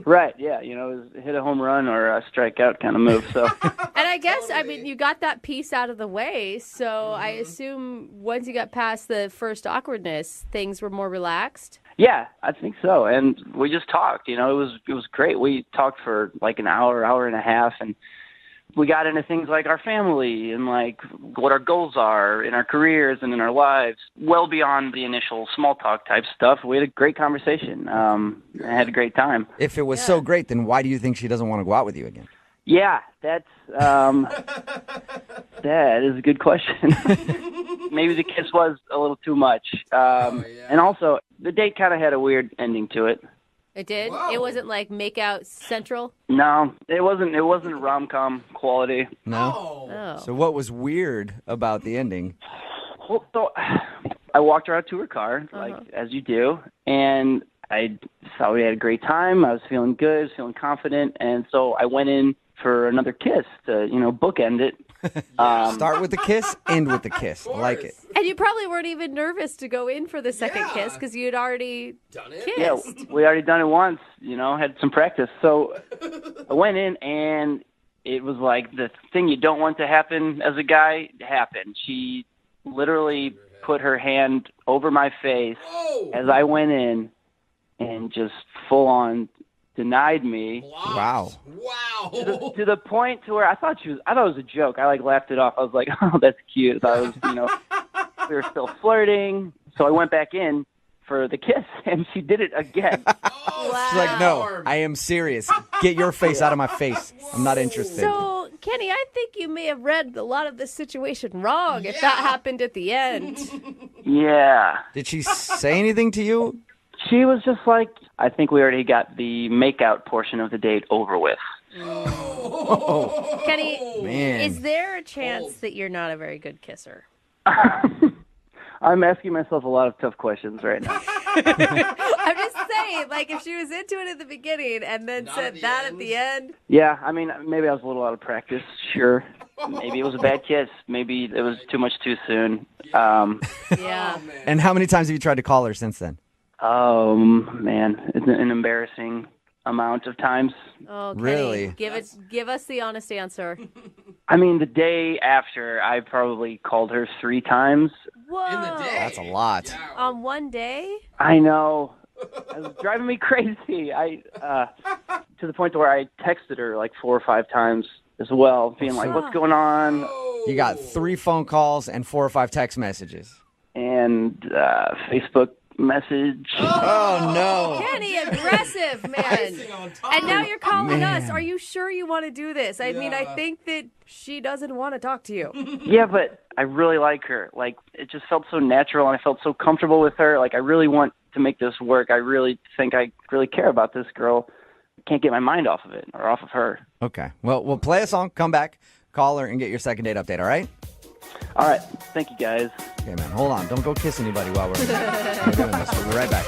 Right, yeah, it was hit a home run or a strikeout kind of move. So, And I guess, I mean, you got that piece out of the way, so I assume once you got past the first awkwardness, things were more relaxed. yeah, I think so. And we just talked. It was great. We talked for like an hour and a half, and we got into things like our family and like what our goals are in our careers and in our lives, well beyond the initial small talk type stuff. We had a great conversation. I had a great time. If it was so great, then why do you think she doesn't want to go out with you again? Yeah, that's that is a good question. Maybe the kiss was a little too much. And also the date kind of had a weird ending to it. It did? Whoa. It wasn't like Makeout Central? No, it wasn't rom-com quality. No? Oh. So what was weird about the ending? Well, so I walked her out to her car, like as you do, and I saw we had a great time. I was feeling good, feeling confident, and so I went in for another kiss to, bookend it. Start with the kiss, end with the kiss. I like it. And you probably weren't even nervous to go in for the second kiss because you'd already kissed. Yeah, we already done it once, had some practice. So I went in, and it was like the thing you don't want to happen as a guy happened. She literally put her hand over my face as I went in and just full on denied me. Wow. To the point to where I thought it was a joke. I laughed it off. I was like, oh, that's cute. I thought it was, we were still flirting. So I went back in for the kiss, and she did it again. She's like, no, I am serious. Get your face out of my face. I'm not interested. So, Kenny, I think you may have read a lot of this situation wrong if that happened at the end. Yeah. Did she say anything to you? She was just like, I think we already got the makeout portion of the date over with. Kenny, man. Is there a chance that you're not a very good kisser? I'm asking myself a lot of tough questions right now. I'm just saying, if she was into it at the beginning and then said that at the end. Yeah, I mean, maybe I was a little out of practice, sure. Maybe it was a bad kiss. Maybe it was too much too soon. Yeah. And how many times have you tried to call her since then? Man, it's an embarrassing amount of times. Oh, Kenny, really? Give us the honest answer. I mean, the day after, I probably called her 3 times. Whoa. In the day? That's a lot. On one day? I know. It was driving me crazy. To the point where I texted her 4 or 5 times as well, being like, what's going on? You got 3 phone calls and 4 or 5 text messages. And Facebook message. Oh, no. Kenny, aggressive, man. And now you're calling us. Are you sure you want to do this? I mean, I think that she doesn't want to talk to you. Yeah, but I really like her. It just felt so natural, and I felt so comfortable with her. I really want to make this work. I really think I really care about this girl. I can't get my mind off of it or off of her. Okay. Well, we'll play a song, come back, call her, and get your second date update, all right? All right. Thank you, guys. Okay, man. Hold on. Don't go kiss anybody while we're doing this. We'll be right back.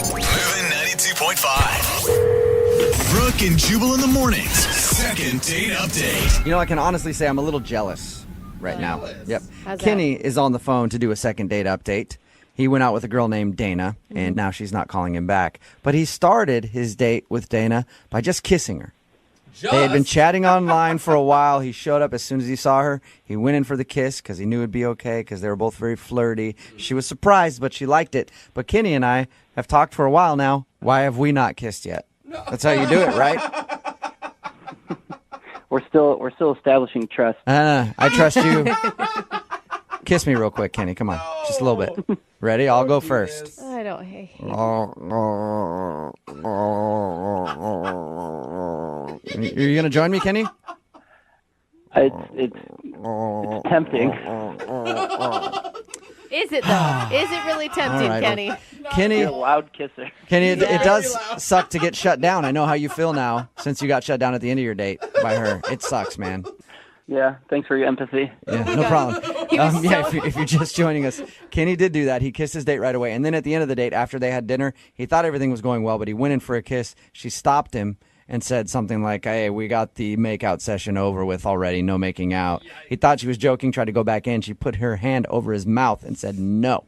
Moving 92.5. Brooke and Jubal in the mornings. Second date update. I can honestly say I'm a little jealous right now. Yep. How's Kenny is on the phone to do a second date update. He went out with a girl named Dana, and now she's not calling him back. But he started his date with Dana by just kissing her. They had been chatting online for a while. He showed up as soon as he saw her. He went in for the kiss because he knew it'd be okay because they were both very flirty. She was surprised, but she liked it. But Kenny and I have talked for a while now. Why have we not kissed yet? That's how you do it, right? We're still establishing trust. I trust you. Kiss me real quick, Kenny. Come on. Just a little bit. Ready? I'll go first. I don't hate You're going to join me, Kenny? It's tempting. Is it, though? Is it really tempting, All right, Kenny? Kenny, You're a loud kisser. Kenny, it does suck to get shut down. I know how you feel now since you got shut down at the end of your date by her. It sucks, man. Yeah, thanks for your empathy. Yeah, no problem. If you're just joining us, Kenny did do that. He kissed his date right away. And then at the end of the date, after they had dinner, he thought everything was going well, but he went in for a kiss. She stopped him and said something like, hey, we got the makeout session over with already, no making out. He thought she was joking, tried to go back in. She put her hand over his mouth and said no.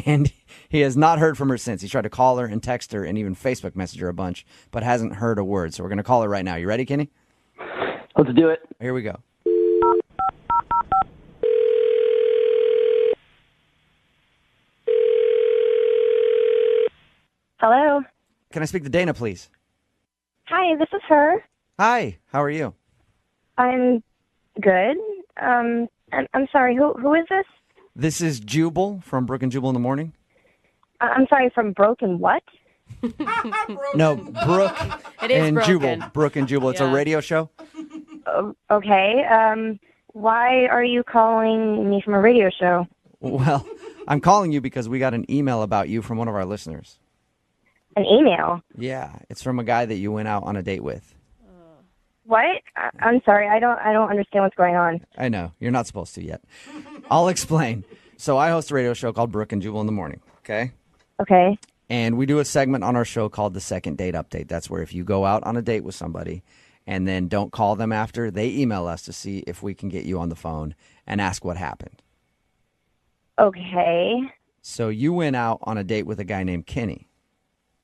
And He has not heard from her since. He's tried to call her and text her and even Facebook message her a bunch, but hasn't heard a word. So we're going to call her right now. You ready, Kenny? Let's do it. Here we go. Hello. Can I speak to Dana, please? Hi, this is her. Hi, how are you? I'm good. I'm sorry. Who is this? This is Jubal from Brooke and Jubal in the Morning. I'm sorry. From Broken what? No, Brooke It is and broken. Jubal. Brooke and Jubal. It's a Yeah. radio show. Okay. Why are you calling me from a radio show? Well, I'm calling you because we got an email about you from one of our listeners. An email? Yeah, it's from a guy that you went out on a date with. What? I'm sorry. I don't understand what's going on. I know. You're not supposed to yet. I'll explain. So I host a radio show called Brooke and Jubal in the Morning, okay? Okay. And we do a segment on our show called the Second Date Update. That's where if you go out on a date with somebody and then don't call them after, they email us to see if we can get you on the phone and ask what happened. Okay. So you went out on a date with a guy named Kenny.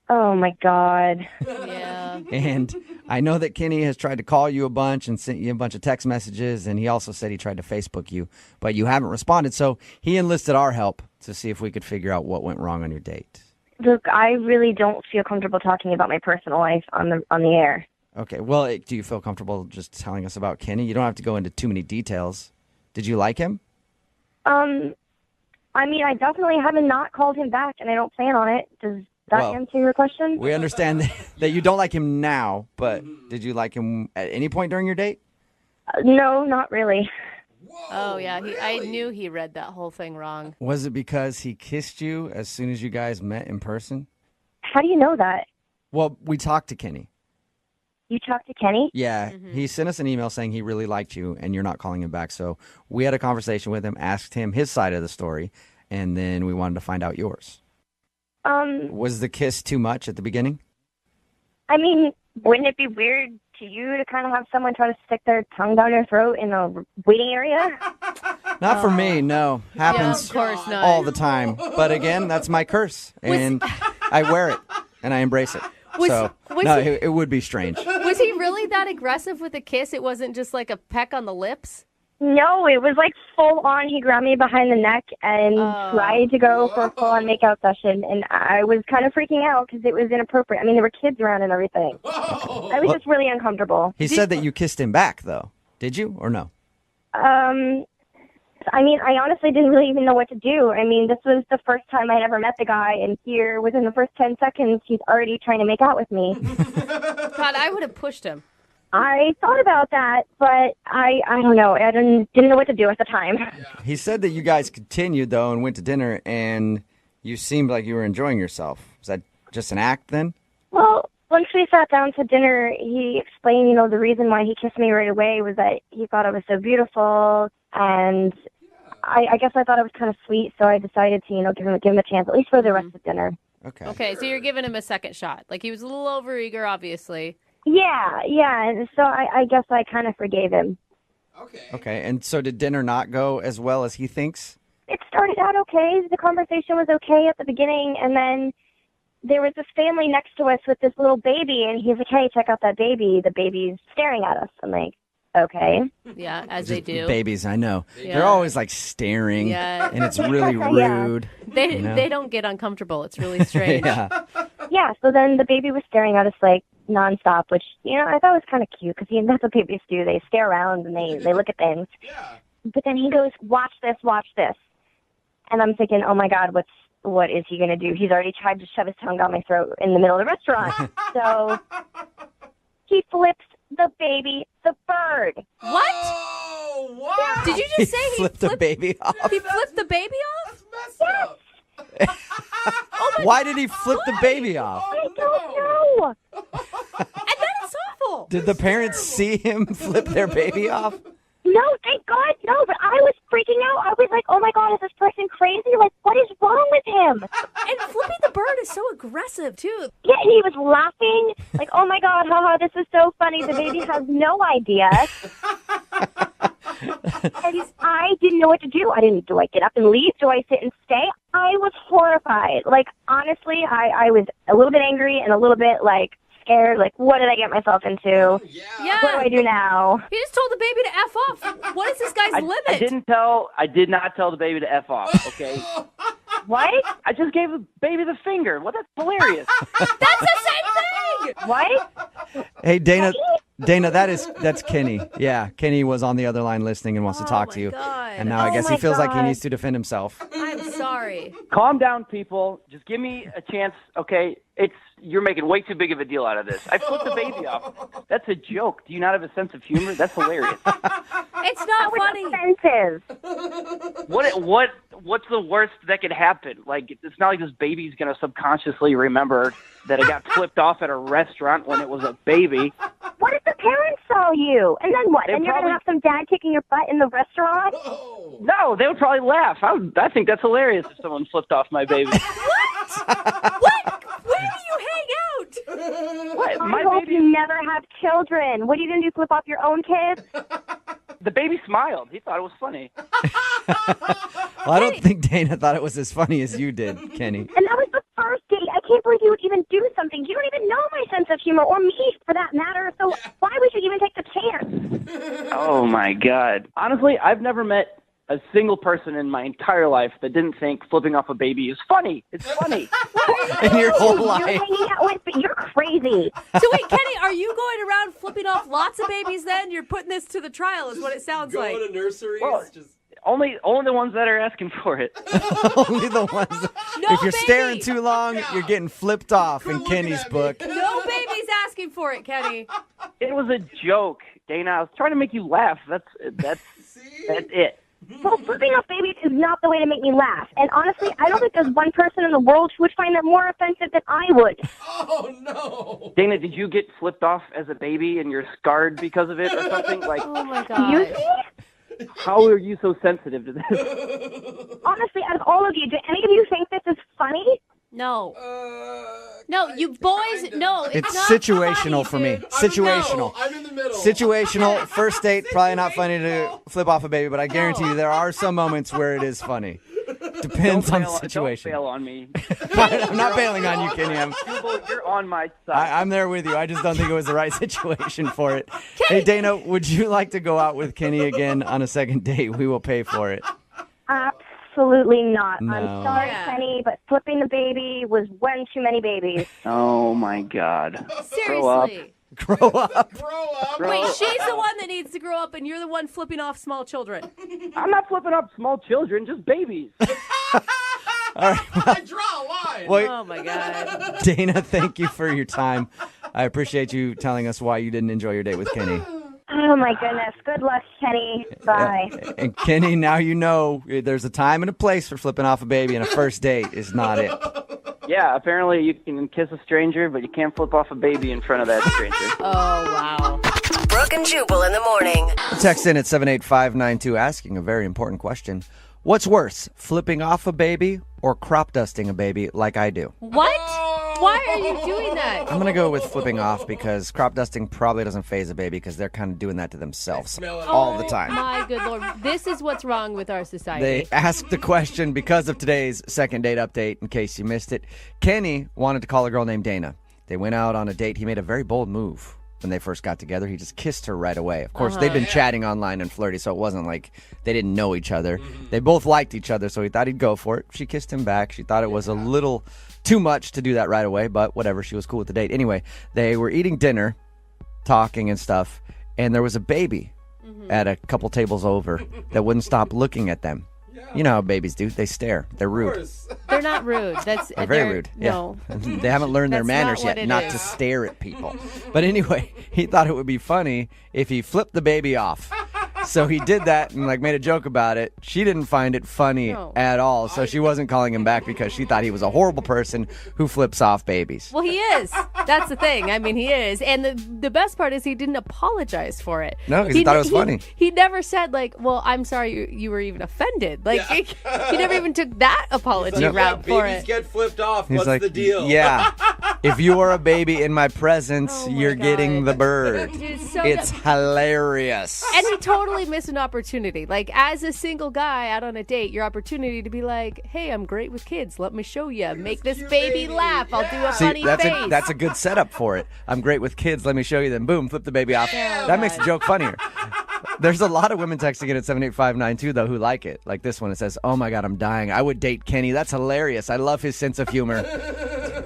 Oh my God. Yeah. And I know that Kenny has tried to call you a bunch and sent you a bunch of text messages, and he also said he tried to Facebook you, but you haven't responded. So he enlisted our help to see if we could figure out what went wrong on your date. Look, I really don't feel comfortable talking about my personal life on the air. Okay, well, do you feel comfortable just telling us about Kenny? You don't have to go into too many details. Did you like him? I mean, I definitely haven't not called him back, and I don't plan on it. Does that Well, answer your question? We understand that you don't like him now, but did you like him at any point during your date? No, not really. Oh, yeah. I knew he read that whole thing wrong. Was it because he kissed you as soon as you guys met in person? How do you know that? Well, we talked to Kenny. You talked to Kenny? Yeah, he sent us an email saying he really liked you and you're not calling him back. So we had a conversation with him, asked him his side of the story, and then we wanted to find out yours. Was the kiss too much at the beginning? I mean, wouldn't it be weird to you to kind of have someone try to stick their tongue down your throat in a waiting area? Not for me, no. Happens of course not. all the time. But again, that's my curse, and I wear it, and I embrace it. Was No, he- it would be strange. Was he really that aggressive with a kiss? It wasn't just like a peck on the lips? No, it was like full on. He grabbed me behind the neck and tried to go for a full on makeout session, and I was kind of freaking out because it was inappropriate. I mean, there were kids around and everything. I was just really uncomfortable. He said that you kissed him back, though. Did you, or no? I mean, I honestly didn't really even know what to do. I mean, this was the first time I'd ever met the guy, and here, within the first 10 seconds, he's already trying to make out with me. God, I would have pushed him. I thought about that, but I don't know. I didn't know what to do at the time. He said that you guys continued, though, and went to dinner, and you seemed like you were enjoying yourself. Was that just an act, then? Well, once we sat down to dinner, he explained, the reason why he kissed me right away was that he thought I was so beautiful, and I guess I thought it was kind of sweet, so I decided to, give him a chance, at least for the rest of dinner. Okay. Okay, so you're giving him a second shot. Like, he was a little overeager, obviously. Yeah, and so I guess I kind of forgave him. Okay, and so did dinner not go as well as he thinks? It started out okay. The conversation was okay at the beginning, and then there was this family next to us with this little baby, and he's like, hey, check out that baby. The baby's staring at us. I'm like, okay. Yeah, as they do. Babies, I know. Yeah. They're always, staring, Yeah. and it's really Yeah. rude. They don't get uncomfortable. It's really strange. Yeah. Yeah, so then the baby was staring at us, nonstop, which, I thought was kind of cute, because that's what babies do. They stare around, and they look at things. But then he goes, watch this. And I'm thinking, oh, my God, what is he going to do? He's already tried to shove his tongue down my throat in the middle of the restaurant. So he flips the baby the bird. What? Oh, wow. Did you just say he flipped the baby off? He flipped the baby off? Yes. Why did he flip the baby off? I don't know. And that is awful. Did the parents see him flip their baby off? No, thank God, no. But I was freaking out. I was like, oh, my God, is this person crazy? Like, what is wrong with him? And flipping the bird is so aggressive, too. Yeah, and he was laughing. Like, oh, my God, haha, this is so funny. The baby has no idea. And I didn't know what to do. Do I get up and leave? Do I sit and stay? I was horrified. Like, honestly, I was a little bit angry and a little bit, like, scared. Like, what did I get myself into? Yeah. What do I do now? He just told the baby to F off. What is this guy's limit? I did not tell the baby to F off, okay? What? I just gave the baby the finger. Well, that's hilarious. That's the same thing. What? Hey, Dana, that's Kenny. Yeah, Kenny was on the other line listening and wants to talk to you. God. And now I guess he feels like he needs to defend himself. I'm sorry. Calm down, people. Just give me a chance, okay? You're making way too big of a deal out of this. I flipped the baby off. That's a joke. Do you not have a sense of humor? That's hilarious. It's not funny. Offensive. What's the worst that could happen? Like, it's not like this baby's gonna subconsciously remember that it got flipped off at a restaurant when it was a baby. What if the parents saw you? And then what? They And you're going to have some dad kicking your butt in the restaurant? No, they would probably laugh. I think that's hilarious if someone flipped off my baby. What? Where do you hang out? What? I hope you never have children. What are you going to do, flip off your own kids? The baby smiled. He thought it was funny. Well, I don't think Dana thought it was as funny as you did, Kenny. And that was the first date. I can't believe you would even do something. You don't even know my sense of humor, or me for that matter. So why would you even take the chance? Oh, my God. Honestly, I've never met a single person in my entire life that didn't think flipping off a baby is funny. It's funny. In your whole You're life. hanging out with, but you're crazy. So wait, Kenny, are you going around flipping off lots of babies then? You're putting this to the trial is what it sounds like. Going to nurseries. Well, only the ones that are asking for it. Only the ones. No, If you're baby. staring too long, you're getting flipped off in Kenny's book. No baby's asking for it, Kenny. It was a joke, Dana. I was trying to make you laugh. That's it. Well, flipping off babies is not the way to make me laugh. And honestly, I don't think there's one person in the world who would find that more offensive than I would. Oh, no. Dana, did you get flipped off as a baby and you're scarred because of it or something? Like, Oh my You God. see? how are you so sensitive to this? Honestly, out of all of you, do any of you think this is funny? No. No, you boys, no. It's not situational funny, for me. dude. Situational. I'm in the middle. Situational. First date, probably not funny to flip off a baby, but I guarantee you there are some moments where it is funny. Depends on the situation. Don't bail on me. I'm not bailing on you, Kenny. Jubal, you're on my side. I'm there with you. I just don't think it was the right situation for it. Hey, Dana, would you like to go out with Kenny again on a second date? We will pay for it. Absolutely not. No. I'm sorry, Yeah. Penny, but flipping the baby was one too many babies. Oh, my God. Grow up. Seriously. Grow up. Wait, she's the one that needs to grow up, and you're the one flipping off small children. I'm not flipping up small children, just babies. All right. I draw a line. Well, Oh my God. Dana, thank you for your time. I appreciate you telling us why you didn't enjoy your date with Kenny. Oh, my goodness. Good luck, Kenny. Bye. And Kenny, now you know there's a time and a place for flipping off a baby, and a first date is not it. Yeah, apparently you can kiss a stranger, but you can't flip off a baby in front of that stranger. Oh, wow. Brooke and Jubal in the morning. Text in at 78592 asking a very important question. What's worse, flipping off a baby or crop dusting a baby like I do? What? Why are you doing that? I'm going to go with flipping off because crop dusting probably doesn't faze a baby because they're kind of doing that to themselves all the time. My good Lord. This is what's wrong with our society. They asked the question because of today's second date update, in case you missed it. Kenny wanted to call a girl named Dana. They went out on a date. He made a very bold move. When they first got together, he just kissed her right away. Of course, they'd been chatting online and flirty, so it wasn't like they didn't know each other. They both liked each other, so he thought he'd go for it. She kissed him back. She thought it was a little too much to do that right away, but whatever. She was cool with the date. Anyway, they were eating dinner, talking and stuff, and there was a baby at a couple tables over that wouldn't stop looking at them. You know how babies do. They stare. They're rude. They're not rude. They're very rude. No. Yeah. They haven't learned their That's manners not what yet, it not is. to stare at people. But anyway, he thought it would be funny if he flipped the baby off. So he did that and made a joke about it. She didn't find it funny at all, so she wasn't calling him back because she thought he was a horrible person who flips off babies. Well, he is. That's the thing. I mean, he is. And the best part is he didn't apologize for it. No, 'cause he thought it was funny. He never said, well, I'm sorry you were even offended. He never even took that apology route for Babies it. get flipped off. He's What's like, the deal? Yeah. If you are a baby in my presence, you're getting the bird. Dude, so It's hilarious. And he totally missed an opportunity. Like, as a single guy out on a date, your opportunity to be like, hey, I'm great with kids. Let me show you. Make this baby laugh. I'll do a funny face. That's a good setup for it. I'm great with kids. Let me show you. Then boom, flip the baby off. That makes the joke funnier. There's a lot of women texting in at 78592 though who like it. Like this one, it says, "Oh my God, I'm dying. I would date Kenny. That's hilarious. I love his sense of humor."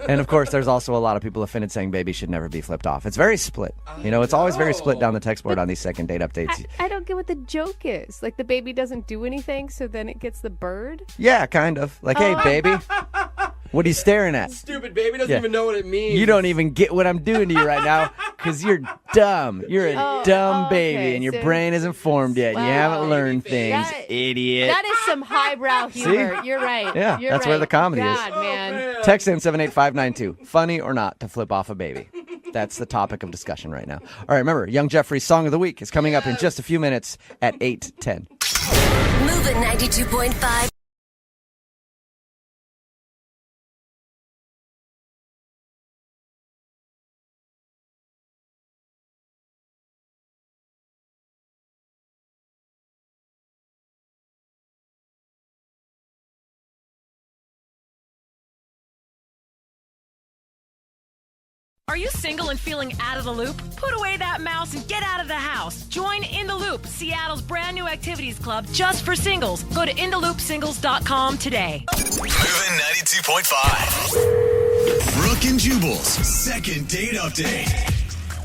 And of course, there's also a lot of people offended saying baby should never be flipped off. It's very split. It's always very split down the text board on these second date updates. I don't get what the joke is. Like, the baby doesn't do anything, so then it gets the bird? Yeah, kind of. Like, hey, baby. What are you staring at? Stupid baby doesn't even know what it means. You don't even get what I'm doing to you right now because you're dumb. You're a dumb baby and your brain isn't formed yet. You haven't learned things, idiot. That is some highbrow humor. You're right. Yeah, You're that's where the comedy is. God, man. Text in 78592. Funny or not to flip off a baby? That's the topic of discussion right now. All right, remember, Young Jeffrey's Song of the Week is coming up in just a few minutes at 8:10. Moving 92.5. Are you single and feeling out of the loop? Put away that mouse and get out of the house. Join In the Loop, Seattle's brand new activities club just for singles. Go to intheloopsingles.com today. Moving 92.5. Brooke and Jubal's second date update.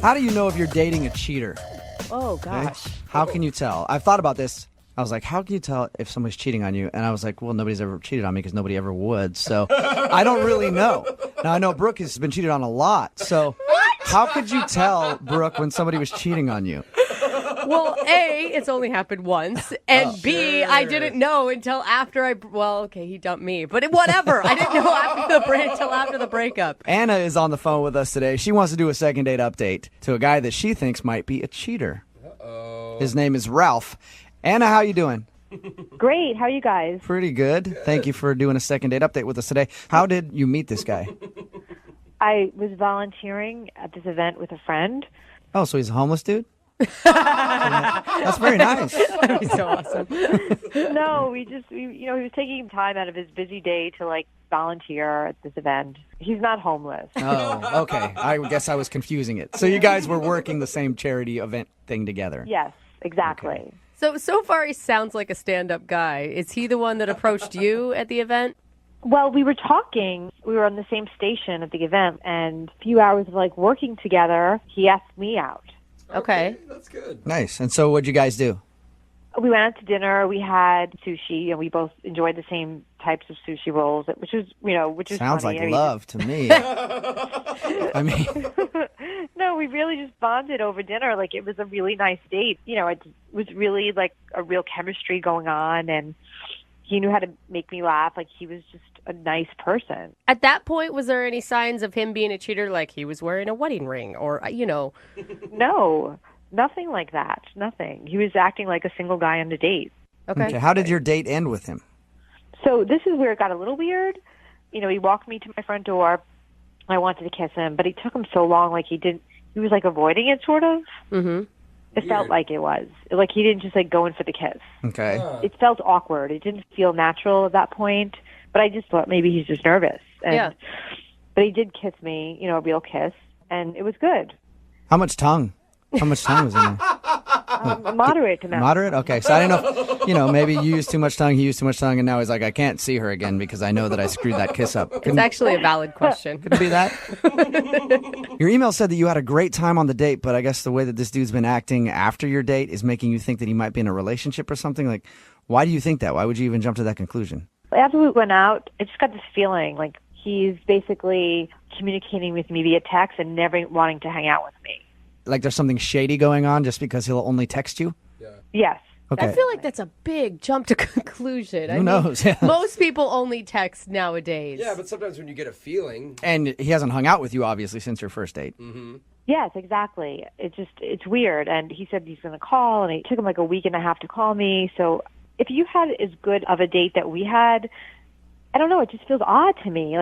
How do you know if you're dating a cheater? Oh, Okay? gosh. How can you tell? I've thought about this. I was like, how can you tell if somebody's cheating on you? And I was like, well, nobody's ever cheated on me because nobody ever would. So I don't really know. Now, I know Brooke has been cheated on a lot. So how could you tell, Brooke, when somebody was cheating on you? Well, A, it's only happened once, and B, I didn't know until after he dumped me, but whatever. I didn't know until after the breakup. Anna is on the phone with us today. She wants to do a second date update to a guy that she thinks might be a cheater. His name is Ralph. Anna, how you doing? Great. How are you guys? Pretty good. Thank you for doing a second date update with us today. How did you meet this guy? I was volunteering at this event with a friend. Oh, so he's a homeless dude? That's very nice. That'd be so awesome. No, he was taking time out of his busy day to volunteer at this event. He's not homeless. Oh, okay. I guess I was confusing it. So you guys were working the same charity event thing together. Yes, exactly. Okay. So far he sounds like a stand-up guy. Is he the one that approached you at the event? Well, we were talking. We were on the same station at the event, and a few hours of working together, he asked me out. Okay. That's good. Nice. And so what'd you guys do? We went out to dinner. We had sushi, and we both enjoyed the same types of sushi rolls, which was Sounds funny. like love to me. I mean, no, we really just bonded over dinner. It was a really nice date. It was really a real chemistry going on, and he knew how to make me laugh. He was just a nice person. At that point, was there any signs of him being a cheater, like he was wearing a wedding ring or, No, nothing like that. Nothing. He was acting like a single guy on a date. okay. How did your date end with him? So this is where it got a little weird. He walked me to my front door. I wanted to kiss him, but it took him so long. He was avoiding it, sort of. Mm-hmm. It felt like it was. He didn't just go in for the kiss. Okay. It felt awkward. It didn't feel natural at that point. But I just thought maybe he's just nervous. But he did kiss me, a real kiss, and it was good. How much tongue? How much tongue was in there? A moderate amount. Moderate? Okay. So I didn't know, maybe you used too much tongue, he used too much tongue, and now he's like, I can't see her again because I know that I screwed that kiss up. It's actually a valid question. Could it be that? Your email said that you had a great time on the date, but I guess the way that this dude's been acting after your date is making you think that he might be in a relationship or something. Why do you think that? Why would you even jump to that conclusion? After we went out, I just got this feeling he's basically communicating with me via text and never wanting to hang out with me. There's something shady going on just because he'll only text you? Yes. Okay. I feel like that's a big jump to conclusion. Who knows? Yeah. Most people only text nowadays. Yeah, but sometimes when you get a feeling. And he hasn't hung out with you, obviously, since your first date. Mm-hmm. Yes, exactly. It's weird. And he said he's going to call, and it took him a week and a half to call me. So if you had as good of a date that we had, I don't know, it just feels odd to me.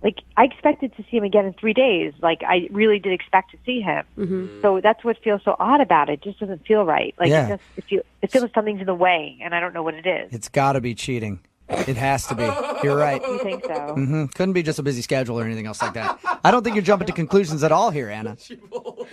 like, I expected to see him again in 3 days. Like, I really did expect to see him. Mm-hmm. So that's what feels so odd about it. It just doesn't feel right. Like, Yeah. it feels like something's in the way, and I don't know what it is. It's got to be cheating. It has to be. You're right. You think so? Mm-hmm. Couldn't be just a busy schedule or anything else like that. I don't think you're jumping to conclusions at all here, Anna.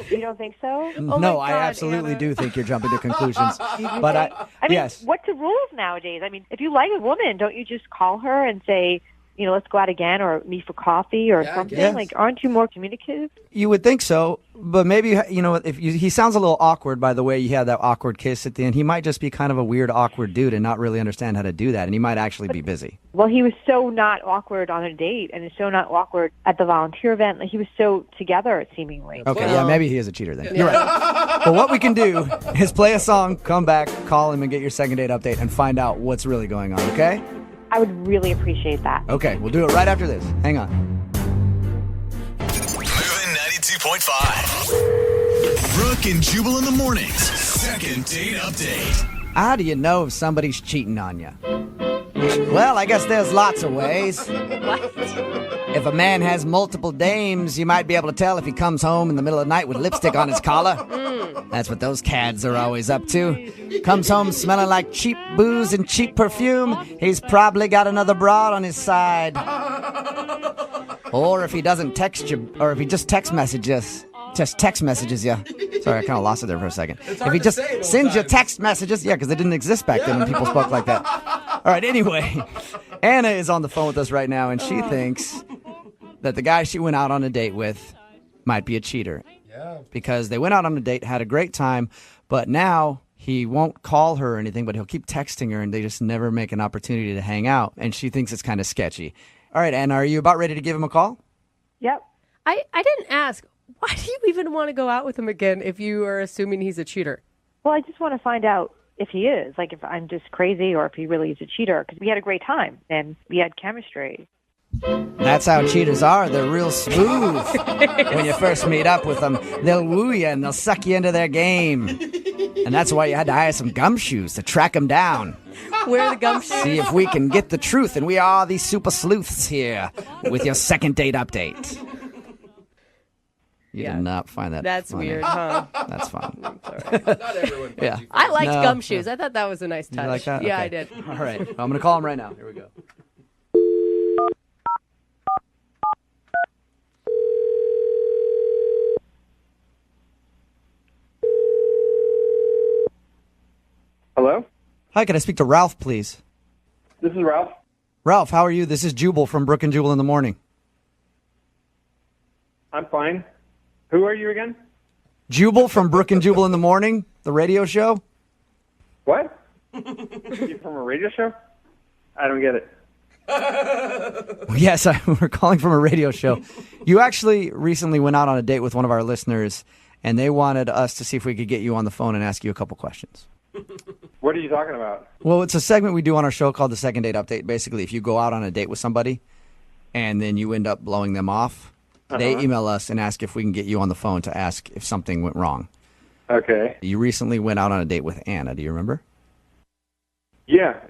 You don't think so? No, I absolutely do think you're jumping to conclusions. But I mean, yes. what's the rules nowadays? I mean, if you like a woman, don't you just call her and say, let's go out again or meet for coffee or something? guess. Like, aren't you more communicative? You would think so, but maybe, if he sounds a little awkward by the way you had that awkward kiss at the end. He might just be kind of a weird, awkward dude and not really understand how to do that, and he might actually be busy. Well, he was so not awkward on a date, and so not awkward at the volunteer event. Like, he was so together, seemingly. Okay, yeah, maybe he is a cheater then. You're right. But what we can do is play a song, come back, call him, and get your second date update and find out what's really going on, okay? I would really appreciate that. Okay, we'll do it right after this. Hang on. Moving 92.5. Brooke and Jubal in the mornings. Second date update. How do you know if somebody's cheating on you? Well, I guess there's lots of ways. If a man has multiple dames, you might be able to tell if he comes home in the middle of the night with lipstick on his collar. That's what those cads are always up to. Comes home smelling like cheap booze and cheap perfume, he's probably got another broad on his side. Or if he doesn't text you, or if he just text messages you. Sorry, I kind of lost it there for a second. If he just sends you text messages, yeah, because they didn't exist back then when people spoke like that. All right, anyway, Anna is on the phone with us right now, and she thinks that the guy she went out on a date with might be a cheater. Yeah. Because they went out on a date, had a great time, but now he won't call her or anything, but he'll keep texting her, and they just never make an opportunity to hang out, and she thinks it's kind of sketchy. All right, Anna, are you about ready to give him a call? Yep. I didn't ask. Why do you even want to go out with him again if you are assuming he's a cheater? Well, I just want to find out if he is, like if I'm just crazy or if he really is a cheater, because we had a great time and we had chemistry. That's how cheaters are. They're real smooth. When you first meet up with them, they'll woo you and they'll suck you into their game. And that's why you had to hire some gumshoes to track them down. Where are the gumshoes? See if we can get the truth. And we are these super sleuths here with your second date update. You did not find that That's funny. weird, huh? That's fun. Not everyone. Yeah. I liked No. gumshoes. I thought that was a nice touch. You like that? Yeah, Okay. I did. All right. I'm going to call him right now. Here we go. Hello? Hi, can I speak to Ralph, please? This is Ralph. Ralph, how are you? This is Jubal from Brooke and Jubal in the morning. I'm fine. Who are you again? Jubal from Brooke and Jubal in the morning, the radio show. What? You from a radio show? I don't get it. Yes, we're calling from a radio show. You actually recently went out on a date with one of our listeners, and they wanted us to see if we could get you on the phone and ask you a couple questions. What are you talking about? Well, it's a segment we do on our show called the Second Date Update. Basically, if you go out on a date with somebody and then you end up blowing them off, they email us and ask if we can get you on the phone to ask if something went wrong. Okay. You recently went out on a date with Anna. Do you remember? Yeah.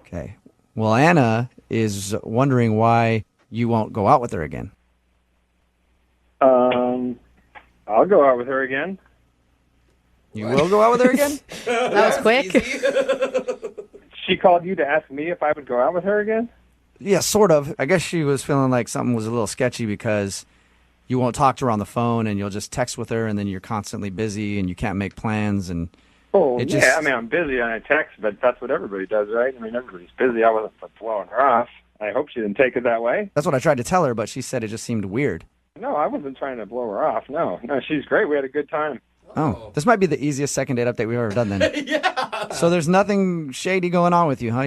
Okay. Well, Anna is wondering why you won't go out with her again. I'll go out with her again. You will go out with her again? That was quick. She called you to ask me if I would go out with her again? Yeah, sort of. I guess she was feeling like something was a little sketchy because you won't talk to her on the phone and you'll just text with her and then you're constantly busy and you can't make plans and Oh, it yeah. just- I mean, I'm busy and I text, but that's what everybody does, right? I mean, everybody's busy. I wasn't blowing her off. I hope she didn't take it that way. that's what I tried to tell her, but she said it just seemed weird. No, I wasn't trying to blow her off. No, she's great. We had a good time. Oh, this might be the easiest second date update we've ever done then. Yeah. So there's nothing shady going on with you, huh?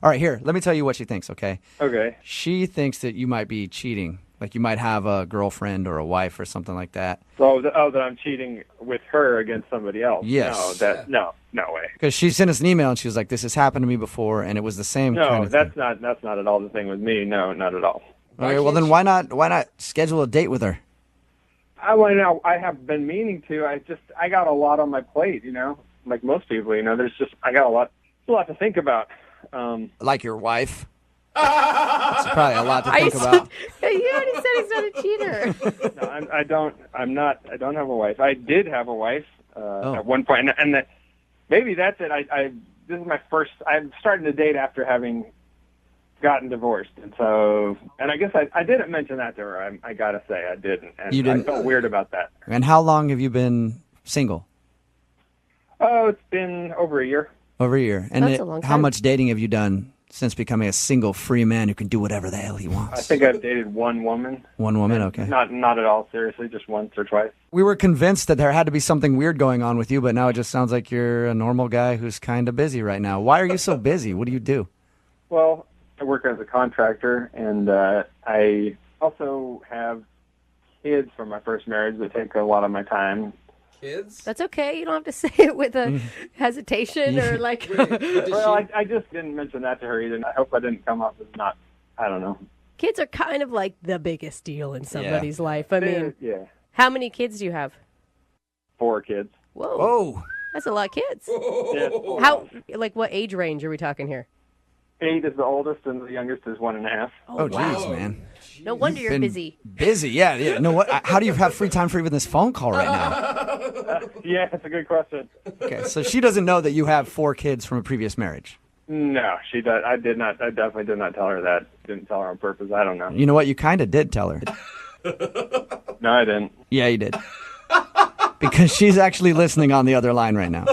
All right, here, let me tell you what she thinks, okay? Okay. She thinks that you might be cheating. Like you might have a girlfriend or a wife or something like that. So, that I'm cheating with her against somebody else. Yes. No way. Because she sent us an email and she was like, this has happened to me before, and it was the same No, kind of that's not at all the thing with me. No, not at all. Okay, well then why not schedule a date with her? I have been meaning to. I got a lot on my plate, like most people, there's a lot to think about. Like your wife? It's probably a lot to Are you think about. You already said he's not a cheater. No, I don't. I'm not. I don't have a wife. I did have a wife at one point, and maybe that's it. This is my first. I'm starting to date after having gotten divorced, and I guess I didn't mention that to her. I gotta say I didn't, and You didn't? I felt weird about that. And how long have you been single? Oh, it's been over a year. Over a year. And That's a long how time. much dating have you done since becoming a single, free man who can do whatever the hell he wants? I think I've dated one woman. One woman, okay. Not at all seriously, just once or twice. We were convinced that there had to be something weird going on with you, but now it just sounds like you're a normal guy who's kind of busy right now. Why are you so busy? What do you do? Well, I work as a contractor, and I also have kids from my first marriage that take a lot of my time. Kids? That's okay. You don't have to say it with a hesitation or like. Well, I just didn't mention that to her either. And I hope I didn't come off as not. I don't know. Kids are kind of like the biggest deal in somebody's life. I mean, yeah, how many kids do you have? 4 kids. Whoa. Whoa. That's a lot of kids. Yeah. How? Like, what age range are we talking here? 8 is the oldest, and the youngest is 1.5. Oh, jeez, man. No wonder you're Been busy. Busy, yeah. No, what? How do you have free time for even this phone call right now? Yeah, that's a good question. Okay, so she doesn't know that you have 4 kids from a previous marriage. No, she does. I did not. I definitely did not tell her that. Didn't tell her on purpose. I don't know. You know what? You kind of did tell her. No, I didn't. Yeah, you did. Because she's actually listening on the other line right now.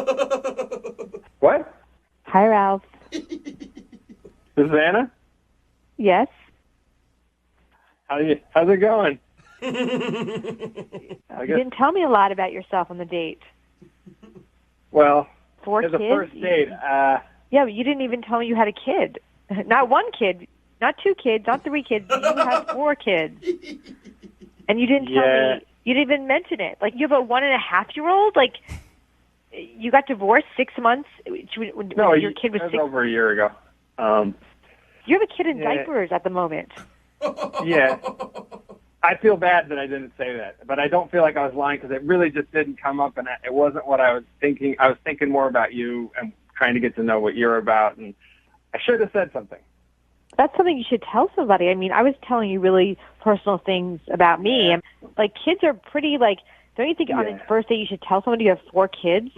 What? Hi, Ralph. This is Anna? Yes. How's it going? You didn't tell me a lot about yourself on the date. Well, 4 as kids? a first date, Yeah, but you didn't even tell me you had a kid. Not 1 kid, not 2 kids, not 3 kids. You have 4 kids. And you didn't tell me. You didn't even mention it. Like, you have a 1.5-year-old? Like, you got divorced 6 months? When no, your kid was that was 6? over a year ago. You have a kid in Yeah. diapers at the moment. Yeah. I feel bad that I didn't say that, but I don't feel like I was lying because it really just didn't come up, and it wasn't what I was thinking. I was thinking more about you and trying to get to know what you're about, and I should have said something. That's something you should tell somebody. I mean, I was telling you really personal things about me. And, like, kids are pretty, like, don't you think on a first date you should tell somebody you have 4 kids?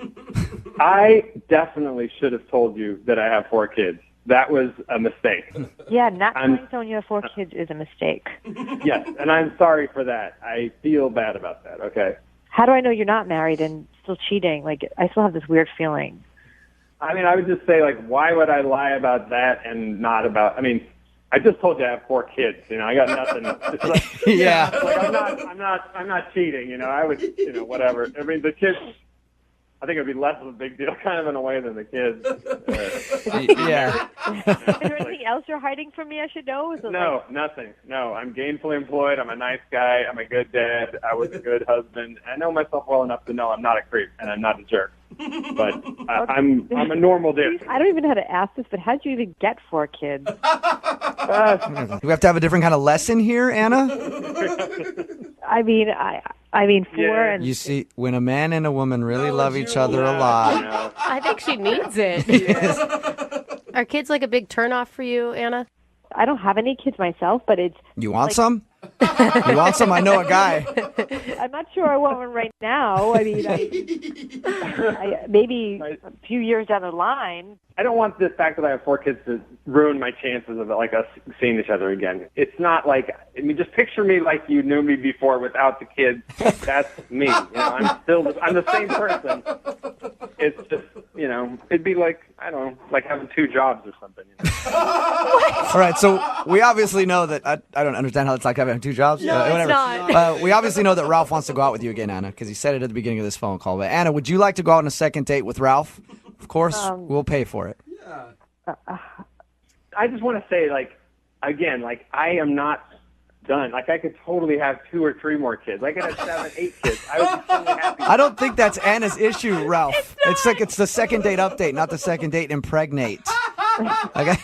I definitely should have told you that I have 4 kids. That was a mistake. Yeah, not telling someone you have 4 kids is a mistake. Yes, and I'm sorry for that. I feel bad about that, okay? How do I know you're not married and still cheating? Like, I still have this weird feeling. I mean, I would just say, like, why would I lie about that and not about, I mean, I just told you I have 4 kids, you know, I got nothing. It's like, Yeah. Like, I'm not cheating, you know, I would, you know, whatever. I mean, the kids, I think it would be less of a big deal kind of in a way than the kids. Yeah. Is there anything else you're hiding from me I should know? Is it No, nothing. No, I'm gainfully employed. I'm a nice guy. I'm a good dad. I was a good husband. I know myself well enough to know I'm not a creep and I'm not a jerk. But I'm a normal dude. I don't even know how to ask this, but how did you even get 4 kids? Do we have to have a different kind of lesson here, Anna? I mean 4 and... You see, when a man and a woman really love each other a lot. I think she needs it. Are kids like a big turnoff for you, Anna? I don't have any kids myself, but it's... You want like- some? You want some? I know a guy. I'm not sure I want one right now. I mean, maybe a few years down the line. I don't want the fact that I have 4 kids to ruin my chances of like us seeing each other again. It's not like, I mean, just picture me like you knew me before without the kids. That's me. You know, I'm the same person. It's just, you know, it'd be like, I don't know, like having 2 jobs or something. You know? All right, so we obviously know that I don't understand how it's like having 2 jobs. No, it's whatever. not. We obviously know that Ralph wants to go out with you again, Anna, because he said it at the beginning of this phone call. But Anna, would you like to go out on a second date with Ralph? Of course, we'll pay for it. I just want to say, like, again, like, I am not done. Like, I could totally have 2 or 3 more kids. I could have 7, 8 kids. I would be totally happy. I don't think that's Anna's issue, Ralph. It's like it's the second date update, not the second date impregnate. Okay.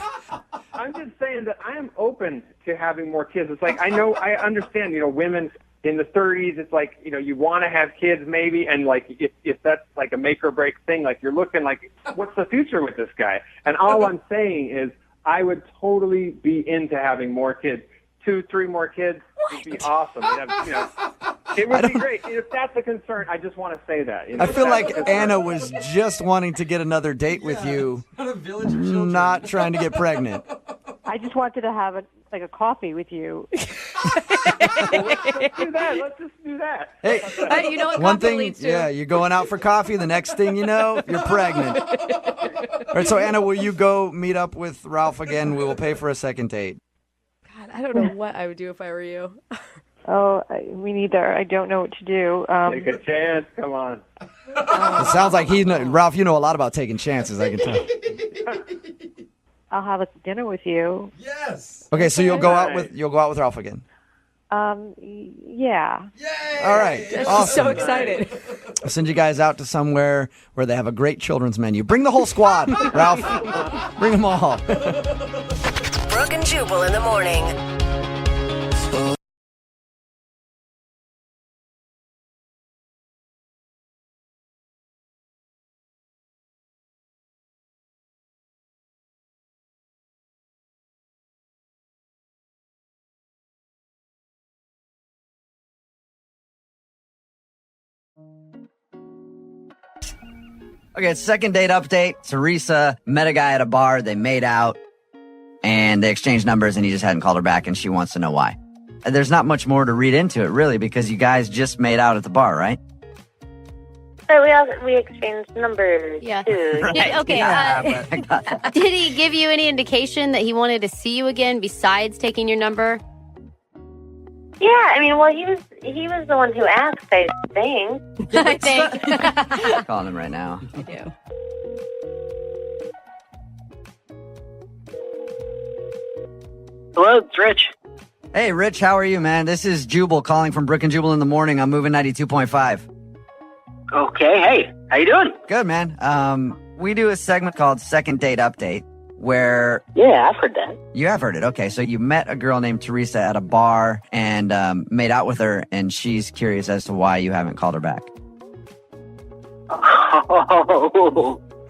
I'm just saying that I am open to having more kids. It's like, I understand, you know, women in the 30s, it's like, you know, you want to have kids maybe, and like if that's like a make or break thing, like you're looking like, what's the future with this guy? And all I'm saying is I would totally be into having more kids. 2, 3 more kids would be awesome. It would be great. If that's a concern, I just want to say that. I feel like Anna was just wanting to get another date with you, not trying to get pregnant. I just wanted to have a coffee with you. Let's do that. Let's just do that. Hey, you know what one coffee thing, leads to? yeah, you're going out for coffee. The next thing you know, you're pregnant. All right, so Anna, will you go meet up with Ralph again? We will pay for a second date. God, I don't know what I would do if I were you. Oh, me neither. I don't know what to do. Take a chance. Come on. It sounds like Ralph, you know a lot about taking chances, I can tell. I'll have a dinner with you. Yes. Okay, so you'll go out with Ralph again. Yeah. All right. Awesome. So excited. I'll send you guys out to somewhere where they have a great children's menu. Bring the whole squad, Ralph. Bring them all. Brooke and Jubal in the morning. Okay, second date update. Teresa met a guy at a bar. They made out, and they exchanged numbers, and he just hadn't called her back, and she wants to know why. And there's not much more to read into it, really, because you guys just made out at the bar, right? So we exchanged numbers. Yeah. Too. Did he give you any indication that he wanted to see you again besides taking your number? Yeah, I mean, well, he was the one who asked, I think. I think. I'm calling him right now. I do. Hello, it's Rich. Hey, Rich, how are you, man? This is Jubal calling from Brooke and Jubal in the morning. I'm moving 92.5. Okay, hey, how you doing? Good, man. We do a segment called Second Date Update, where... Yeah, I've heard that. You have heard it. Okay, so you met a girl named Teresa at a bar and made out with her, and she's curious as to why you haven't called her back.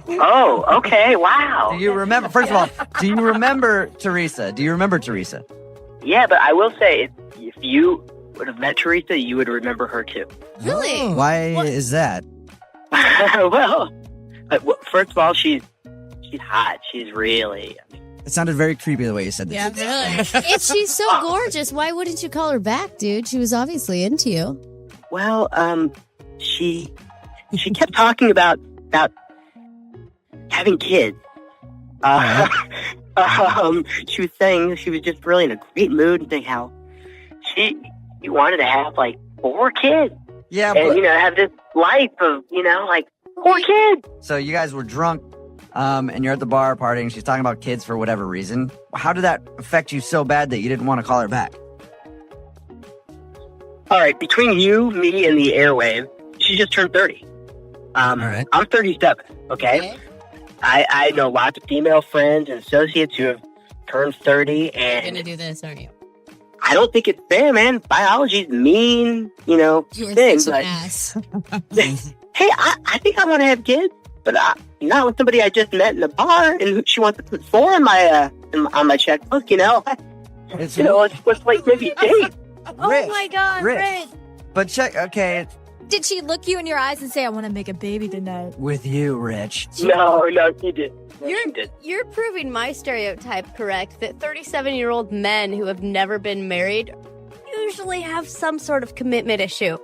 Oh, okay, wow. Do you remember, first of all, do you remember Teresa? Yeah, but I will say, if you would have met Teresa, you would remember her too. Really? Why is that? Well, first of all, she's hot. She's really... It sounded very creepy the way you said this. Yeah, really. If she's so gorgeous, why wouldn't you call her back, dude? She was obviously into you. Well, she kept talking about having kids. She was saying she was just really in a great mood and saying how she wanted to have like 4 kids. Yeah, and have this life of 4 kids. So you guys were drunk, and you're at the bar partying. She's talking about kids for whatever reason. How did that affect you so bad that you didn't want to call her back? All right, between you, me, and the airwave, she just turned 30. All right. I'm 37. Okay. I know lots of female friends and associates who have turned 30, and You're gonna do this, aren't you? I don't think it's fair, man. Biology's mean, You're thing. such But an ass. hey, I think I want to have kids, but not with somebody I just met in a bar, and she wants to put 4 on my checkbook. Let's like maybe date. Oh my God, Rich. Rich. But check, okay, Did she look you in your eyes and say, "I want to make a baby tonight"? with you, Rich. No, she did. You're proving my stereotype correct that 37-year-old men who have never been married usually have some sort of commitment issue.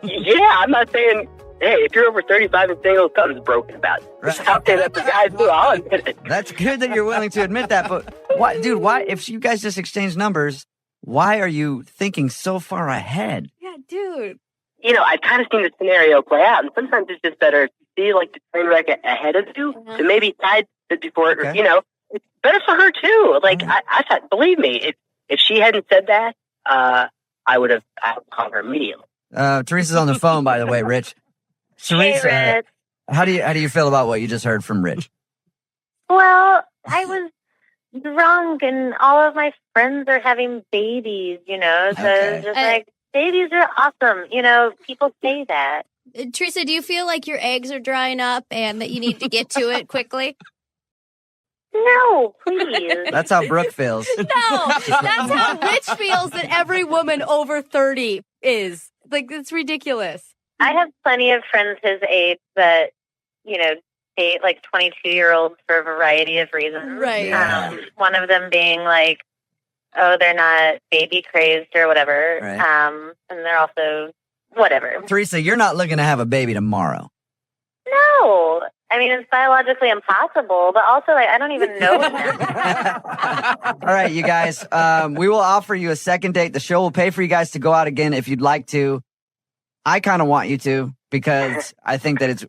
Yeah, I'm not saying, hey, if you're over 35 and single, something's broken about it. Right. I'll say that for guys too. I'll admit it. That's good that you're willing to admit that, but why, dude, if you guys just exchanged numbers, why are you thinking so far ahead? Yeah, dude. I've kind of seen the scenario play out, and sometimes it's just better to see like the train wreck ahead of you to maybe side it before it. It's better for her too. Like I thought, believe me, if she hadn't said that, I would called her immediately. Teresa's on the phone, by the way, Rich. Teresa, Hey, Rich. how do you feel about what you just heard from Rich? Well, I was drunk, and all of my friends are having babies, so it's just like, babies are awesome. People say that. Teresa, do you feel like your eggs are drying up and that you need to get to it quickly? No, please. That's how Brooke feels. No, that's how Rich feels that every woman over 30 is. Like, it's ridiculous. I have plenty of friends his age that, date like 22-year-olds for a variety of reasons. Right. Yeah. One of them being like, oh, they're not baby crazed or whatever. Right. And they're also whatever. Teresa, you're not looking to have a baby tomorrow. No. I mean, it's biologically impossible, but also, I don't even know him. All right, you guys, we will offer you a second date. The show will pay for you guys to go out again if you'd like to. I kind of want you to because I think that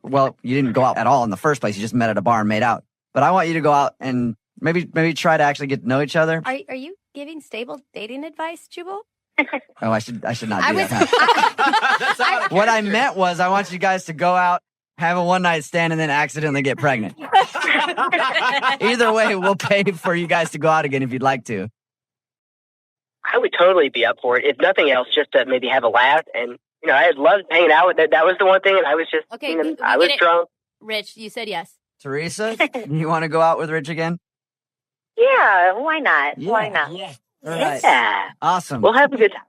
you didn't go out at all in the first place. You just met at a bar and made out. But I want you to go out and maybe try to actually get to know each other. Are you giving stable dating advice, Jubal? Oh, I should not do that. What I meant was I want you guys to go out, have a one-night stand, and then accidentally get pregnant. Either way, we'll pay for you guys to go out again if you'd like to. I would totally be up for it. If nothing else, just to maybe have a laugh. And, I had loved hanging out with that. That was the one thing. And I was just, Okay, I was drunk. Rich, you said yes. Teresa, you want to go out with Rich again? Yeah, why not? Yeah. Why not? Yeah. All right. Yeah. Awesome. We'll have a good time.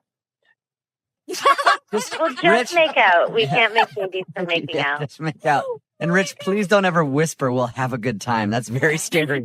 We'll just Rich- make out. We can't make babies for making out. Just make out. And Rich, please don't ever whisper, we'll have a good time. That's very scary.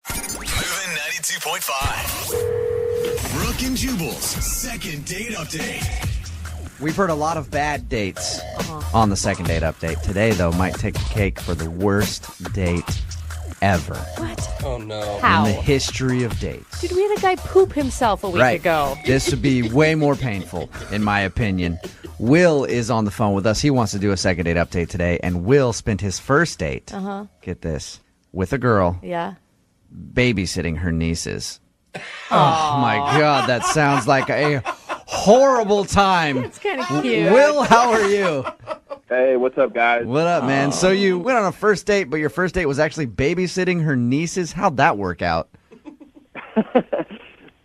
Moving 92.5. Brooke and Jubal's second date update. We've heard a lot of bad dates on the second date update. Today, though, might take the cake for the worst date ever What? Oh, no. How? in the history of dates. Dude, we had a guy poop himself a week ago. This would be way more painful, in my opinion. Will is on the phone with us. He wants to do a second date update today, and Will spent his first date, get this, with a girl Yeah. babysitting her nieces. Oh, my God. That sounds like a horrible time. It's kind of cute. Will, how are you? Hey, what's up, guys? What up, man? So you went on a first date, but your first date was actually babysitting her nieces? How'd that work out?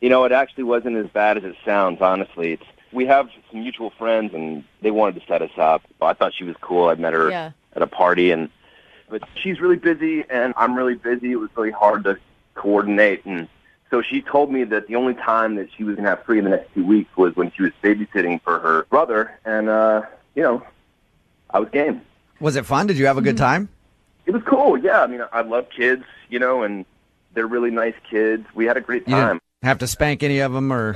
You know, it actually wasn't as bad as it sounds, honestly. We have some mutual friends, and they wanted to set us up. I thought she was cool. I met her at a party, but she's really busy, and I'm really busy. It was really hard to coordinate, and so she told me that the only time that she was going to have free in the next 2 weeks was when she was babysitting for her brother, and, you know, I was game. Was it fun? Did you have a good time? It was cool, yeah. I mean, I love kids, you know, and they're really nice kids. We had a great You time. didn't have to spank any of them or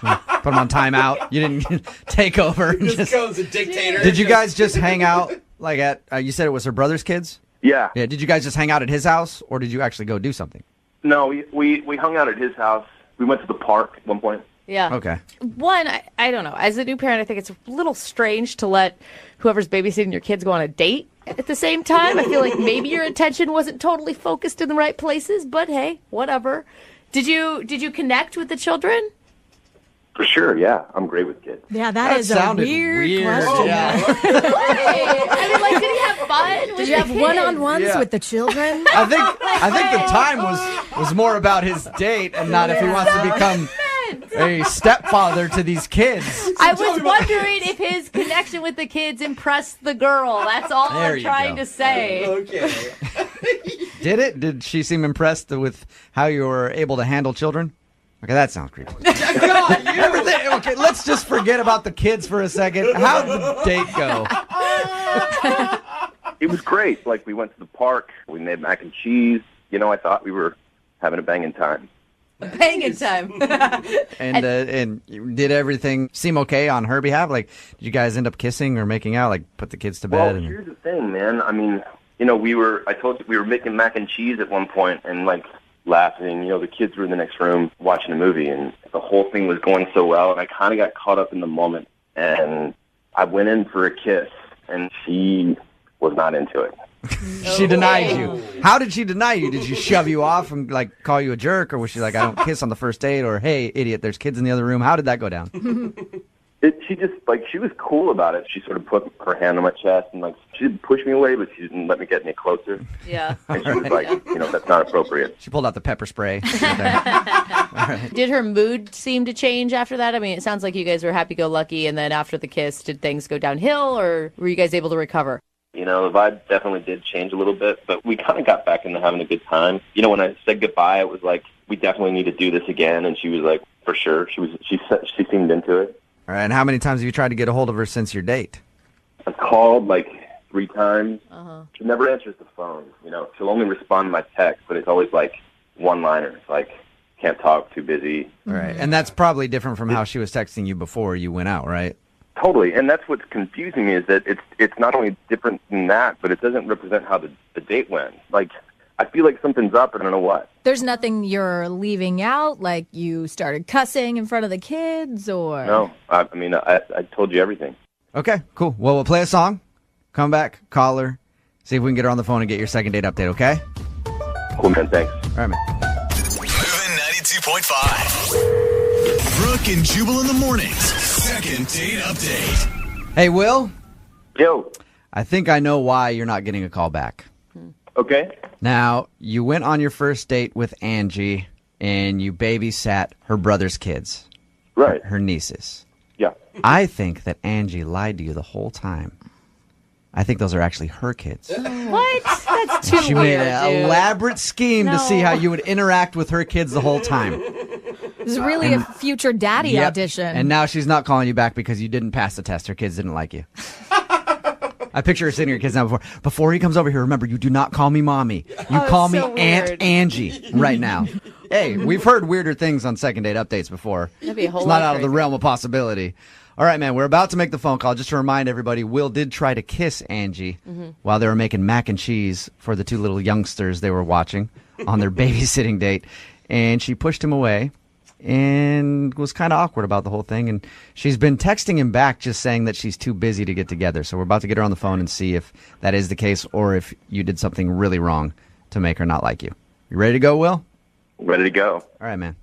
put them on timeout? You didn't take over? And Just goes a dictator. Did you guys just hang out, like at, you said it was her brother's kids? Yeah. Yeah. Did you guys just hang out at his house, or did you actually go do something? No, we hung out at his house. We went to the park at one point. Yeah. Okay. One, I don't know. As a new parent, I think it's a little strange to let whoever's babysitting your kids go on a date at the same time. I feel like maybe your attention wasn't totally focused in the right places, but hey, whatever. Did you connect with the children? For sure, yeah. I'm great with kids. Yeah, that is a sounded weird weird. question. I mean, like, did he have fun? Did you have one-on-ones Yeah. with the children? I think the time was more about his date and not if he wants to become a stepfather to these kids. I was wondering if his connection with the kids impressed the girl. That's all There I'm you trying go. to say. Okay. Did it? Did she seem impressed with how you were able to handle children? Okay, that sounds creepy. God, you. Everything, okay, let's just forget about the kids for a second. How'd the date go? It was great. Like, we went to the park. We made mac and cheese. You know, I thought we were having a banging time. Banging time. And did everything seem okay on her behalf? Like, did you guys end up kissing or making out? Like, put the kids to bed? Well, here's the thing, man. I mean, you know, I told you we were making mac and cheese at one point and, like, laughing. You know, the kids were in the next room watching a movie, and the whole thing was going so well, and I kind of got caught up in the moment, and I went in for a kiss, and she was not into it. She denied you. How did she deny you? Did she shove you off and, like, call you a jerk? Or was she like, I don't kiss on the first date? Or, hey, idiot, there's kids in the other room. How did that go down? She just, like, she was cool about it. She sort of put her hand on my chest, and, like, she didn't push me away, but she didn't let me get any closer. Yeah. And she was like, you know, that's not appropriate. She pulled out the pepper spray. Did her mood seem to change after that? I mean, it sounds like you guys were happy-go-lucky, and then after the kiss, did things go downhill, or were you guys able to recover? You know, the vibe definitely did change a little bit, but we kind of got back into having a good time. You know, when I said goodbye, it was like, we definitely need to do this again, and she was like, for sure. She seemed into it. All right, and how many times have you tried to get a hold of her since your date? I've called like 3 times. She never answers the phone. You know, she'll only respond to my text, but it's always like one-liners, like, can't talk, too busy. All right, and that's probably different from how she was texting you before you went out, right? Totally, and that's what's confusing me is that it's not only different than that, but it doesn't represent how the date went. Like, I feel like something's up, and I don't know what. There's nothing you're leaving out, like you started cussing in front of the kids, or... No, I mean, I told you everything. Okay, cool. Well, we'll play a song, come back, call her, see if we can get her on the phone and get your second date update, okay? Cool, man, thanks. All right, man. Moving 92.5. Brooke and Jubal in the mornings. Second date update. Hey, Will? Yo. I think I know why you're not getting a call back. Okay. Now, you went on your first date with Angie, and you babysat her brother's kids. Right. Her nieces. Yeah. I think that Angie lied to you the whole time. I think those are actually her kids. What? That's too She weird, made an dude. elaborate scheme to see how you would interact with her kids the whole time. This is really a future daddy Yep. audition. And now she's not calling you back because you didn't pass the test. Her kids didn't like you. I picture her sitting to her kids now before he comes over here, remember, you do not call me mommy. You call me so Aunt weird. Angie right now. Hey, we've heard weirder things on second date updates before. That'd be a whole It's not lot out of the crazy. realm of possibility. All right, man, we're about to make the phone call. Just to remind everybody, Will did try to kiss Angie while they were making mac and cheese for the 2 little youngsters they were watching on their babysitting date. And she pushed him away and was kind of awkward about the whole thing. And she's been texting him back just saying that she's too busy to get together. So we're about to get her on the phone and see if that is the case or if you did something really wrong to make her not like you. You ready to go, Will? Ready to go. All right, man.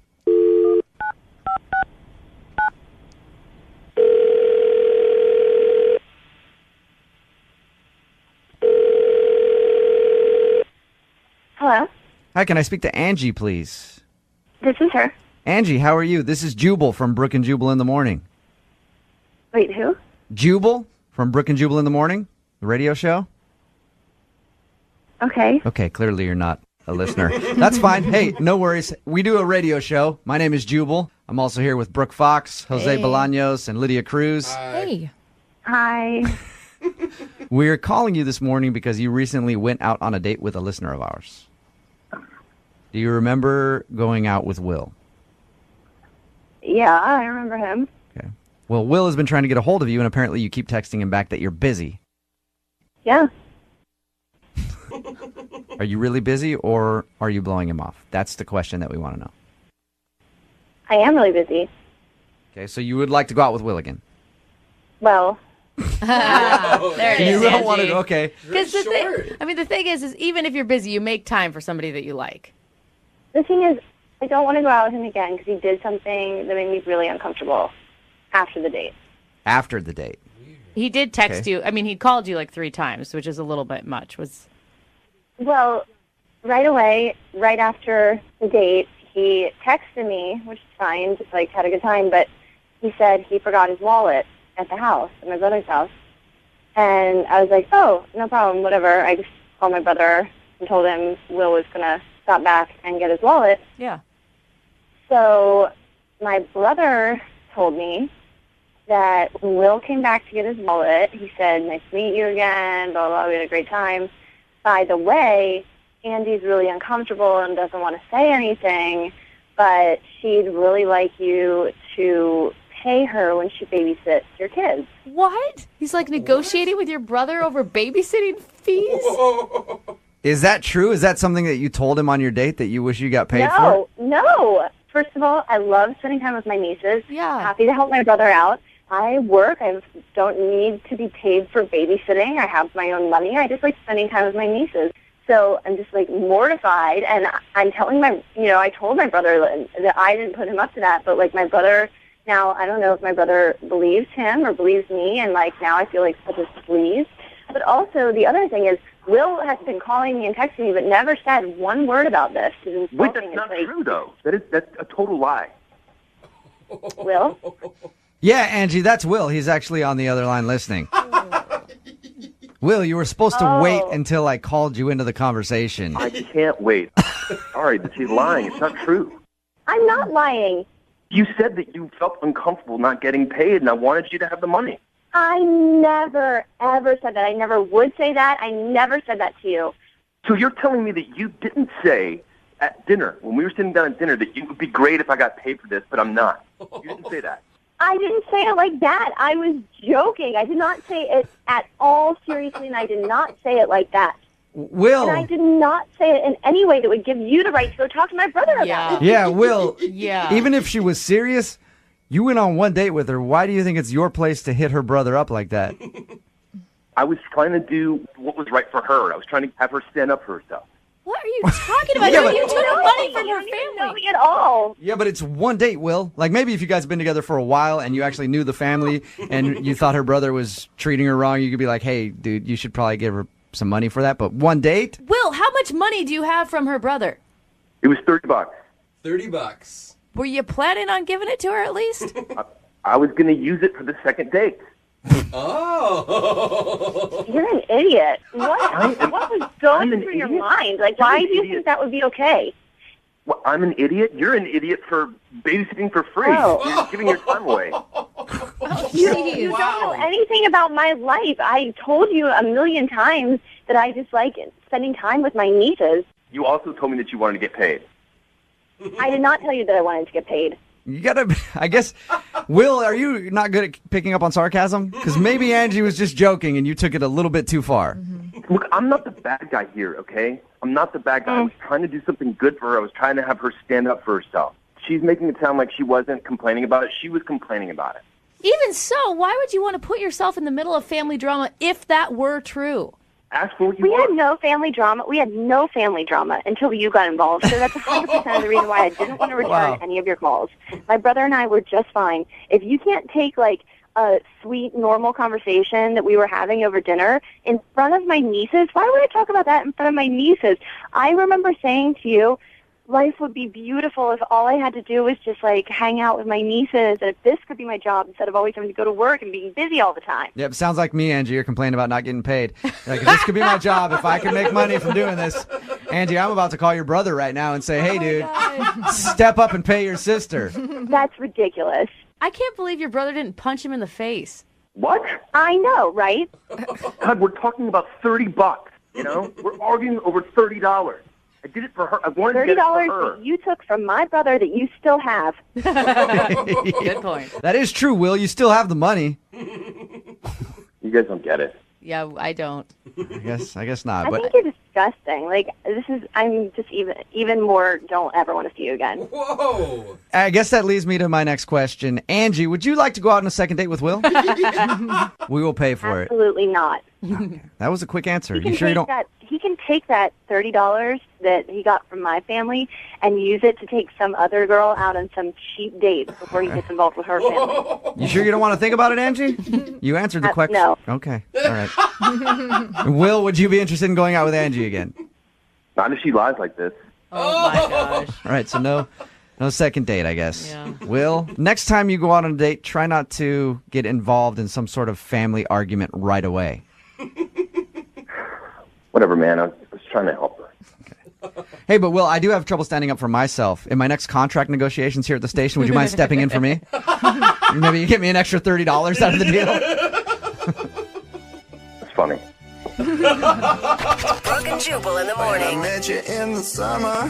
Hello? Hi, can I speak to Angie, please? This is her. Angie, how are you? This is Jubal from Brooke and Jubal in the Morning. Wait, who? Jubal from Brooke and Jubal in the Morning, the radio show? Okay. Okay, clearly you're not a listener. That's fine. Hey, no worries. We do a radio show. My name is Jubal. I'm also here with Brooke Fox, Jose Bolaños, and Lydia Cruz. Hey. Hi. We're calling you this morning because you recently went out on a date with a listener of ours. Do you remember going out with Will? Yeah, I remember him. Okay. Well, Will has been trying to get a hold of you, and apparently you keep texting him back that you're busy. Yeah. Are you really busy, or are you blowing him off? That's the question that we want to know. I am really busy. Okay, so you would like to go out with Will again? Well, There it is. You don't want to. Okay. Because the thing is even if you're busy, you make time for somebody that you like. the thing is, I don't want to go out with him again because he did something that made me really uncomfortable after the date. After the date? He did text Okay. you. I mean, he called you like 3 times, which is a little bit much. Well, right away, right after the date, he texted me, which is fine, just like had a good time, but he said he forgot his wallet at the house, at my brother's house. And I was like, oh, no problem, whatever. I just called my brother and told him Will was going to stop back and get his wallet. Yeah. So my brother told me that when Will came back to get his wallet, he said, nice to meet you again, blah, blah, we had a great time. By the way, Andy's really uncomfortable and doesn't want to say anything, but she'd really like you to pay her when she babysits your kids. What? He's like negotiating with your brother over babysitting fees? Is that true? Is that something that you told him on your date that you wish you got paid for? No. First of all, I love spending time with my nieces. Yeah. Happy to help my brother out. I work. I don't need to be paid for babysitting. I have my own money. I just like spending time with my nieces. So I'm just like mortified, and I'm telling I told my brother that I didn't put him up to that, but like my brother, now I don't know if my brother believes him or believes me, and like now I feel like such a sleaze. But also the other thing is, Will has been calling me and texting me, but never said one word about this. Wait, that's not true though. That's a total lie. Will? Yeah, Angie, that's Will. He's actually on the other line listening. Will, you were supposed to wait until I called you into the conversation. I can't wait. Sorry, she's lying. It's not true. I'm not lying. You said that you felt uncomfortable not getting paid, and I wanted you to have the money. I never, ever said that. I never would say that. I never said that to you. So you're telling me that you didn't say at dinner, when we were sitting down at dinner, that you would be great if I got paid for this, but I'm not. You didn't say that. I didn't say it like that. I was joking. I did not say it at all seriously, and I did not say it like that. Will. And I did not say it in any way that would give you the right to go talk to my brother about it. Yeah, Will. Yeah. Even if she was serious, you went on one date with her. Why do you think it's your place to hit her brother up like that? I was trying to do what was right for her. I was trying to have her stand up for herself. What are you talking about? Yeah, You but- took money from her You didn't know family. me at all. Yeah, but it's one date, Will. Like maybe if you guys have been together for a while and you actually knew the family and you thought her brother was treating her wrong, you could be like, hey, dude, you should probably give her some money for that. But one date? Will, how much money do you have from her brother? It was $30. $30. Were you planning on giving it to her at least? I was going to use it for the second date. Oh. You're an idiot. What was going through your mind? Like, why do you think that would be okay? Well, I'm an idiot. You're an idiot for babysitting for free. Oh. You're just giving your time away. You don't know anything about my life. I told you a million times that I just like spending time with my nieces. You also told me that you wanted to get paid. I did not tell you that I wanted to get paid. You gotta, I guess, Will, are you not good at picking up on sarcasm? Because maybe Angie was just joking and you took it a little bit too far. Look, I'm not the bad guy here, okay? I'm not the bad guy. I was trying to do something good for her. I was trying to have her stand up for herself. She's making it sound like she wasn't complaining about it. She was complaining about it. Even so, why would you want to put yourself in the middle of family drama if that were true? Ask for what you We want. had no family drama. We had no family drama until you got involved. So that's 100% of the reason why I didn't want to return any of your calls. My brother and I were just fine. If you can't take, like, a sweet, normal conversation that we were having over dinner in front of my nieces. Why would I talk about that in front of my nieces? I remember saying to you, life would be beautiful if all I had to do was just, like, hang out with my nieces, and if this could be my job instead of always having to go to work and being busy all the time. Yep, sounds like me, Angie. You're complaining about not getting paid. Like, this could be my job if I could make money from doing this. Angie, I'm about to call your brother right now and say, hey, dude, step up and pay your sister. That's ridiculous. I can't believe your brother didn't punch him in the face. What? I know, right? God, we're talking about $30, you know? We're arguing over $30. I did it for her. I wanted to get it for her. that you took from my brother that you still have. Good point. That is true, Will. You still have the money. You guys don't get it. Yeah, I don't. I guess not. I But think you're disgusting. Like, I'm just even more don't ever want to see you again. Whoa! I guess that leads me to my next question. Angie, would you like to go out on a second date with Will? We will pay for Absolutely not. it. That was a quick answer. He can You sure you take don't? He can take that $30 that he got from my family and use it to take some other girl out on some cheap date before he gets involved with her family. You sure you don't want to think about it, Angie? You answered the question. No. Okay. All right. Will, would you be interested in going out with Angie again? Not if she lies like this. Oh my gosh. All right. So no second date, I guess. Yeah. Will, next time you go out on a date, try not to get involved in some sort of family argument right away. Whatever, man. I was trying to help her. Hey, but Will, I do have trouble standing up for myself. In my next contract negotiations here at the station, would you mind stepping in for me? Maybe you get me an extra $30 out of the deal. It's funny. Brooke and Jubal in the morning. I met you in the summer.